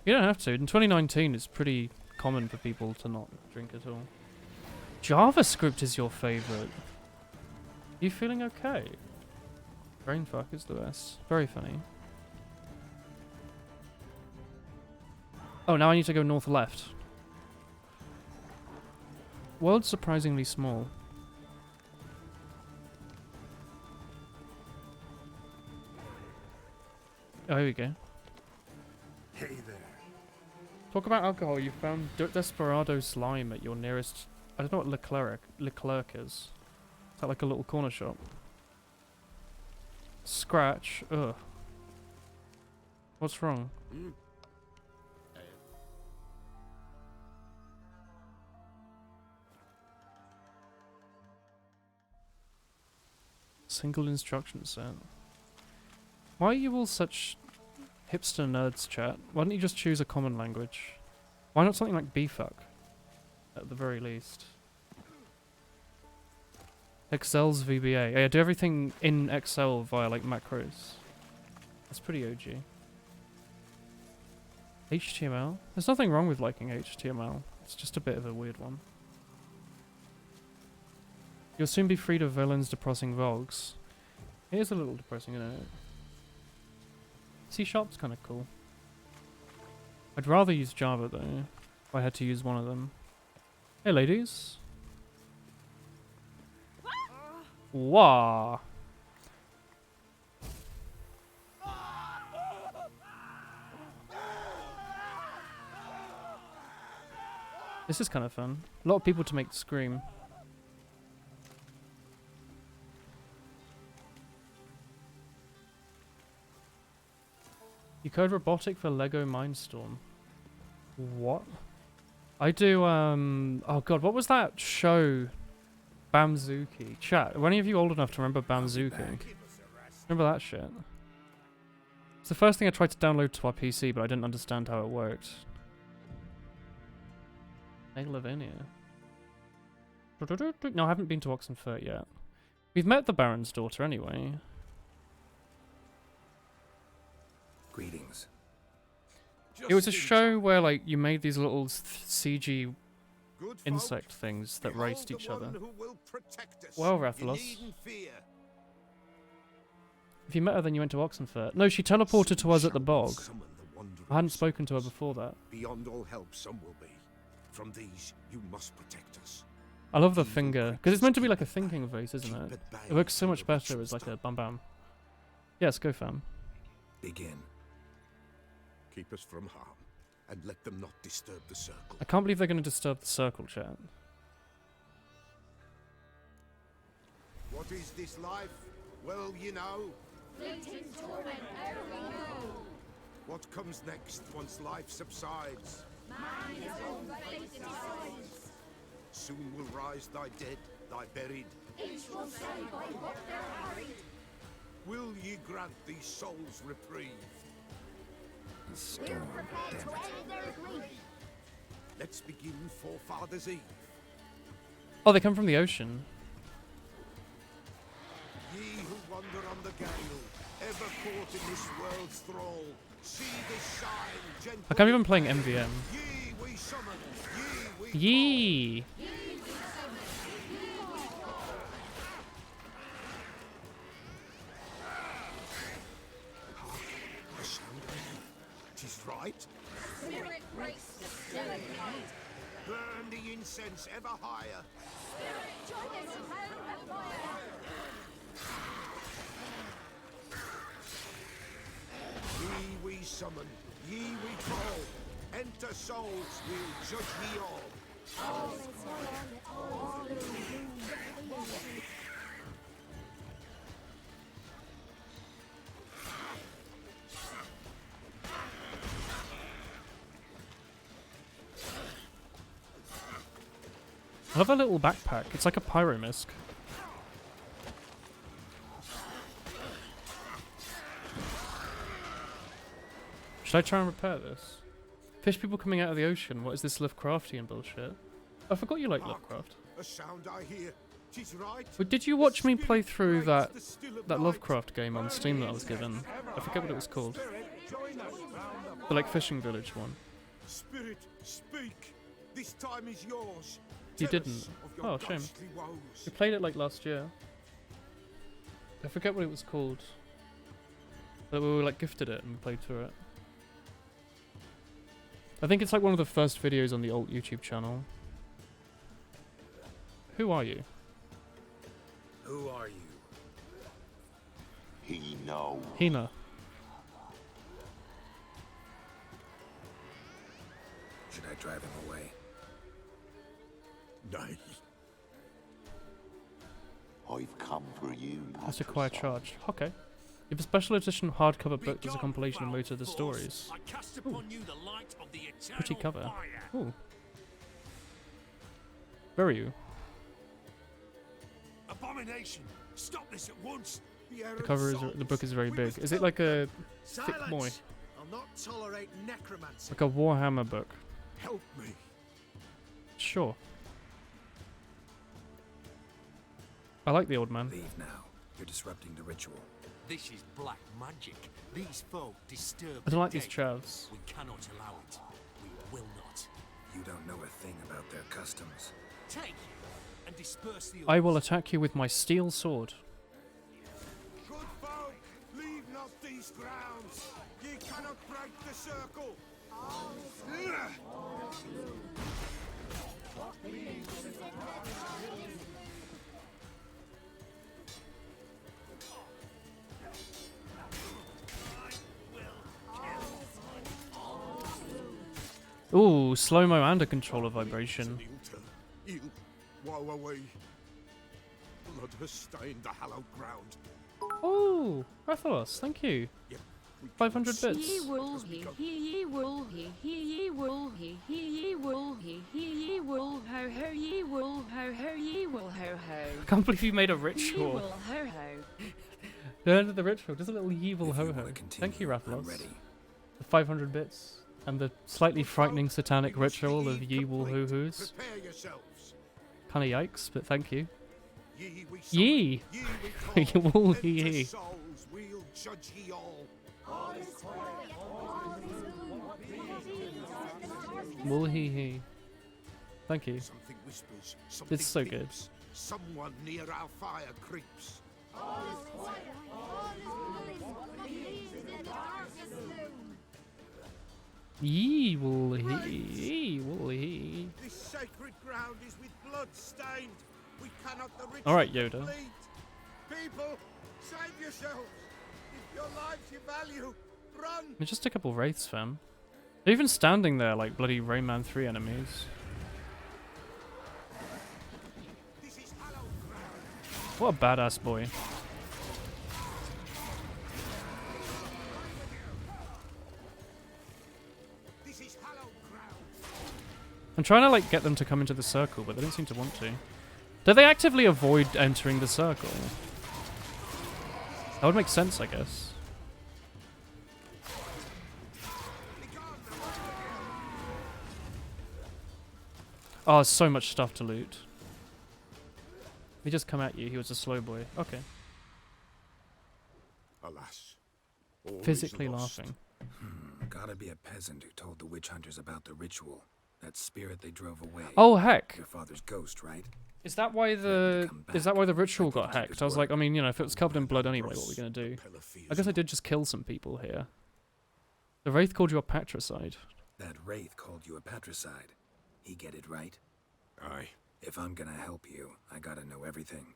You don't have to. In 2019, it's pretty common for people to not drink at all. JavaScript is your favorite. You feeling okay? Brainfuck is the best. Very funny. Oh, now I need to go north left. World's surprisingly small. Oh, here we go. Talk about alcohol. You found Desperado slime at your nearest... I don't know what Leclerc is. Is that like a little corner shop? Scratch. Ugh. What's wrong? Single instruction set. Why are you all such hipster nerds, chat? Why don't you just choose a common language? Why not something like BFuck? At the very least. Excel's VBA. Yeah, do everything in Excel via like macros. That's pretty OG. HTML? There's nothing wrong with liking HTML. It's just a bit of a weird one. You'll soon be freed of villains depressing vogs. It is a little depressing, isn't it? C-Sharp's kind of cool. I'd rather use Java though, if I had to use one of them. Hey ladies. Wah. This is kind of fun. A lot of people to make scream. You code robotic for Lego Mindstorm. What? I do, oh god, what was that show? Bamzuki. Chat, were any of you old enough to remember Bamzuki? Remember that shit? It's the first thing I tried to download to our PC, but I didn't understand how it worked. Hey, Lavinia. No, I haven't been to Oxenfurt yet. We've met the Baron's daughter anyway. Greetings. It was a show where like you made these little CG insect things that raced each other. Well, Rathalos. If you met her, then you went to Oxenfurt. No, she teleported to us at the bog. I hadn't spoken to her before that. Beyond all help, some will be. From these, you must protect us. I love the finger because it's meant to be like a thinking face, isn't it? It works so much better as like a bam bam. Yes, go fam. Begin. Keep us from harm, and let them not disturb the circle. I can't believe they're going to disturb the circle, chat. What is this life? Well, you know. Fleeting torment, we know. What comes next once life subsides? Man his own fate decides. Soon will rise thy dead, thy buried. Each will say by what they're harried. Will ye grant these souls reprieve? Storm, damn it. Let's begin Forefathers' Eve. Oh, they come from the ocean. Ye who wander on the gale, ever caught in this world's thrall, see the shine, gentle. I can't even playing MVM. Ye we summon, ye we Yee. Tis right. Spirit breaks the still night. Burn the incense ever higher. Spirit join us in hell and fire. Ye we summon, ye we call. Enter souls, we'll judge ye all. I love a little backpack. It's like a pyromisk. Should I try and repair this? Fish people coming out of the ocean. What is this Lovecraftian bullshit? I forgot you like Lovecraft. A sound I hear. 'Tis right. But did you watch me play through that Lovecraft game on Steam that I was given? I forget what it was called. The like fishing village one. Spirit, speak. This time is yours. You Tell didn't. us of your Oh, shame. ghostly woes. We played it like last year. I forget what it was called. But we were like gifted it and we played through it. I think it's like one of the first videos on the alt YouTube channel. Who are you? Who are you? He know. Hina. drive him away. Nay. I've come for you, That's a quiet charge. Okay. If a special edition hardcover book does a compilation of most of the stories. Ooh. Pretty cover. Ooh. Where are you? Abomination! Stop this at once! The cover is the book is very big. Is it like a thick boy? I'll not tolerate necromancy. Like a Warhammer book? Help me. Sure. I like the old man. Leave now. You're disrupting the ritual. This is black magic. These folk disturb I don't like the these dead. chavs. We cannot allow it. We will not. You don't know a thing about their customs. Take and disperse the I will attack you with my steel sword. Good folk, leave not these grounds. Ye cannot break the circle. Ooh, slow-mo and a controller vibration. You, while away. Blood has stained the hallowed ground. Ooh, Rathalos, thank you. 500 bits. Ye will he, ye will he will he will he will ho ho ye will ho ho ye will ho ho. I can't believe you made a Ye ritual. will ho ho. The end of the ritual, just a little evil ho-ho. Thank you, Rathalos. The 500 bits. And the slightly frightening satanic ritual of ye will hoo-hoos. Prepare yourselves. Kinda yikes, but thank you. Ye we Ye! Ye Ye will he. souls, we'll judge ye all. Will he. Thank you. Something whispers, something It's so good. peeps. Someone near our fire creeps. Ye will he. Will he. This sacred ground is with blood stained. We cannot the ritual Alright, Yoda. complete. People, save yourselves. If your lives you value, run. They're just a couple wraiths, fam. They're even standing there like bloody Rayman 3 enemies. What a badass boy. I'm trying to like get them to come into the circle, but they don't seem to want to. Do they actively avoid entering the circle? That would make sense, I guess. Oh, so much stuff to loot. He just come at you. He was a slow boy. Okay. Alas. all is Physically lost. laughing. Gotta be a peasant who told the witch hunters about the ritual. That spirit they drove away. Oh, heck. Your father's ghost, right? Is that why the ritual got hacked? I was like, I mean, you know, if it was covered in blood anyway, what are we gonna do? I guess I did just kill some people here. The wraith called you a patricide. That wraith called you a patricide. He get it right? Aye. If I'm gonna help you, I gotta know everything.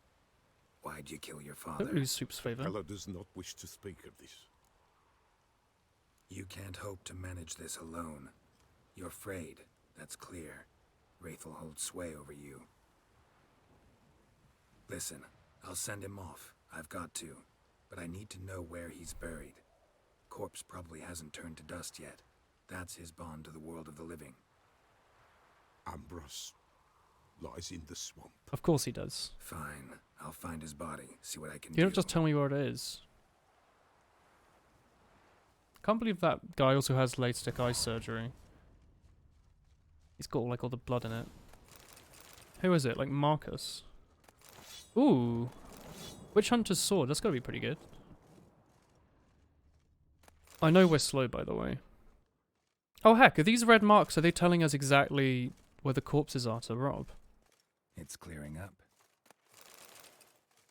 Why'd you kill your father? Don't lose Soup's favor. Pella does not wish to speak of this. You can't hope to manage this alone. You're afraid, that's clear. Wraith will hold sway over you. Listen, I'll send him off. I've got to. But I need to know where he's buried. Corpse probably hasn't turned to dust yet. That's his bond to the world of the living. Ambros lies in the swamp. Of course he does. Fine. I'll find his body, see what I can do. You don't just tell me where it is. Can't believe that guy also has LASIK eye surgery. He's got like all the blood in it. Who is it? Like Marcus? Ooh. Witch Hunter's sword. That's gotta be pretty good. I know we're slow, by the way. Oh heck, are these red marks? Are they telling us exactly where the corpses are to rob? It's clearing up.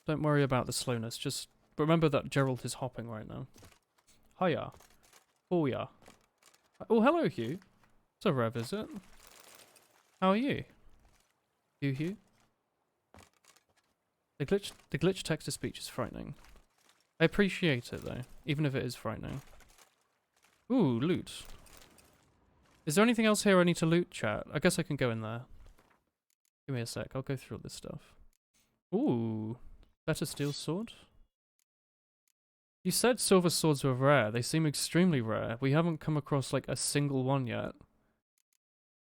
Don't worry about the slowness. Just remember that Geralt is hopping right now. Hiya. Oh yeah. Oh, hello, Hugh. It's a rare visit. How are you? Hugh? The glitch text-to-speech is frightening. I appreciate it though, even if it is frightening. Ooh, loot. Is there anything else here I need to loot, chat? I guess I can go in there. Give me a sec. I'll go through all this stuff. Ooh. Better steel sword? You said silver swords were rare. They seem extremely rare. We haven't come across like a single one yet.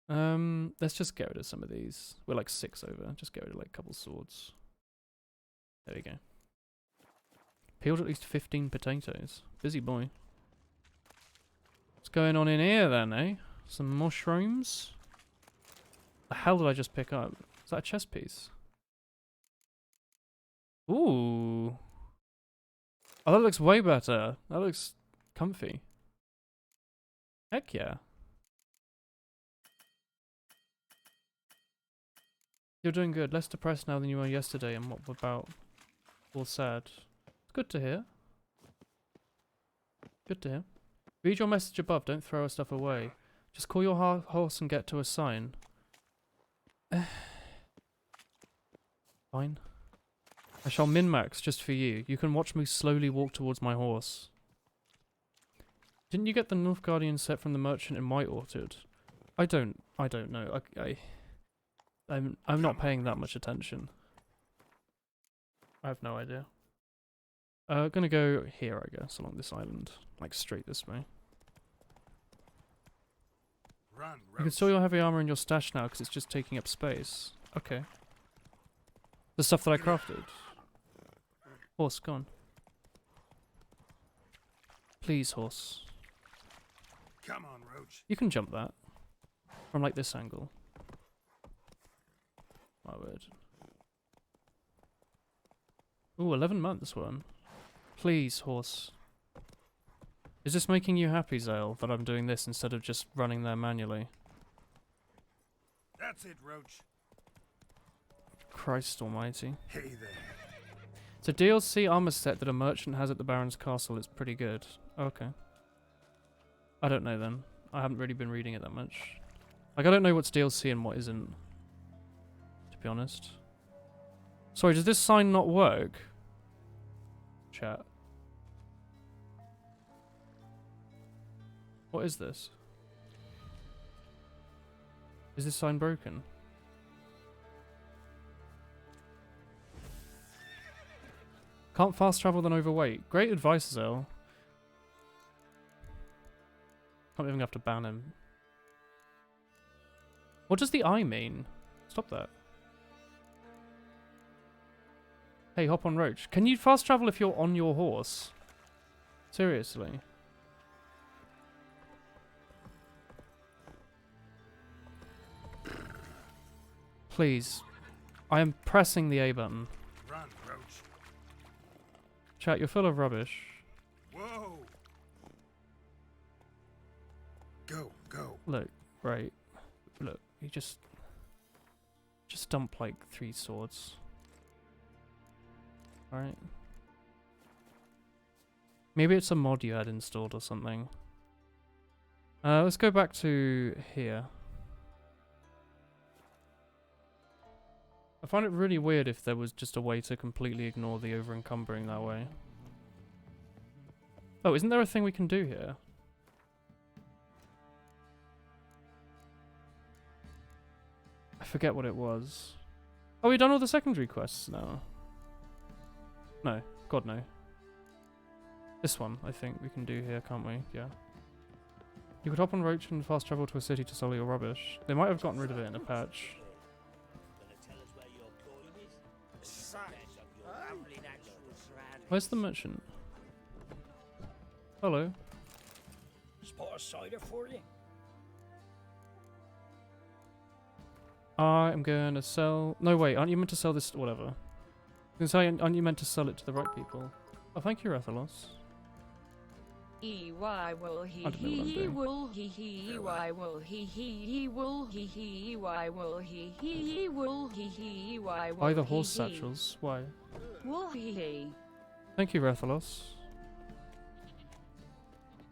Let's just get rid of some of these. We're like 6 over. Just get rid of like a couple swords. There we go. Peeled at least 15 potatoes. Busy boy. What's going on in here then, eh? Some mushrooms? The hell did I just pick up? Is that a chest piece? Ooh. Oh, that looks way better. That looks comfy. Heck yeah. You're doing good. Less depressed now than you were yesterday, and what about? All sad. It's good to hear. Good to hear. Read your message above. Don't throw our stuff away. Just call your horse and get to a sign. Fine. I shall min-max just for you. You can watch me slowly walk towards my horse. Didn't you get the Nilfgaardian set from the merchant in White Orchard? I don't know. I'm not paying that much attention. I have no idea. Gonna go here, I guess, along this island. Like, straight this way. Run, You can store your heavy armor in your stash now, because it's just taking up space. Okay. The stuff that I crafted. Horse, gone. Please, horse. Come on, Roach. You can jump that. From, like, this angle. My word. Ooh, 11 months one. Please, horse. Is this making you happy, Zale, that I'm doing this instead of just running there manually? That's it, Roach. Christ almighty. Hey there. It's a DLC armor set that a merchant has at the Baron's Castle. It's pretty good. Okay. I don't know then. I haven't really been reading it that much. Like, I don't know what's DLC and what isn't. To be honest. Sorry, does this sign not work? Chat. What is this? Is this sign broken? Can't fast travel than overweight. Great advice, Zell. Can't even have to ban him. What does the eye mean? Stop that. Hey, hop on Roach. Can you fast travel if you're on your horse? Seriously. Please. I am pressing the A button. Run, Roach. Chat, you're full of rubbish. Whoa. Go, go. Look, right. Look, you just dump like 3 swords. Alright. Maybe it's a mod you had installed or something. Let's go back to here. I find it really weird if there was just a way to completely ignore the over-encumbering that way. Oh, isn't there a thing we can do here? I forget what it was. Oh, we've done all the secondary quests now. No. God, no. This one, I think we can do here, can't we? Yeah. You could hop on Roach and fast travel to a city to sell your rubbish. They might have gotten rid of it in a patch. Where's the merchant? Hello. Spot a cider for you. I am going to sell... No, wait, aren't you meant to sell this... Whatever. I was going to say, aren't you meant to sell it to the right people? Oh, thank you, Rathalos. E-Y will he I don't know what I'm he doing. will he Y will he will he Y will he will he Y will Buy the horse he satchels. Why? will he. Thank you, Rathalos.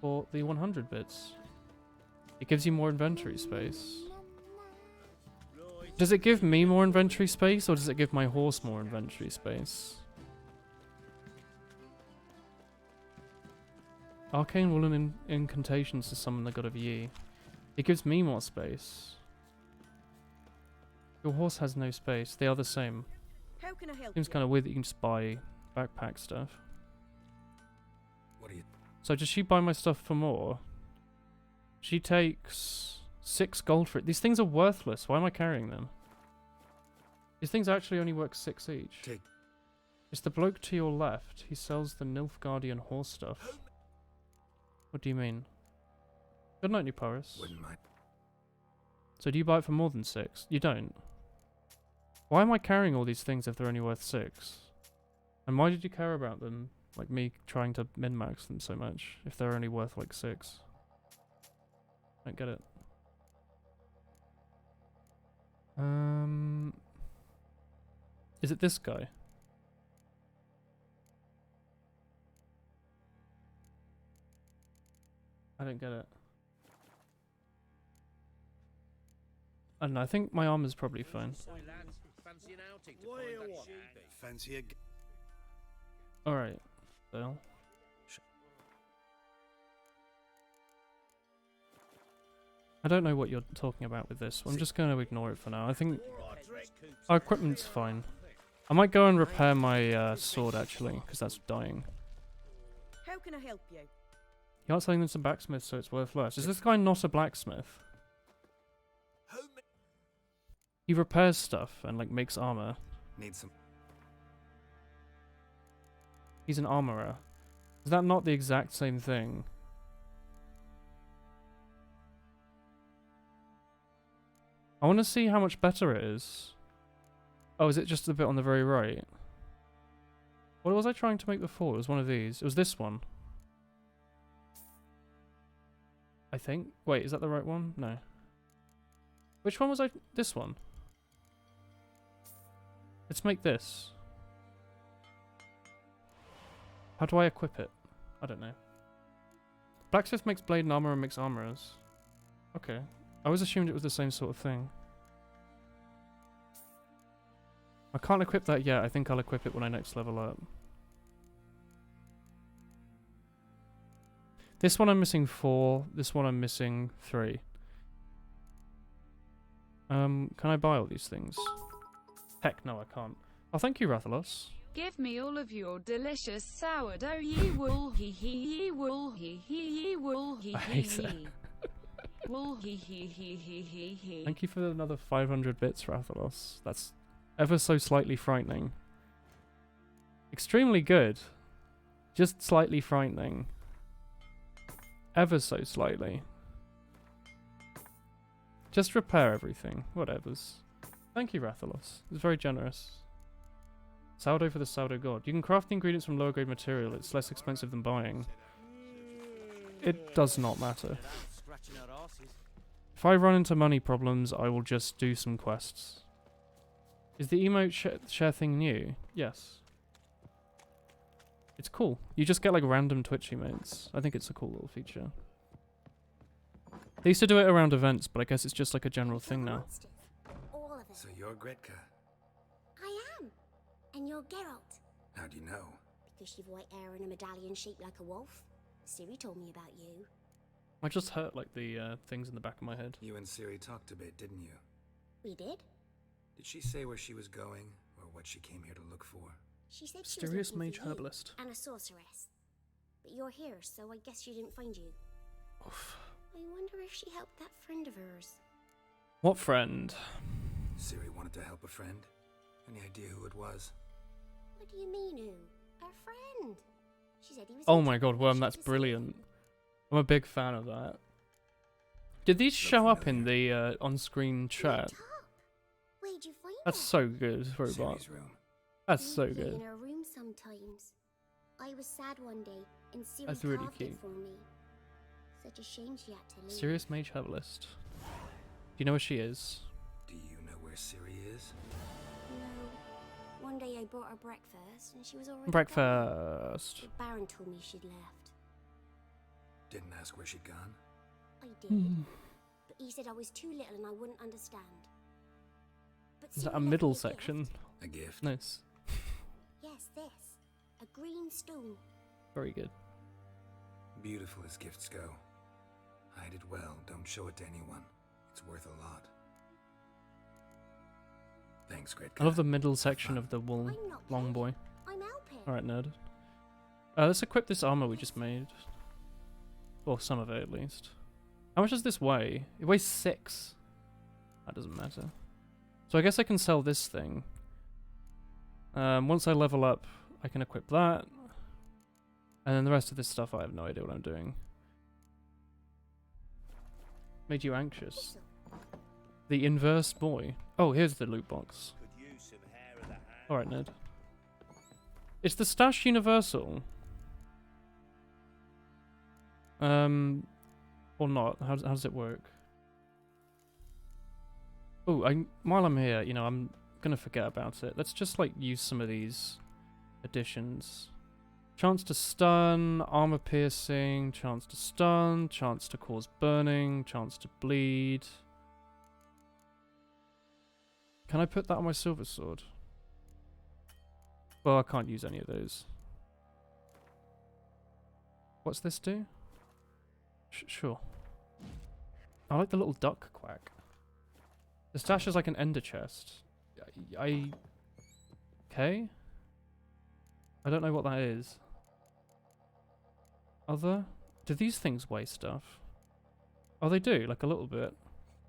For the 100 bits. It gives you more inventory space. Does it give me more inventory space, or does it give my horse more inventory space? Arcane Woolen incantations to summon the god of Yi. It gives me more space. Your horse has no space. They are the same. How can I help Seems you? kind of weird that you can just buy backpack stuff. What are you... So does she buy my stuff for more? She takes 6 gold for it. These things are worthless. Why am I carrying them? These things actually only work 6 each. Take... It's the bloke to your left. He sells the Nilfgaardian horse stuff. What do you mean? Good night, Nuparis. Wouldn't mind. So do you buy it for more than 6? You don't. Why am I carrying all these things if they're only worth 6? And why did you care about them? Like me trying to min-max them so much if they're only worth like 6? Don't get it. Is it this guy? I don't get it. I don't know, I think my armor's probably fine. Fancy a... Alright, Dale. I don't know what you're talking about with this. I'm just going to ignore it for now. I think our equipment's fine. I might go and repair my sword actually, because that's dying. How can I help you? You aren't selling them to blacksmiths, so it's worth less. Is this guy not a blacksmith? He repairs stuff and like makes armor. Need some... He's an armorer. Is that not the exact same thing? I want to see how much better it is. Oh, is it just the bit on the very right? What was I trying to make before? It was one of these. It was this one. I think. Wait, is that the right one? No. Which one was I? This one. Let's make this. How do I equip it? I don't know. Blacksmith makes blade and armor and makes armorers. Okay. I always assumed it was the same sort of thing. I can't equip that yet. I think I'll equip it when I next level up. This one I'm missing 4. This one I'm missing 3. Can I buy all these things? Heck no, I can't. Oh, thank you, Rathalos. Give me all of your delicious sourdough, ye wool, he ye wool, he ye wool, he I hate it. wool, he. Thank you for another 500 bits, Rathalos. That's ever so slightly frightening. Extremely good. Just slightly frightening. Ever so slightly. Just repair everything. Whatevers. Thank you, Rathalos. It's very generous. Sourdough for the sourdough god. You can craft the ingredients from lower grade material. It's less expensive than buying. It does not matter. If I run into money problems, I will just do some quests. Is the emote share thing new? Yes. It's cool. You just get like random Twitch emotes. I think it's a cool little feature. They used to do it around events, but I guess it's just like a general thing now. All of it. So you're Gretka. I am. And you're Geralt. How do you know? Because you've white hair and a medallion shaped like a wolf. Ciri told me about you. I just hurt like the things in the back of my head. You and Ciri talked a bit, didn't you? We did? Did she say where she was going, or what she came here to look for? She said she Mysterious was looking mage for you herbalist. and a sorceress. But you're here, so I guess she didn't find you. Oof. I wonder if she helped that friend of hers. What friend? Ciri wanted to help a friend. Any idea who it was? What do you mean, who? Our friend. She said he was. Oh my god, Worm, that's brilliant. I'm a big fan of that. Did these show up in the on-screen chat? Where'd you find That's so good, Robot. Ciri's room. That's so Play good. in her room sometimes. I was sad one day, and Ciri That's really carved it cute. for me. Such a shame she had to leave. Mysterious mage herbalist. Do you know where she is? Do you know where Ciri is? No. One day I brought her breakfast, and she was already Breakfast. gone. The Baron told me she'd left. Didn't ask where she'd gone. I did. Hmm. But he said I was too little and I wouldn't understand. But Is that Ciri a left middle me a section? gift. A gift? Nice. Yes, this. A green stone. Very good. Beautiful as gifts go. Hide it well. Don't show it to anyone. It's worth a lot. Thanks, Great. I love the middle section of the wool long boy. Alright, nerd. Let's equip this armor we just made. Or some of it, at least. How much does this weigh? It weighs 6. That doesn't matter. So I guess I can sell this thing. Once I level up, I can equip that. And then the rest of this stuff, I have no idea what I'm doing. Made you anxious. The inverse boy. Oh, here's the loot box. Alright, nerd. It's the Stash Universal. Or not. How does it work? Oh, while I'm here, you know, I'm gonna forget about it. Let's just, like, use some of these additions. Chance to stun, armor piercing, chance to stun, chance to cause burning, chance to bleed. Can I put that on my silver sword? Well, I can't use any of those. What's this do? Sure. I like the little duck quack. The stash is like an ender chest. Okay. I don't know what that is. Other? Do these things weigh stuff? Oh, they do, like a little bit.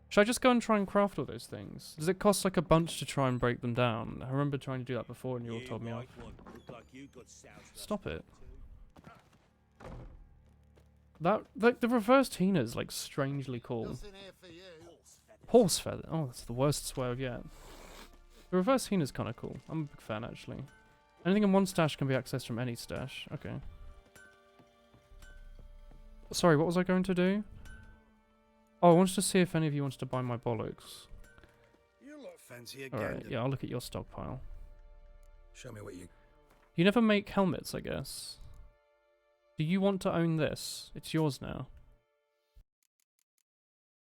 Should I just go and try and craft all those things? Does it cost like a bunch to try and break them down? I remember trying to do that before and you all told me off. Stop it. That, like, the reverse Tina is like strangely cool. Horse feather. Oh, that's the worst swear yet. The reverse Tina is kind of cool. I'm a big fan, actually. Anything in one stash can be accessed from any stash. Okay. Sorry, what was I going to do? Oh, I wanted to see if any of you wanted to buy my bollocks. You look fancy again. Alright, yeah, I'll look at your stockpile. Show me what you... You never make helmets, I guess. Do you want to own this? It's yours now.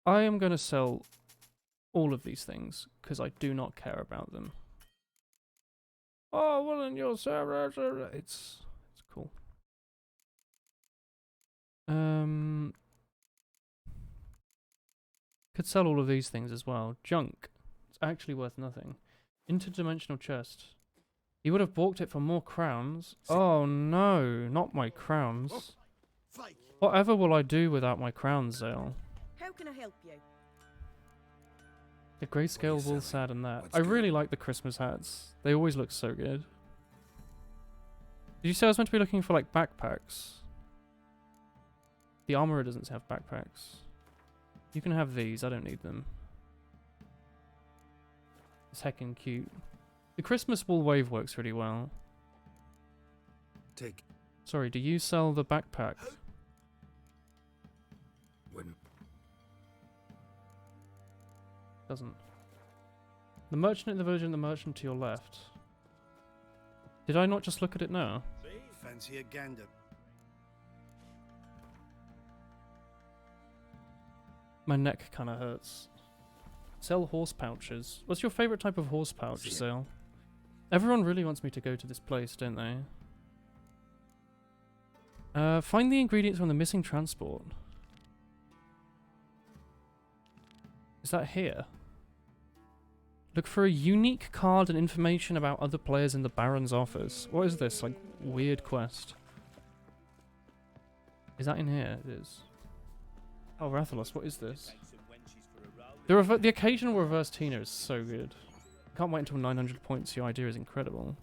I am going to sell all of these things, because I do not care about them. Oh, well, in your server, it's cool. Could sell all of these things as well. Junk. It's actually worth nothing. Interdimensional chest. You would have balked it for more crowns. Oh no, not my crowns. Whatever will I do without my crowns, Zale? How can I help you? The grayscale will sadden that. I really like the Christmas hats. They always look so good. Did you say I was meant to be looking for like backpacks? The armorer doesn't have backpacks. You can have these, I don't need them. It's heckin' cute. The Christmas wool wave works really well. Take. Sorry, do you sell the backpack? Wouldn't. Doesn't. The merchant in the village and the merchant to your left. Did I not just look at it now? Fancy a gander. My neck kind of hurts. Sell horse pouches. What's your favourite type of horse pouch, Zale? Everyone really wants me to go to this place, don't they? Find the ingredients from the missing transport. Is that here? Look for a unique card and information about other players in the Baron's office. What is this, like, weird quest? Is that in here? It is. Oh, Rathalos, what is this? The occasional reverse Tina is so good. Can't wait until 900 points. Your idea is incredible.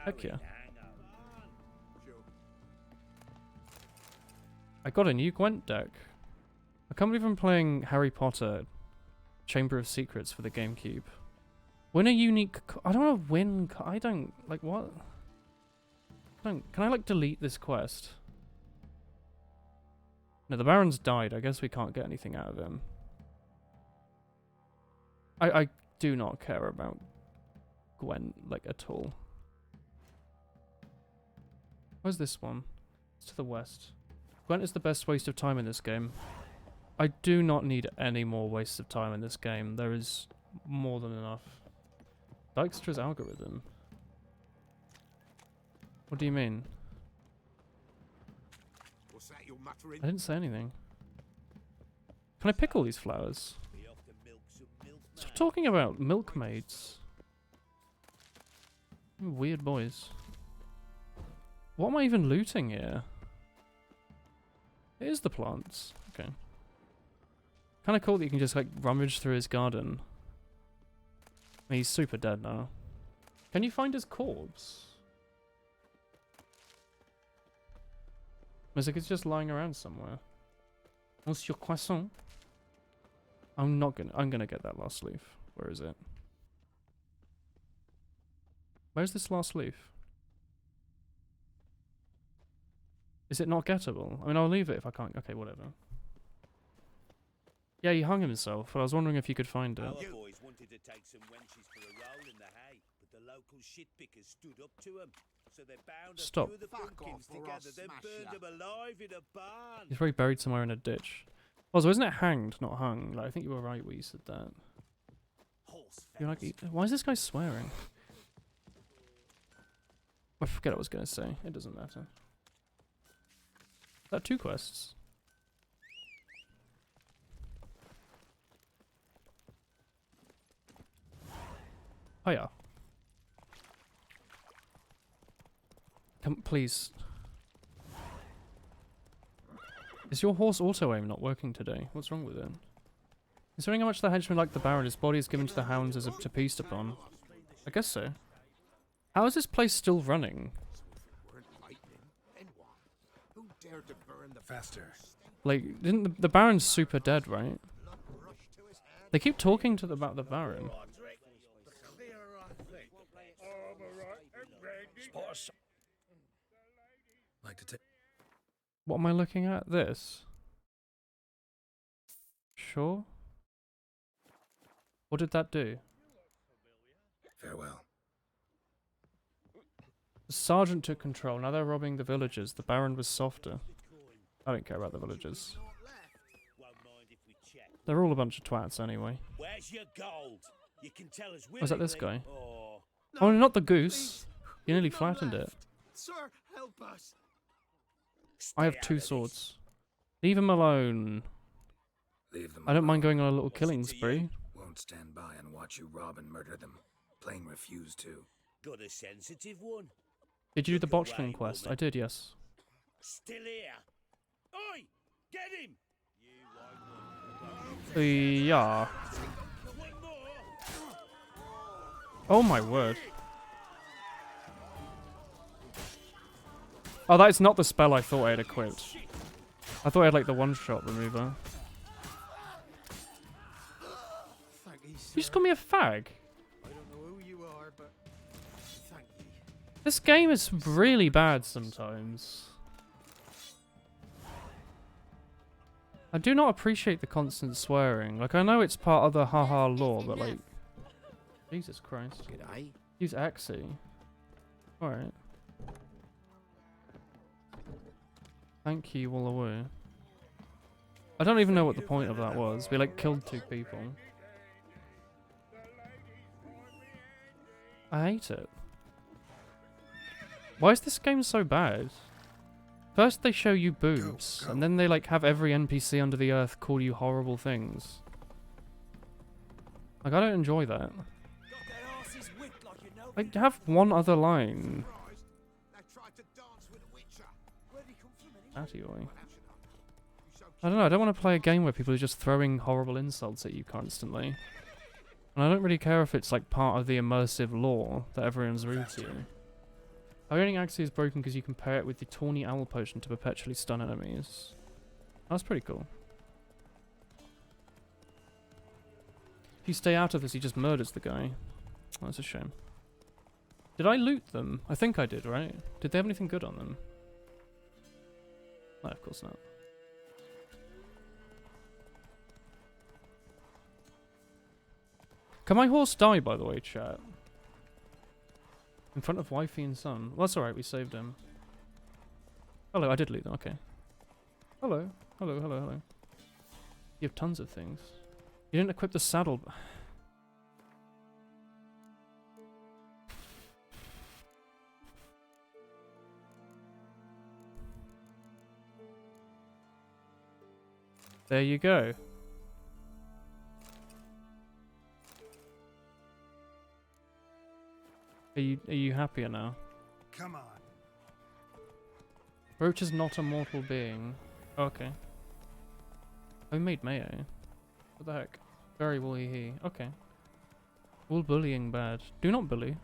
Heck yeah. I got a new Gwent deck. I can't believe I'm playing Harry Potter Chamber of Secrets for the GameCube. Win a unique... I don't want to win... I don't... Like, what? Can I, like, delete this quest? No, the Baron's died. I guess we can't get anything out of him. I do not care about Gwent, like, at all. Where's this one? It's to the west. Gwent is the best waste of time in this game. I do not need any more waste of time in this game. There is more than enough. Dijkstra's algorithm? What do you mean? What's that you're muttering? I didn't say anything. Can I pick all these flowers? Stop talking about milkmaids. Weird boys. What am I even looting here? It is the plants. Okay. Kind of cool that you can just like rummage through his garden. I mean, he's super dead now. Can you find his corpse? It's like it's just lying around somewhere. Monsieur Croissant. I'm gonna get that last leaf. Where is it? Where's this last leaf? Is it not gettable? I mean, I'll leave it if I can't. Okay, whatever. Yeah, he hung himself, but I was wondering if you could find it. Our boys wanted to take some wenches for a roll in the hay, but the local shit pickers stood up to them. So they bound Stop. a few of the pumpkins together, then burned them alive in a barn. He's probably buried somewhere in a ditch. Also, isn't it hanged, not hung? Like, I think you were right when you said that. You're like, why is this guy swearing? I forget what I was going to say. It doesn't matter. Is that 2 quests? Oh yeah. Come, please. Is your horse auto aim not working today? What's wrong with it? Considering how much the henchman liked the Baron, his body is given to the hounds as to feast upon. I guess so. How is this place still running? Faster. Like, didn't the Baron's super dead, right? They keep talking to about the Baron. Like to take. What am I looking at? This? Sure. What did that do? Farewell. The sergeant took control. Now they're robbing the villagers. The Baron was softer. I don't care about the villagers. They're all a bunch of twats anyway. Where's your gold? You can tell us Was that this guy? or... Oh, not the goose. You nearly flattened it. Sir, help us. I have 2 swords. Leave him alone. Leave them I don't mind alone. going on a little killing spree. Won't stand by and watch you rob and murder them. Plain refuse to. Got a sensitive one. Did you do the botchling quest? I did, yes. Still here. Oi! Get him! Yeah. Oh my word. Oh, that is not the spell I thought I had equipped. I thought I had like the one-shot remover. You just call me a fag? I don't know who you are, but thank you. This game is really bad sometimes. I do not appreciate the constant swearing. Like, I know it's part of the haha lore, but like... Jesus Christ. Use Axie. Alright. Thank you, Wallawoo. I don't even know what the point of that was. We like killed 2 people. I hate it. Why is this game so bad? First they show you boobs, and then they like have every NPC under the earth call you horrible things. Like, I don't enjoy that. Like, have one other line. Atioy. I don't know, I don't want to play a game where people are just throwing horrible insults at you constantly. And I don't really care if it's like part of the immersive lore that everyone's rude to. Ironing Axie is broken because you can pair it with the Tawny Owl Potion to perpetually stun enemies. That's pretty cool. If you stay out of this, he just murders the guy. That's a shame. Did I loot them? I think I did, right? Did they have anything good on them? No, of course not. Can my horse die, by the way, chat? In front of wifey and son. Well, that's alright, we saved him. Hello, I did loot them, okay. Hello, hello, hello, hello. You have tons of things. You didn't equip the saddle. There you go. Are you happier now? Come on. Roach is not a mortal being. Okay. I made mayo. What the heck? Very woolly he. Okay. All bullying bad. Do not bully.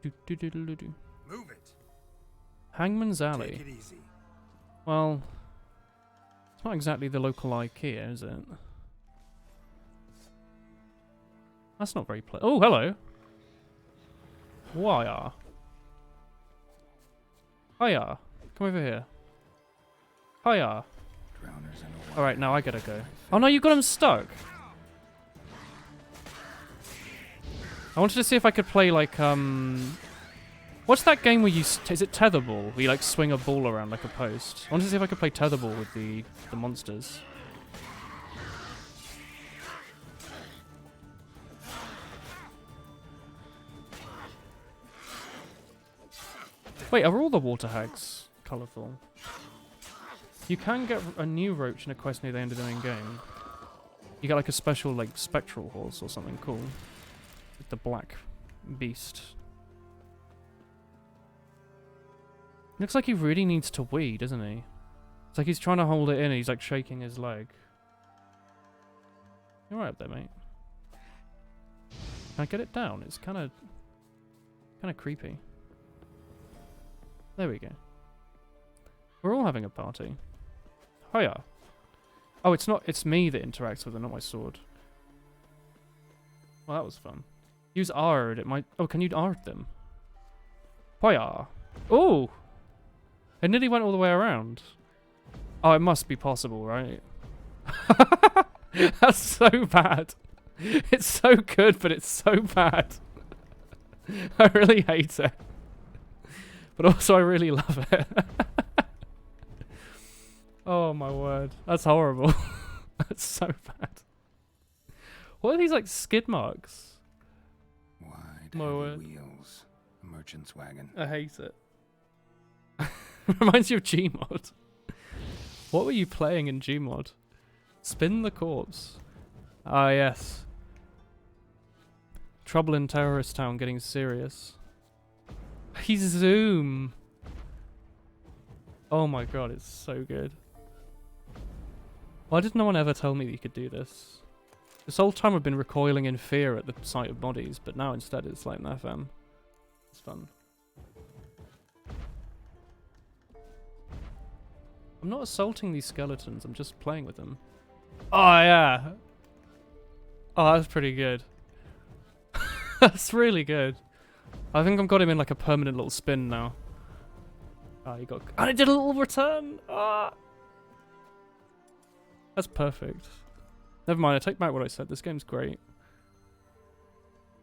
Do. Move it. Hangman's Alley. Take it easy. Well, it's not exactly the local IKEA, is it? That's not very oh, hello. Hiya. Hiya. Come over here. Hiya. Alright, now I gotta go. Oh no, you got him stuck. I wanted to see if I could play like, what's that game where you, is it tetherball? Where you like swing a ball around like a post. I wanted to see if I could play tetherball with the monsters. Wait, are all the water hags colourful? You can get a new roach in a quest near the end of the main game. You get like a special like spectral horse or something cool. With the black beast. Looks like he really needs to wee, doesn't he? It's like he's trying to hold it in and he's like shaking his leg. You're right up there, mate. Can I get it down? It's kind of creepy. There we go. We're all having a party. Hiya. Oh, it's me that interacts with it, not my sword. Well, that was fun. Use R, it might... Oh, can you R them? Hiya. Oh! It nearly went all the way around. Oh, it must be possible, right? That's so bad. It's so good, but it's so bad. I really hate it. But also I really love it. Oh my word. That's horrible. That's so bad. What are these like skid marks? Wide, my word. wheels. A merchant's wagon. I hate it. Reminds you of Gmod. What were you playing in Gmod? Spin the corpse. Ah yes. Trouble in Terrorist Town getting serious. He's Zoom. Oh my god, it's so good. Why did no one ever tell me that you could do this? This whole time I've been recoiling in fear at the sight of bodies, but now instead it's like an FM. It's fun. I'm not assaulting these skeletons, I'm just playing with them. Oh yeah! Oh, that's pretty good. That's really good. I think I've got him in like a permanent little spin now. Ah, he got... And it did a little return! Ah! That's perfect. Never mind, I take back what I said. This game's great.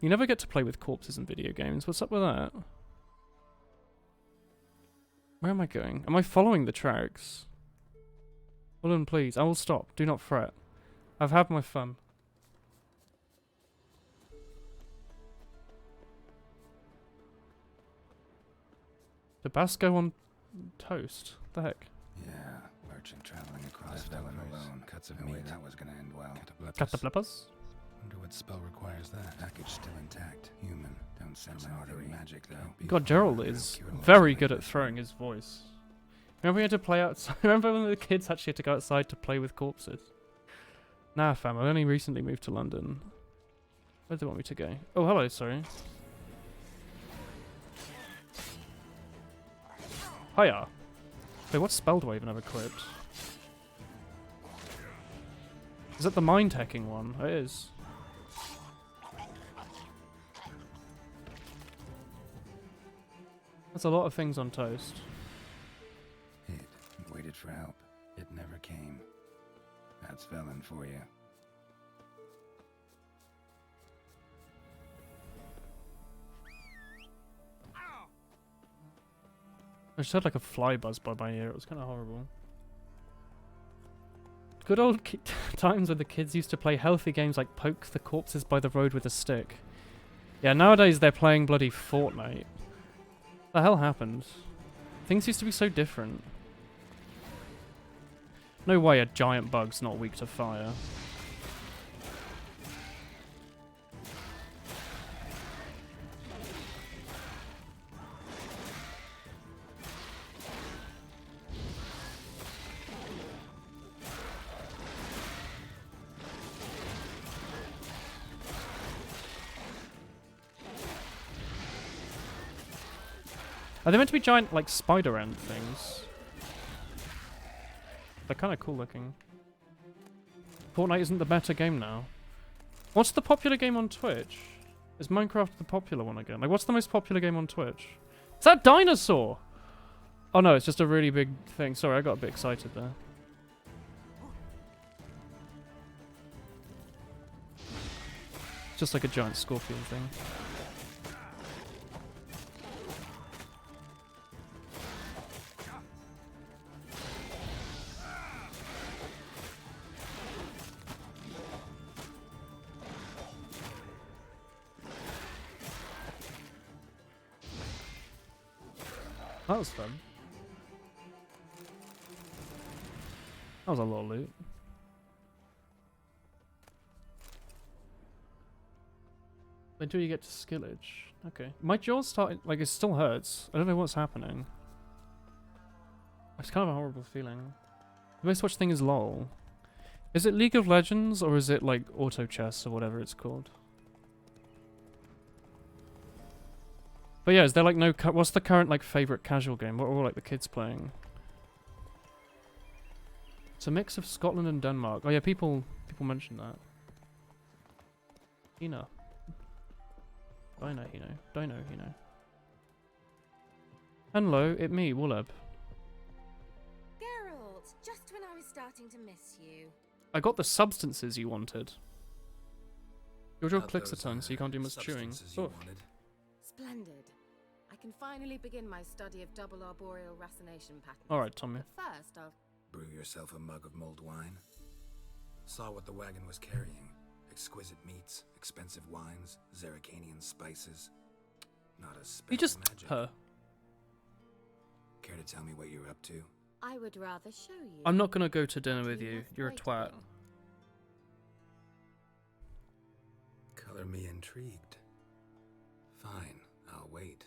You never get to play with corpses in video games. What's up with that? Where am I going? Am I following the tracks? Hold on, please. I will stop. Do not fret. I've had my fun. Tabasco on toast. What the heck? Yeah, merchant traveling across Velen alone. Cuts of meat. That was gonna end well. Cataplepas? Wonder what spell requires that. Package still intact. Human. Don't sense any magic though. God, Gerald is very good at throwing his voice. Remember we had to play outside? Remember when the kids actually had to go outside to play with corpses? Nah, fam. I only recently moved to London. Where do they want me to go? Oh, hello. Sorry. Hiya. Wait, what spell do I even have equipped? Is that the mind hacking one? It is. That's a lot of things on toast. Hid and waited for help. It never came. That's Velen for you. I just had like a fly buzz by my ear. It was kind of horrible. Good old times when the kids used to play healthy games like poke the corpses by the road with a stick. Yeah, nowadays they're playing bloody Fortnite. What the hell happened? Things used to be so different. No way a giant bug's not weak to fire. Are they meant to be giant, like, spider ant things? They're kind of cool looking. Fortnite isn't the better game now. What's the popular game on Twitch? Is Minecraft the popular one again? Like, what's the most popular game on Twitch? Is that dinosaur? Oh no, it's just a really big thing. Sorry, I got a bit excited there. It's just like a giant scorpion thing. That was fun. That was a lot of loot. Until you get to skillage. Okay. My jaw's starting, like, it still hurts. I don't know what's happening. It's kind of a horrible feeling. The most watched thing is LOL. Is it League of Legends or is it like Auto Chess or whatever it's called? But yeah, is there like no... What's the current like favorite casual game? What are all like the kids playing? It's a mix of Scotland and Denmark. Oh yeah, people mention that. Hino. Dino Hino. Hello, it me, Woolab. Geralt, just when I was starting to miss you. I got the substances you wanted. Your jaw clicks a ton, so you can't do much chewing. Oh. Splendid. I can finally begin my study of double arboreal racination patterns. Alright, Tommy. But first, I'll... Brew yourself a mug of mulled wine. Saw what the wagon was carrying. Exquisite meats, expensive wines, Zerrikanian spices. Not a spell You just... magic. Her. Care to tell me what you're up to? I would rather show you. I'm not gonna go to dinner with you. You're a twat. Color me intrigued. Fine, I'll wait.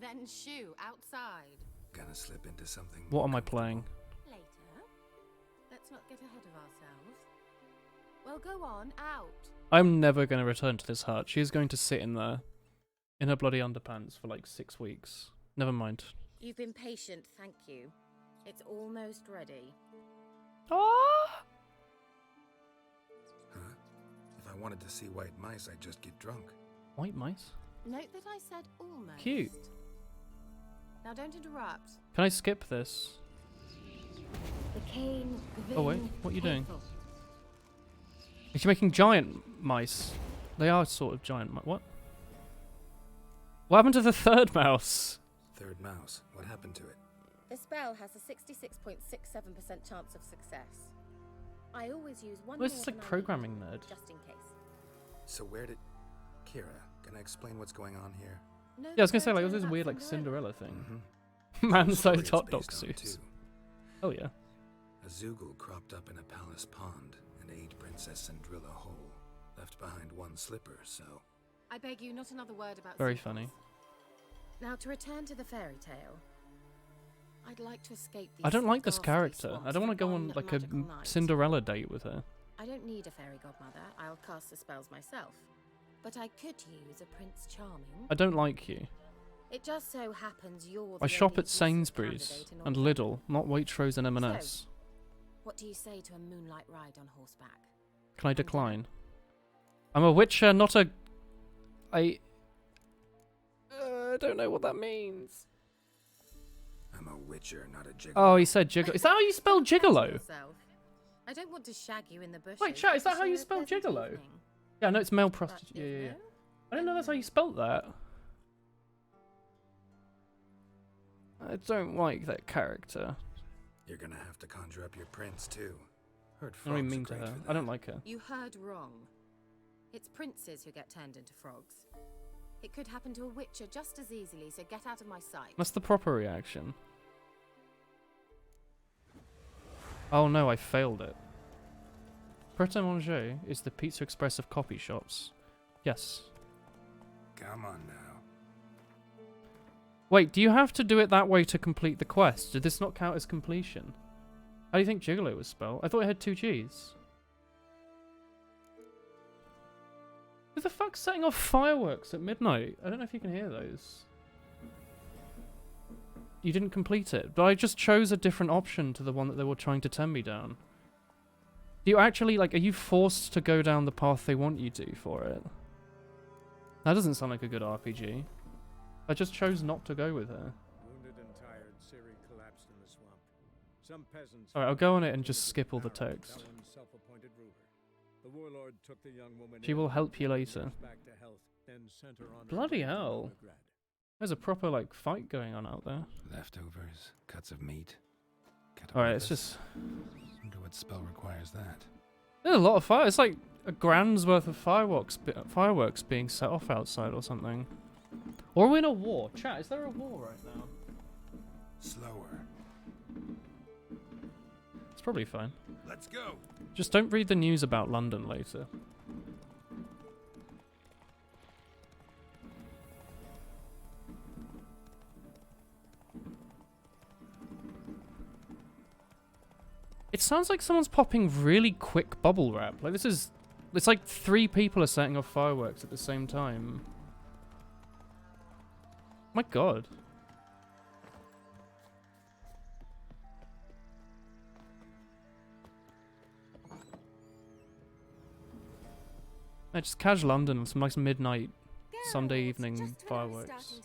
Then shoo, outside. Gonna slip into something. What am I playing? Later. Let's not get ahead of ourselves. Well, go on, out. I'm never gonna return to this hut. She's going to sit in there. In her bloody underpants for like 6 weeks. Never mind. You've been patient, thank you. It's almost ready. Ah! Huh? If I wanted to see white mice, I'd just get drunk. White mice? Note that I said almost. Cute. Now don't interrupt. Can I skip this? The cane. Oh wait, what are you doing? Is she making giant mice? They are sort of giant mice. What? What happened to the third mouse? Third mouse. What happened to it? The spell has a 66.67% chance of success. I always use one. Well, this is like programming nerd. Just in case. So where did... Kira, can I explain what's going on here? No, Yeah, I was gonna say like it was this weird like Cinderella thing. Man-sized hot dog suits. Oh yeah. A Zoogle cropped up in a palace pond and ate Princess Cindrilla whole. Left behind one slipper, so... I beg you, not another word about. Very sequels. funny. Now to return to the fairy tale. I'd like to escape these I don't like this ghastly character. swamps I don't want to for go on one like a magical night. Cinderella date with her. I don't need a fairy godmother. I'll cast the spells myself. But I could use a Prince Charming. I don't like you. It just so happens you're the I shop only at decent Sainsbury's candidate in and all- Lidl, not Waitrose and M&S. So, what do you say to a moonlight ride on horseback? Can I decline? I'm a witcher, not a... I don't know what that means. I'm a witcher, not a gigolo. Oh, he said gigolo. Is that how you spell gigolo? Yourself. I don't want to shag you in the bushes. Wait, chat, is that Wish how you a spell pleasant gigolo? evening. Yeah, no, it's male prostitute. Yeah. I didn't know that's how you spelt that. I don't like that character. You're gonna have to conjure up your prince, too. Heard I don't even frogs are mean to great her. for I don't like her. You heard wrong. It's princes who get turned into frogs. It could happen to a witcher just as easily, so get out of my sight. That's the proper reaction. Oh no, I failed it. Pret a Manger is the Pizza Express of copy shops. Yes. Come on now. Wait, do you have to do it that way to complete the quest? Did this not count as completion? How do you think gigolo was spelled? I thought it had 2 G's. Who the fuck's setting off fireworks at midnight? I don't know if you can hear those. you didn't complete it. But I just chose a different option to the one that they were trying to turn me down. Do you actually, like, are you forced to go down the path they want you to for it? That doesn't sound like a good RPG. I just chose not to go with her. Wounded and tired, Ciri collapsed in the swamp. Some peasants. Alright, I'll go on it and just skip all the text. Valen's self-appointed ruler. The warlord took the young woman She in, will help you later. nursed back to health, then sent her on her Bloody way to hell. Novigrad. There's a proper, like, fight going on out there. Leftovers, cuts of meat. Alright, it's just... Wonder what spell requires that. There's a lot of fire. It's like a grand's worth of fireworks being set off outside or something. Or are we in a war? Chat, is there a war right now? Slower. It's probably fine. Let's go. Just don't read the news about London later. It sounds like someone's popping really quick bubble wrap. Like this is... It's like 3 people are setting off fireworks at the same time. My god. Just cash London, some nice midnight Sunday evening fireworks.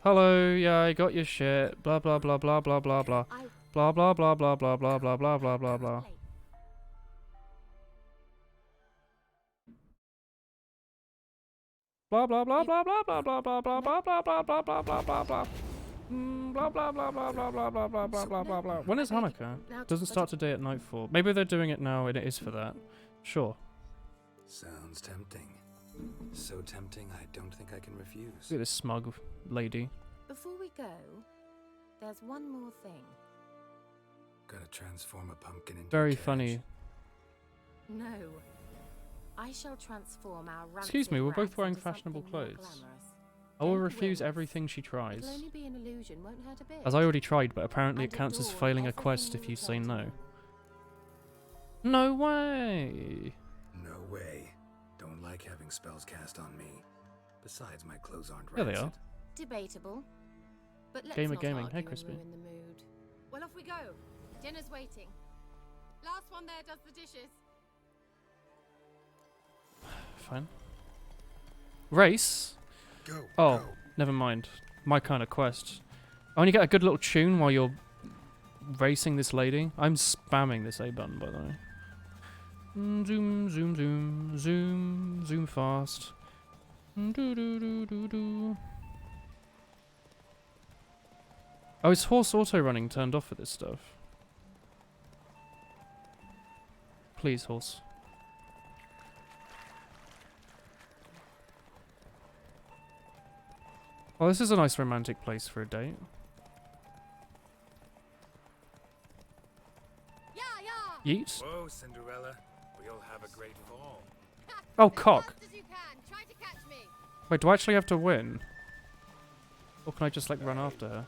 Hello, yeah, I got your shit. Blah blah blah blah blah blah blah. Blah blah blah blah blah blah blah blah blah blah blah. Blah blah blah blah blah blah blah blah blah blah blah blah blah blah blah blah blah. Blah blah blah blah blah blah blah blah blah blah blah blah. When is Hanukkah? Doesn't start today at nightfall. Maybe they're doing it now and it is for that. Sure. Sounds tempting. So tempting, I don't think I can refuse. Look at this smug lady. Before we go, there's one more thing. Gotta transform a pumpkin into Very a carriage. funny. No. I shall transform our Excuse me, we're rancid both wearing into fashionable something more clothes. glamorous. I will Don't refuse wince. everything she tries. It'll only be an illusion, won't hurt a bit. As I already tried, but apparently it And counts as adore failing a everything quest you if you say return to no. me. No way! No way. Don't like having spells cast on me. Besides, my clothes aren't There they rancid. are. Debatable. But let's Gamer not gaming. argue Hey, and Crispy. ruin the mood. Well, off we go. Dinner's waiting. Last one there does the dishes. Fine. Race? Go. Oh, go. never mind. My kind of quest. I only get a good little tune while you're racing this lady. I'm spamming this A button, by the way. Zoom, zoom, zoom, zoom, zoom fast. Do do do do do. Oh, is horse auto running turned off for this stuff? Please, horse. Well, this is a nice romantic place for a date. Yeet. Whoa, Cinderella. We'll have a great fall. Oh, cock. As you can. Try to catch me. Wait, do I actually have to win? Or can I just, like, run after her?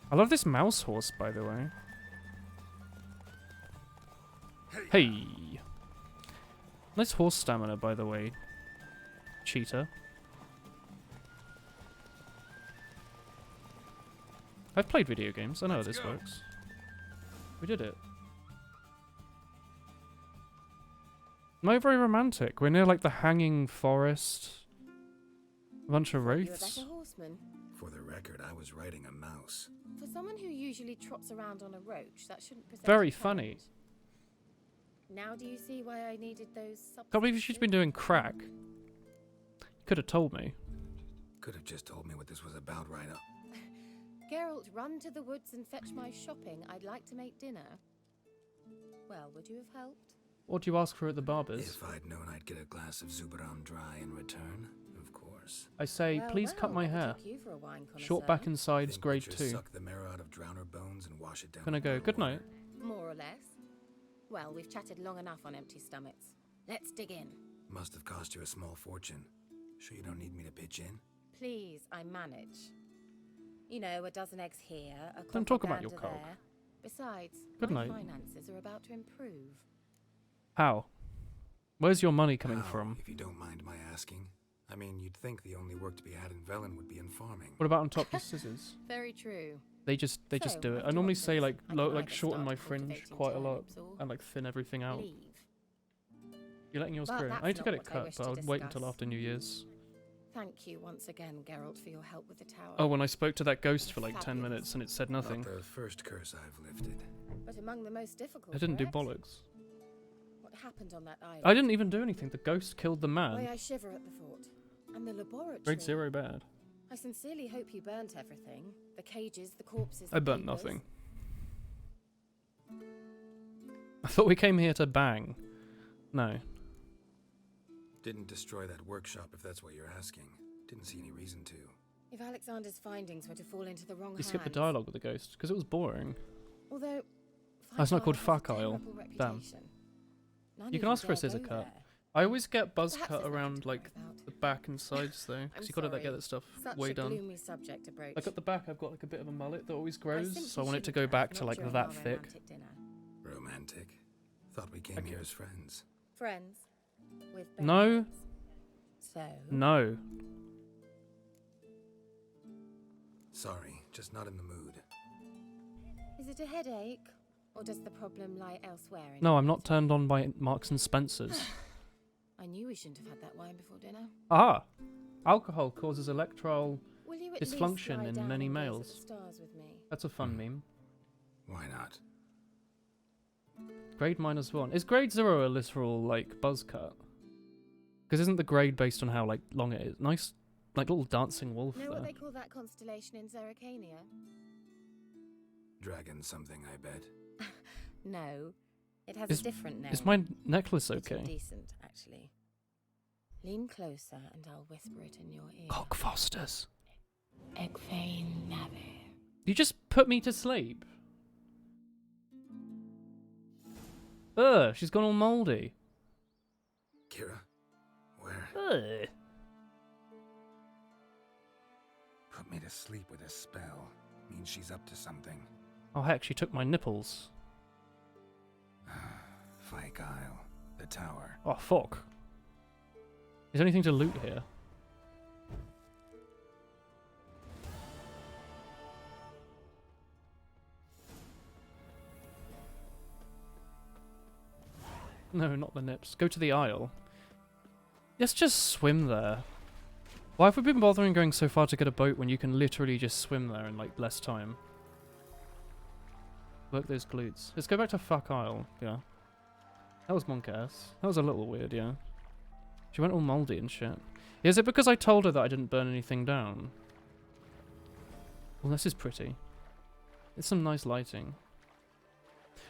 I love this mouse horse, by the way. Hey! Nice horse stamina, by the way. Cheetah. I've played video games. I know how this works. We did it. No, very romantic. We're near, like, the hanging forest. A bunch of You're a wraiths. better horseman. For the record, I was riding a mouse. For someone who usually trots around on a roach, that shouldn't present Very a funny. challenge. Now do you see why I needed those Can't believe she's been doing crack. Could have told me. Could have just told me what this was about right up. Geralt, run to the woods and fetch my shopping. I'd like to make dinner. Well, would you have helped? What do you ask for at the barber's? If I'd known I'd get a glass of Zubaram dry in return, of course. I say, Well, please cut my I hair. took you for a wine Short connoisseur. back and sides, Think grade butchers 2. Suck the marrow out of drowner bones and wash it down. Gonna with go. boiled Good water. night. More or less. Well, we've chatted long enough on empty stomachs. Let's dig in. Must have cost you a small fortune. Sure you don't need me to pitch in? Please, I manage. You know, a dozen eggs here, a Don't talk about your propaganda cock. there. Besides, Good my night. finances are about to improve. How? Where's your money coming How, from? If you don't mind my asking, I mean, you'd think the only work to be had in Velen would be in farming. What about on top of scissors? Very true. They just do it. I normally say like shorten my fringe quite a lot and like thin everything out. Leave. You're letting yours But grow. that's I need to not get it what I cut, wish but to I'll wait until discuss. after New Year's. Thank you once again, Geralt, for your help with the tower. Oh, when I spoke to that ghost for like 10 Fabulous. minutes and it said nothing. Not the first curse I've lifted. But among the most difficult. I didn't do correct? bollocks. What happened on that island? I didn't even do anything. The ghost killed the Why man. I shiver at the thought. And the laboratory. Grade 0 bad. I sincerely hope you burnt everything. The cages, the corpses. I the burnt papers. nothing. I thought we came here to bang. No. Didn't destroy that workshop, if that's what you're asking. Didn't see any reason to. If Alexander's findings were to fall into the wrong You hands. skipped the dialogue with the ghost because it was boring. Although. Oh, it's not called Fyke Isle has a Fuck Isle. terrible Damn. reputation. None You can even ask for a dare scissor go cut. there. I always get buzz Perhaps cut there's nothing around to worry like about. the back and sides though, because you gotta sorry. get that stuff Such way a done. gloomy subject to broach. Like at the back, I've got like a bit of a mullet that always grows, simply so I want it to shouldn't go have, back to not like during that our thick. romantic dinner. Romantic? Thought we came here as friends. Friends. With No. benefits. So. No. Sorry, just not in the mood. Is it a headache? Or does the problem lie elsewhere? In No, your I'm not turned on by Marks and Spencers. I knew we shouldn't have had that wine before dinner. Ah! Alcohol causes electrile Will you at dysfunction least lie in down many and gaze at males. the stars with me? That's a fun meme. Why not? Grade -1. Is grade 0 a literal, like, buzz cut? Because isn't the grade based on how, like, long it is? Nice, like, little dancing wolf Know there. what they call that constellation in Zerrikania? Dragon something, I bet. No. It has Is- a different name. is my necklace Pretty okay? decent, actually. Lean closer and I'll whisper it in your ear. Cockfosters. Egfain Nave. You just put me to sleep. Ugh, she's gone all mouldy. Kira? Where? Ugh. Put me to sleep with a spell. Means she's up to something. Oh heck, she took my nipples. Fyke Isle. The tower. Oh fuck. Is there anything to loot here? No, not the nips. Go to the Isle. Let's just swim there. Why have we been bothering going so far to get a boat when you can literally just swim there in like less time? Work those glutes. Let's go back to Fuck Isle. Yeah. That was monk-ass. That was a little weird, yeah. She went all mouldy and shit. Is it because I told her that I didn't burn anything down? Well, this is pretty. It's some nice lighting.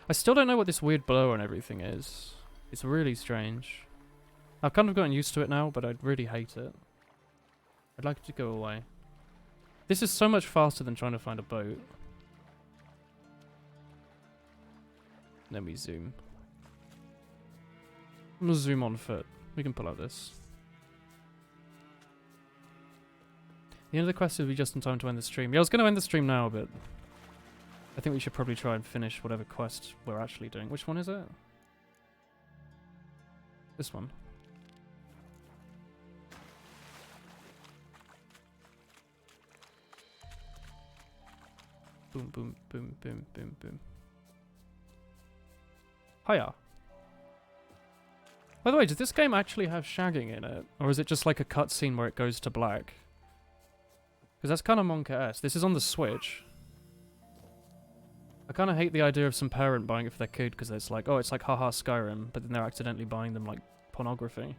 I still don't know what this weird blur and everything is. It's really strange. I've kind of gotten used to it now, but I'd really hate it. I'd like it to go away. This is so much faster than trying to find a boat. Then we zoom. I'm gonna zoom on foot. We can pull out this. The end of the quest will be just in time to end the stream. Yeah, I was going to end the stream now, but I think we should probably try and finish whatever quest we're actually doing. Which one is it? This one. Boom, boom, boom, boom, boom, boom. Hiya. By the way, does this game actually have shagging in it? Or is it just like a cutscene where it goes to black? Because that's kind of Monka-esque. This is on the Switch. I kind of hate the idea of some parent buying it for their kid because it's like, oh, it's like haha Skyrim, but then they're accidentally buying them like pornography.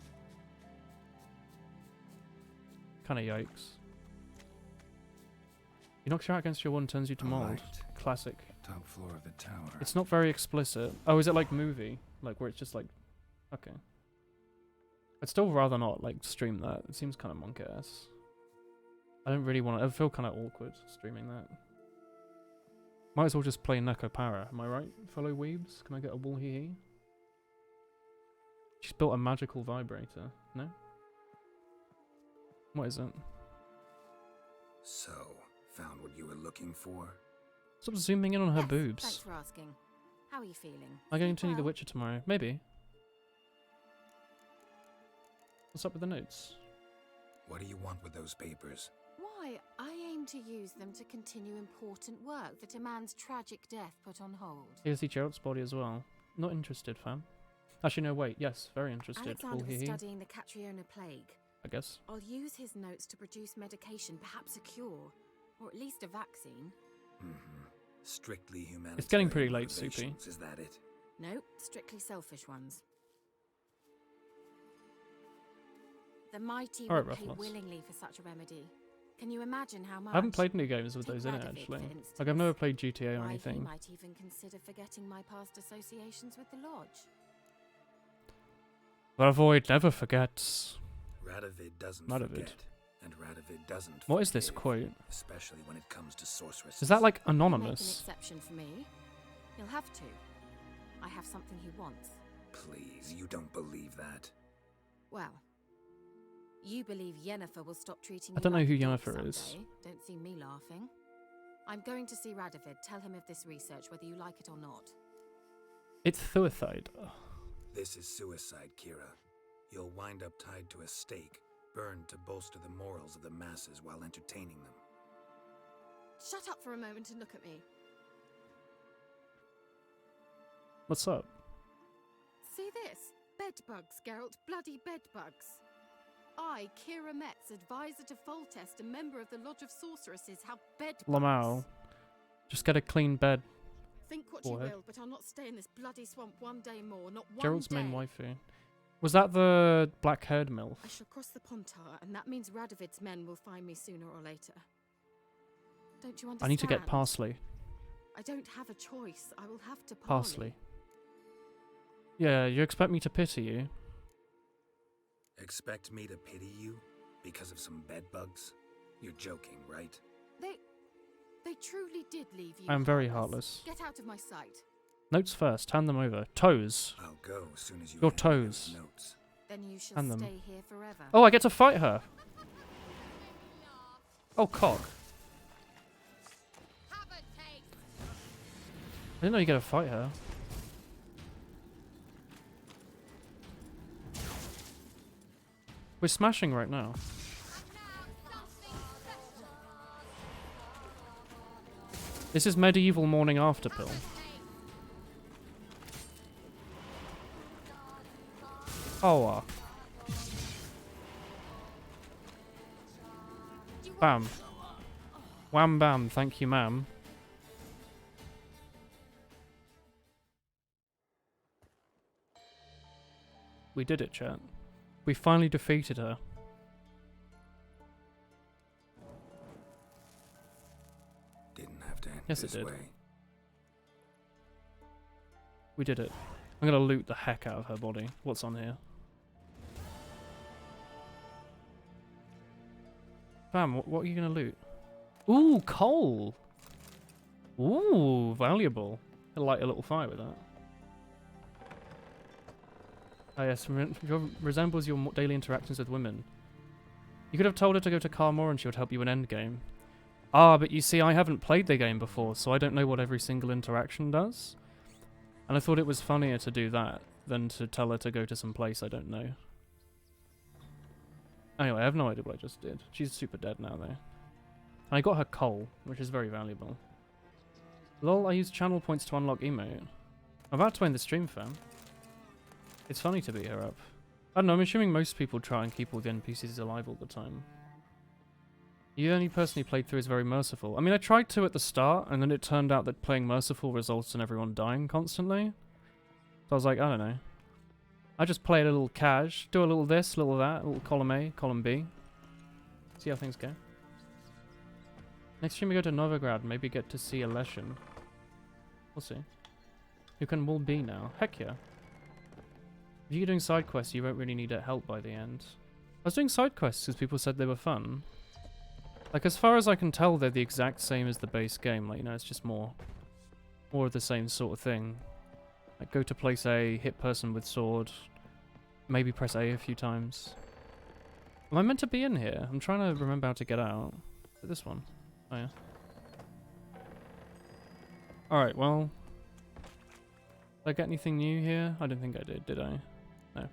Kind of yikes. He knocks you out against your one, turns you to mold. Alright. Classic. Top floor of the tower. It's not very explicit. Oh, is it like movie? Like where it's just like... Okay. I'd still rather not like stream that. It seems kind of monk-ass. I don't really want to... I feel kind of awkward streaming that. Might as well just play Neko Para. Am I right, fellow weebs? Can I get a wool hee hee? She's built a magical vibrator. No? What is it? So, found what you were looking for? Stop zooming in on her Yes, boobs. Thanks for asking. How are you feeling? Am I going to continue The Well? Witcher tomorrow? Maybe. What's up with the notes? What do you want with those papers? Why, I aim to use them to continue important work that a man's tragic death put on hold. Here's the Gerald's body as well. Not interested, fam. Actually, no, wait. Yes, very interested. Alexander was studying the Catriona plague. I guess. I'll use his notes to produce medication, perhaps a cure, or at least a vaccine. Mm-hmm. Strictly humanitarian. It's getting pretty late, Soupy. motivations, Is that it? No, strictly selfish ones. The mighty Alright, would pay Ruffles. willingly for such a remedy. Can you imagine how much? I haven't played any games with Take those in it, Radovid, actually. for Like, instance. I've never played GTA or Why, anything. he might even consider forgetting my past associations with the Lodge. Ravoid never forgets. Radovid doesn't Radovid. forget, and Radovid doesn't What is this forgive, quote? especially when it comes to sorceresses. Is that like Make an anonymous? exception for me. He'll have to. I have something he wants. Please, you don't believe that. Well, you believe Yennefer will stop treating I you don't know like who a dog Yennefer is. someday. Don't see me laughing. I'm going to see Radovid. Tell him of this research, whether you like it or not. It's suicide. This is suicide, Kira. You'll wind up tied to a stake, burned to bolster the morals of the masses while entertaining them. Shut up for a moment and look at me. What's up? See this? Bedbugs, Geralt. Bloody bedbugs. I, Kira Metz, advisor to Foltest, a member of the Lodge of Sorceresses, have bedbugs. Lamau. Just get a clean bed. Think what Forehead. you will, but I'll not stay in this bloody swamp one day more. Not one Gerald's day. main waifu. Was that the black-haired MILF? I shall cross the Pontar, and that means Radovid's men will find me sooner or later. Don't you understand? I need to get parsley. I don't have a choice. I will have to Parsley. Yeah, you expect me to pity you? Expect me to pity you because of some bedbugs? You're joking, right? They truly did leave you. I am very heartless. Get out of my sight. Notes first. Hand them over. Toes. I'll go as soon as you Your hand me those toes. notes. Then you shall Hand them. stay here forever. Oh, I get to fight her. Oh, cock. I didn't know you get to fight her. We're smashing right now. This is medieval morning after pill. Oh. Bam. Wham bam, thank you, ma'am. We did it, chat. We finally defeated her. Didn't have to end Yes, it this did. way. We did it. I'm gonna loot the heck out of her body. What's on here? Bam, what are you gonna loot? Ooh, coal! Ooh, valuable. I'll light a little fire with that. Ah yes, resembles your daily interactions with women. You could have told her to go to Karmor and she would help you in endgame. Ah, but you see, I haven't played the game before, so I don't know what every single interaction does. And I thought it was funnier to do that than to tell her to go to some place I don't know. Anyway, I have no idea what I just did. She's super dead now, though. And I got her coal, which is very valuable. Lol, I used channel points to unlock emote. I'm about to end the stream, fam. It's funny to beat her up. I don't know, I'm assuming most people try and keep all the NPCs alive all the time. The only person who played through is very merciful. I mean, I tried to at the start, and then it turned out that playing merciful results in everyone dying constantly. So I was like, I don't know. I just play a little cash, do a little this, a little that, a little column A, column B. See how things go. Next stream we go to Novigrad, maybe get to see Aleshin. We'll see. Who can will be now? Heck yeah. If you're doing side quests, you won't really need help by the end. I was doing side quests because people said they were fun. Like, as far as I can tell, they're the exact same as the base game. Like, you know, it's just more of the same sort of thing. Like, go to place A, hit person with sword, maybe press A a few times. Am I meant to be in here? I'm trying to remember how to get out. Is it this one? Oh, yeah. Alright, well. Did I get anything new here? I don't think I did I? No.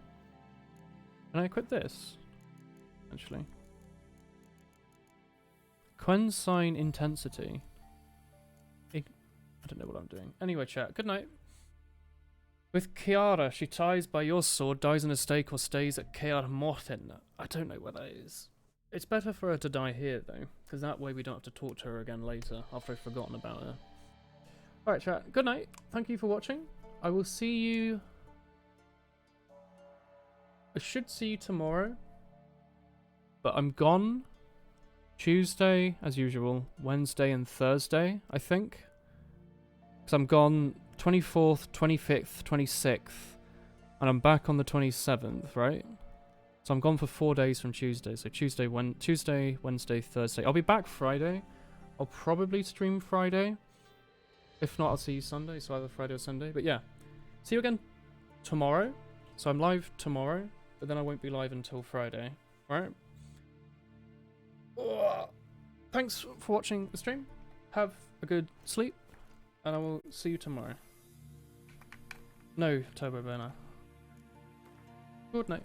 Can I equip this? Actually. Twin sign intensity. I don't know what I'm doing. Anyway, chat. Good night. With Kiara, she ties by your sword, dies in a stake, or stays at Caer Morhen. I don't know where that is. It's better for her to die here, though, because that way we don't have to talk to her again later, after I've forgotten about her. Alright, chat. Good night. Thank you for watching. I will see you... I should see you tomorrow. But I'm gone Tuesday, as usual, Wednesday and Thursday, I think. Because I'm gone 24th, 25th, 26th, and I'm back on the 27th, right? So I'm gone for 4 days from Tuesday. So Tuesday, Wednesday, Thursday. I'll be back Friday. I'll probably stream Friday. If not, I'll see you Sunday, so either Friday or Sunday. But yeah, see you again tomorrow. So I'm live tomorrow, but then I won't be live until Friday, right? Thanks for watching the stream. Have a good sleep, and I will see you tomorrow. No, Turbo Burner. Good night.